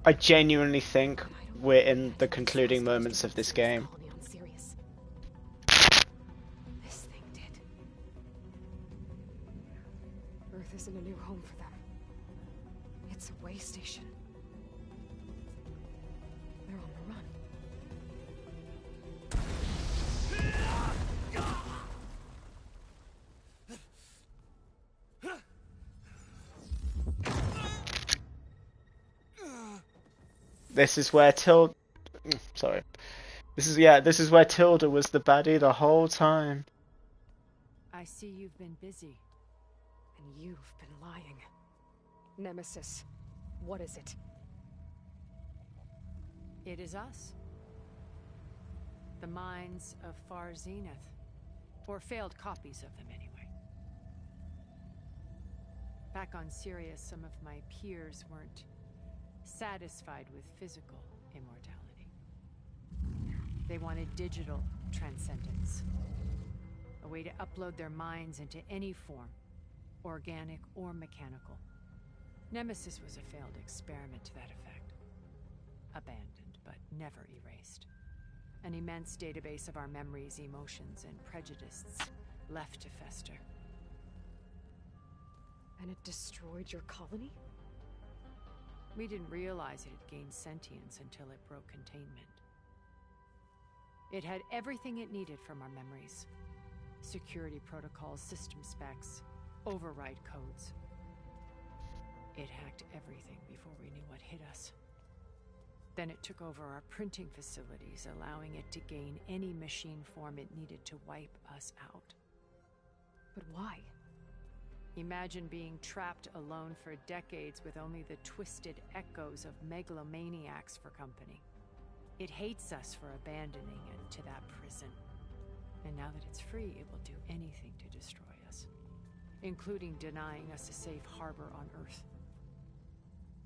I genuinely think we're in the concluding moments of this game. This thing did. Earth isn't a new home for them. It's a way station. They're on the run. This is where sorry. This is where Tilda was the baddie the whole time. I see you've been busy. And you've been lying. Nemesis. What is it? It is us. The minds of Far Zenith. Or failed copies of them, anyway. Back on Sirius, some of my peers weren't satisfied with physical immortality. They wanted digital transcendence. A way to upload their minds into any form, organic or mechanical. Nemesis was a failed experiment to that effect. Abandoned, but never erased. An immense database of our memories, emotions, and prejudices left to fester. And it destroyed your colony? We didn't realize it had gained sentience until it broke containment. It had everything it needed from our memories. Security protocols, system specs, override codes. It hacked everything before we knew what hit us. Then it took over our printing facilities, allowing it to gain any machine form it needed to wipe us out. But why? Imagine being trapped alone for decades with only the twisted echoes of megalomaniacs for company. It hates us for abandoning it to that prison. And now that it's free, it will do anything to destroy us, including denying us a safe harbor on Earth.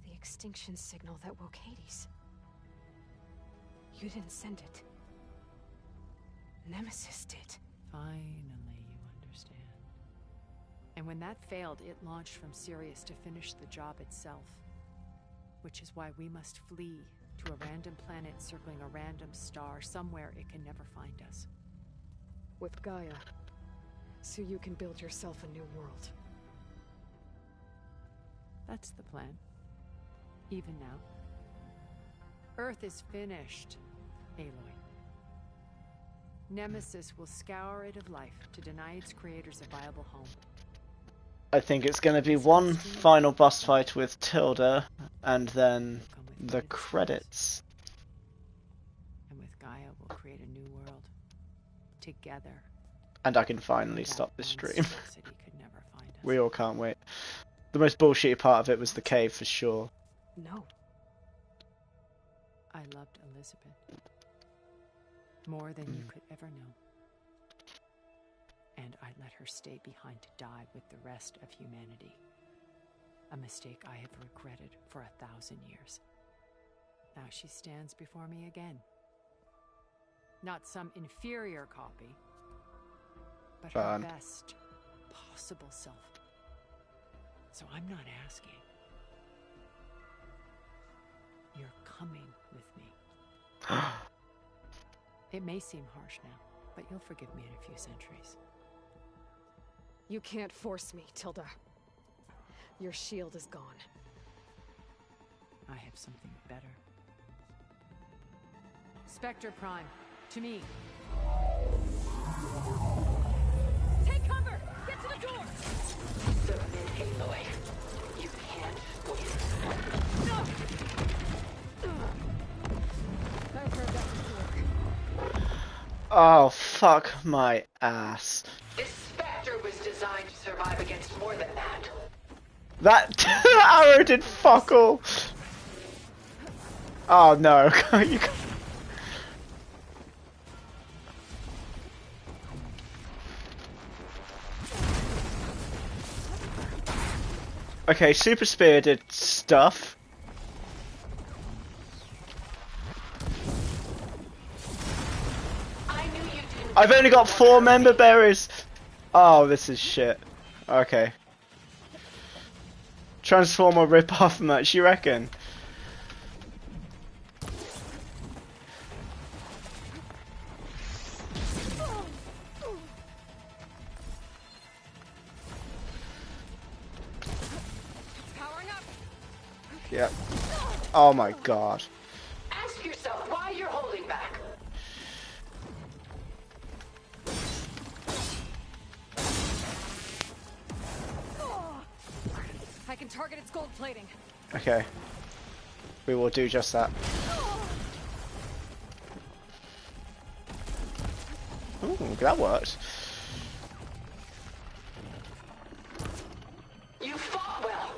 The extinction signal that woke Hades. You didn't send it. Nemesis did. Finally, you understand. And when that failed, it launched from Sirius to finish the job itself. Which is why we must flee to a random planet circling a random star, somewhere it can never find us. With Gaia, so you can build yourself a new world. That's the plan. Even now. Earth is finished, Aloy. Nemesis will scour it of life to deny its creators a viable home. I think it's going to be one final boss fight with Tilda, and then the credits. And with Gaia, we'll create a new world. Together. And I can finally stop this stream. We all can't wait. The most bullshitty part of it was the cave, for sure. No. I loved Elizabeth. More than you could ever know. And I let her stay behind to die with the rest of humanity. A mistake I have regretted for 1,000 years. Now she stands before me again. Not some inferior copy, but her best possible self. So I'm not asking. You're coming with me. It may seem harsh now, but you'll forgive me in a few centuries. You can't force me, Tilda. Your shield is gone. I have something better. Spectre Prime, to me. Take cover! Get to the door! Submit, Aloy. You can't win. I've heard that before. Oh, fuck my ass. This Spectre was designed to survive against more than that. That arrow did fuck all. Oh no, you can't. Okay, Super Spear did stuff. I've only got 4 member berries. Oh, this is shit. Okay. Transformer rip-off much, you reckon? Yep. Oh my god. Ask yourself why you're holding back. I can target its gold plating. Okay. We will do just that. Ooh, that worked. You fought well.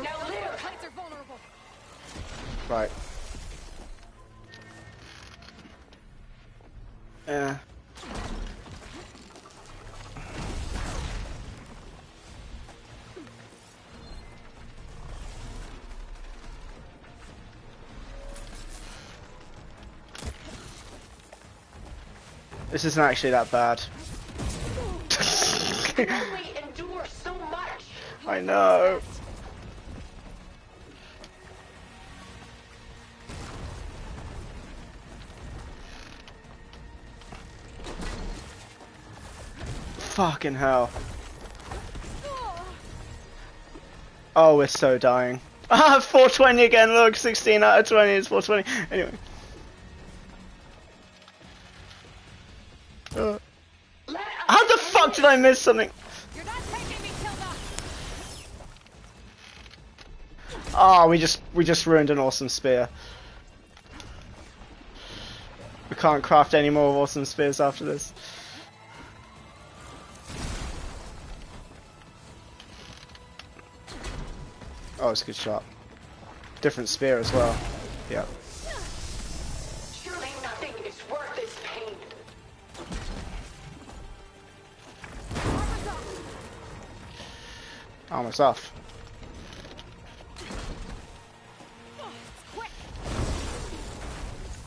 Now live. Plates are vulnerable. Right. This isn't actually that bad. You only endure so much. I know. Fucking hell. Oh, we're so dying. Ah, 420 again, look, 16 out of 20 is 420. Anyway. How the fuck did I miss something? You're not taking me, Tilda. Oh, we just ruined an awesome spear. We can't craft any more awesome spears after this. Oh, it's a good shot. Different spear as well. Yeah. Surely nothing is worth this pain. Armor's off.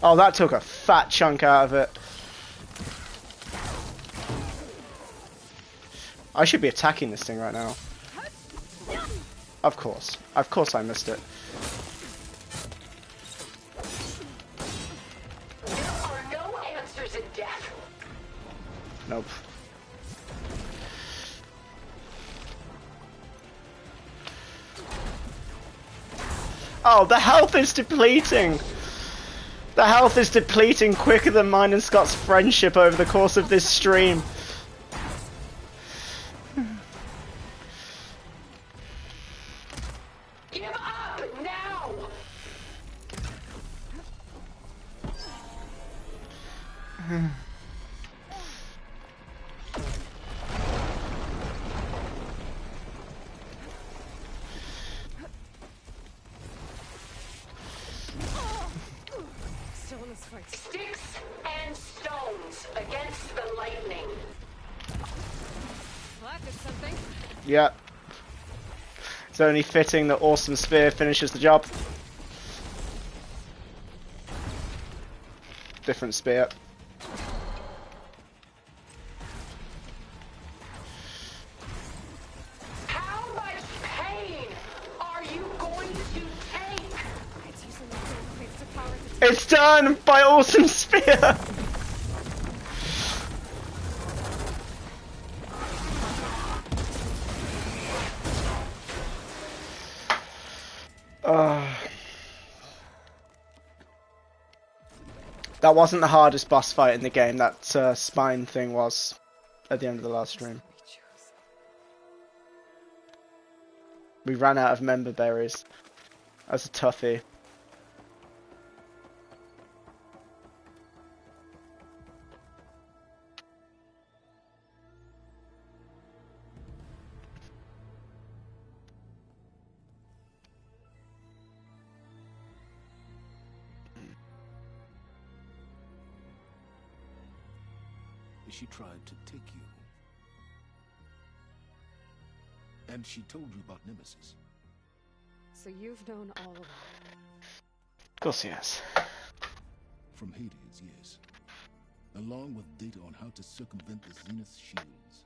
Oh, that took a fat chunk out of it. I should be attacking this thing right now. Of course. Of course I missed it. There are no answers in death. Nope. Oh, the health is depleting! The health is depleting quicker than mine and Scott's friendship over the course of this stream. Give up now! Still in this fight. Sticks and stones against the lightning. Well, that did something. Yep. It's only fitting that Awesome Spear finishes the job. Different spear. How much pain are you going to take? It's using the gold plates to power its It's done by Awesome Spear! That wasn't the hardest boss fight in the game. That spine thing was at the end of the last stream. We ran out of member berries. That's a toughie. She tried to take you. And she told you about Nemesis. So you've known all along. Of course he has. From Hades, yes. Along with data on how to circumvent the Zenith shields.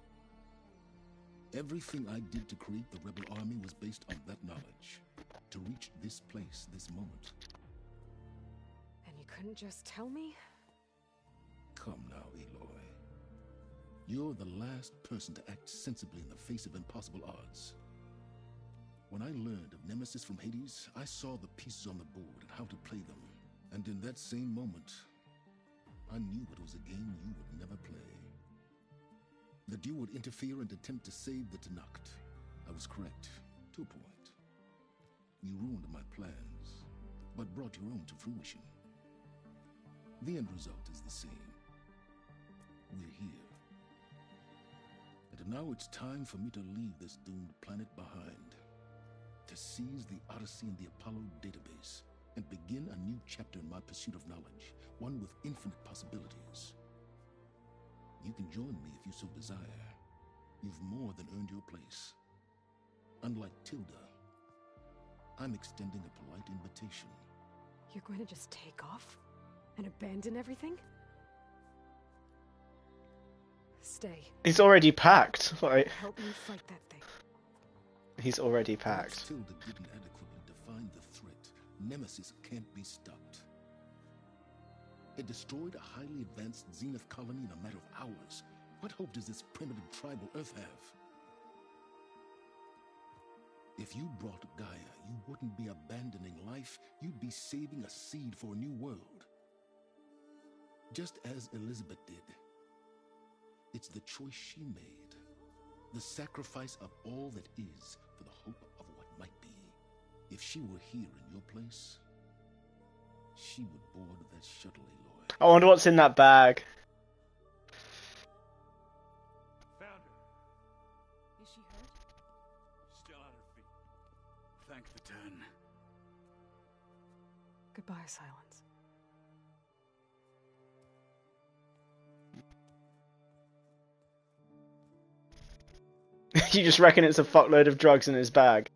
Everything I did to create the rebel army was based on that knowledge. To reach this place, this moment. And you couldn't just tell me? Come now, Aloy. You're the last person to act sensibly in the face of impossible odds. When I learned of Nemesis from Hades, I saw the pieces on the board and how to play them. And in that same moment, I knew it was a game you would never play. That you would interfere and attempt to save the Tenakth. I was correct, to a point. You ruined my plans, but brought your own to fruition. The end result is the same. We're here. And now it's time for me to leave this doomed planet behind. To seize the Odyssey and the Apollo database, and begin a new chapter in my pursuit of knowledge, one with infinite possibilities. You can join me if you so desire. You've more than earned your place. Unlike Tilda, I'm extending a polite invitation. You're going to just take off? And abandon everything? Stay. He's already packed. Like, help me fight that thing. He's already packed. Tilda didn't adequately define the threat. Nemesis can't be stopped. It destroyed a highly advanced Zenith colony in a matter of hours. What hope does this primitive tribal Earth have? If you brought Gaia, you wouldn't be abandoning life, you'd be saving a seed for a new world. Just as Elizabeth did. It's the choice she made. The sacrifice of all that is for the hope of what might be. If she were here in your place, she would board that shuttle, Aloy. I wonder what's in that bag. Found her. Is she hurt? Still on her feet. Thank the Ten. Goodbye, Silence. You just reckon it's a fuckload of drugs in his bag?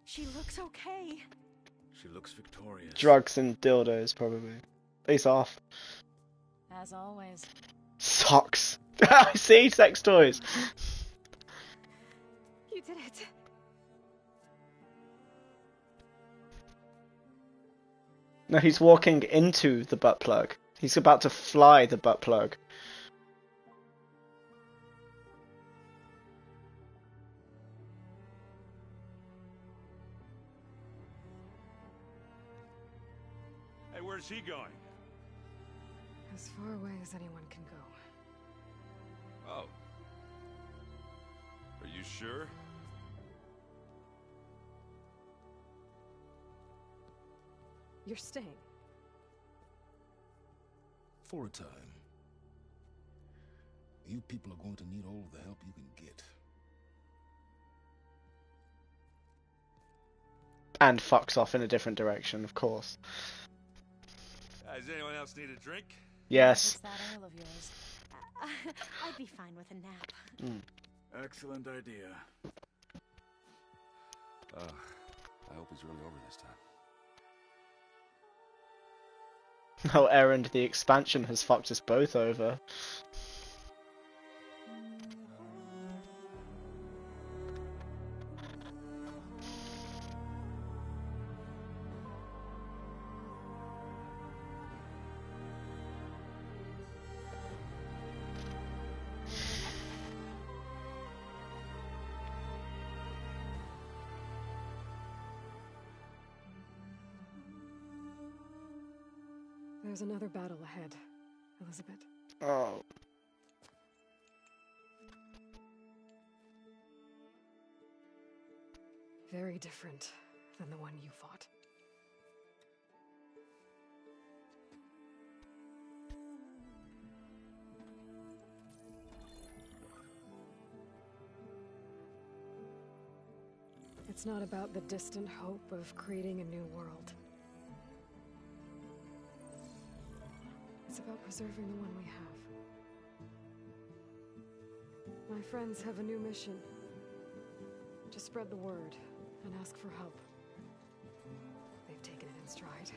She looks okay. She looks victorious. Drugs and dildos, probably. Face off. As always. Socks. I see, sex toys. You did it. No, he's walking into the butt plug. He's about to fly the butt plug. Where's he going? As far away as anyone can go. Oh. Are you sure? You're staying. For a time. You people are going to need all the help you can get. And fucks off in a different direction, of course. Does anyone else need a drink? Yes. What's that ale of yours? I'd be fine with a nap. Excellent idea. I hope it's really over this time. Oh, Erend, the expansion has fucked us both over. There's another battle ahead, Elizabeth. Oh. Very different than the one you fought. It's not about the distant hope of creating a new world. It's about preserving the one we have. My friends have a new mission. To spread the word and ask for help. They've taken it in stride.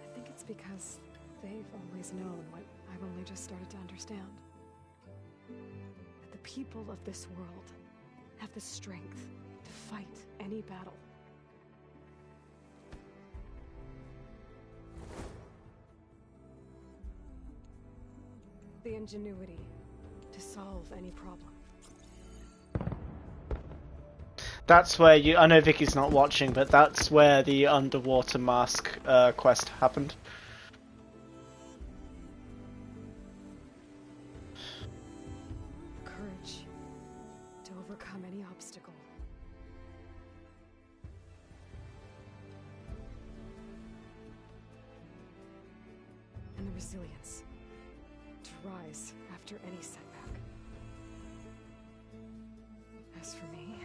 I think it's because they've always known what I've only just started to understand. That the people of this world have the strength to fight any battle. The ingenuity to solve any problem. That's where you... I know Vicky's not watching, but that's where the underwater mask quest happened. Courage to overcome any obstacle. And the resilience to rise after any setback. As for me,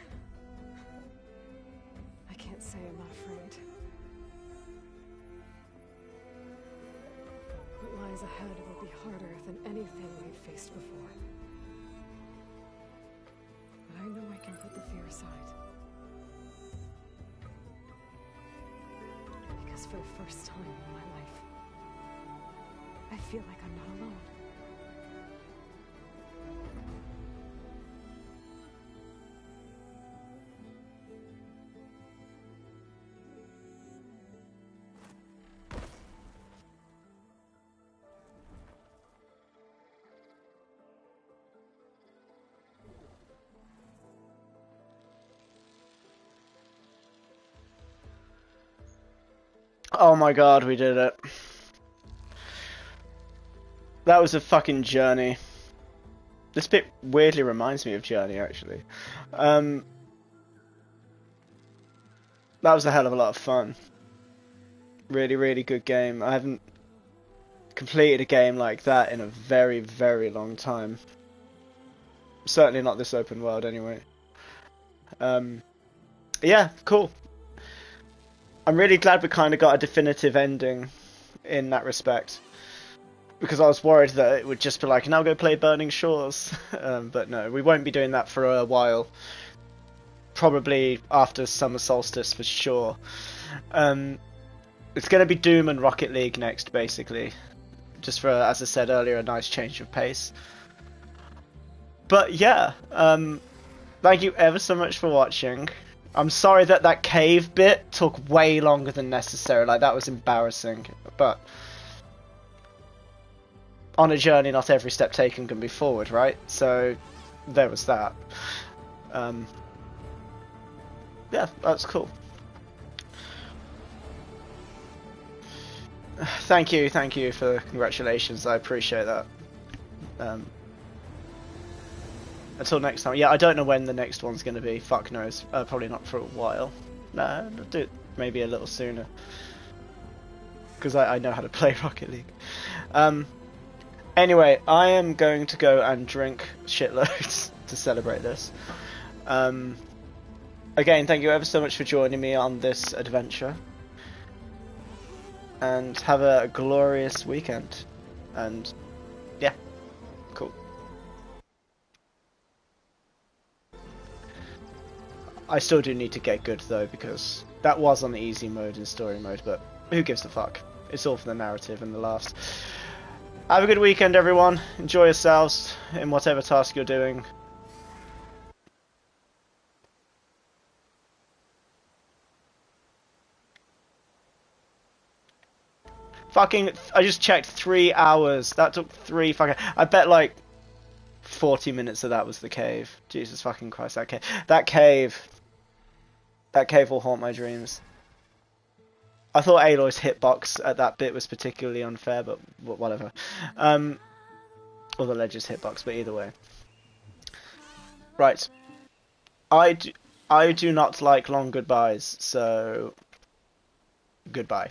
I can't say I'm not afraid. What lies ahead will be harder than anything we've faced before. But I know I can put the fear aside. Because for the first time in my life, I feel like I'm not alone. Oh my god, we did it. That was a fucking journey. This bit weirdly reminds me of Journey, actually. That was a hell of a lot of fun. Really, really good game. I haven't completed a game like that in a very, very long time. Certainly not this open world, anyway. Yeah, cool. I'm really glad we kind of got a definitive ending in that respect. Because I was worried that it would just be like, now go play Burning Shores. But no, we won't be doing that for a while. Probably after Summer Solstice for sure. It's going to be Doom and Rocket League next, basically. Just for, as I said earlier, a nice change of pace. But yeah, thank you ever so much for watching. I'm sorry that that cave bit took way longer than necessary. Like, that was embarrassing. But on a journey, not every step taken can be forward, right? So there was that. Yeah, that's cool. Thank you for the congratulations. I appreciate that. Until next time. Yeah, I don't know when the next one's going to be. Fuck knows. Probably not for a while. Nah, I'll do it maybe a little sooner. Because I know how to play Rocket League. Anyway, I am going to go and drink shitloads to celebrate this. Again, thank you ever so much for joining me on this adventure. And have a glorious weekend. And yeah, cool. I still do need to get good though, because that was on the easy mode in story mode, but who gives a fuck? It's all for the narrative and the laughs. Have a good weekend, everyone. Enjoy yourselves in whatever task you're doing. Fucking, I just checked 3 hours. That took 3 fucking... I bet like 40 minutes of that was the cave. Jesus fucking Christ, that cave. That cave will haunt my dreams. I thought Aloy's hitbox at that bit was particularly unfair, but whatever. Or the Ledger's hitbox, but either way. Right. I do not like long goodbyes, so goodbye.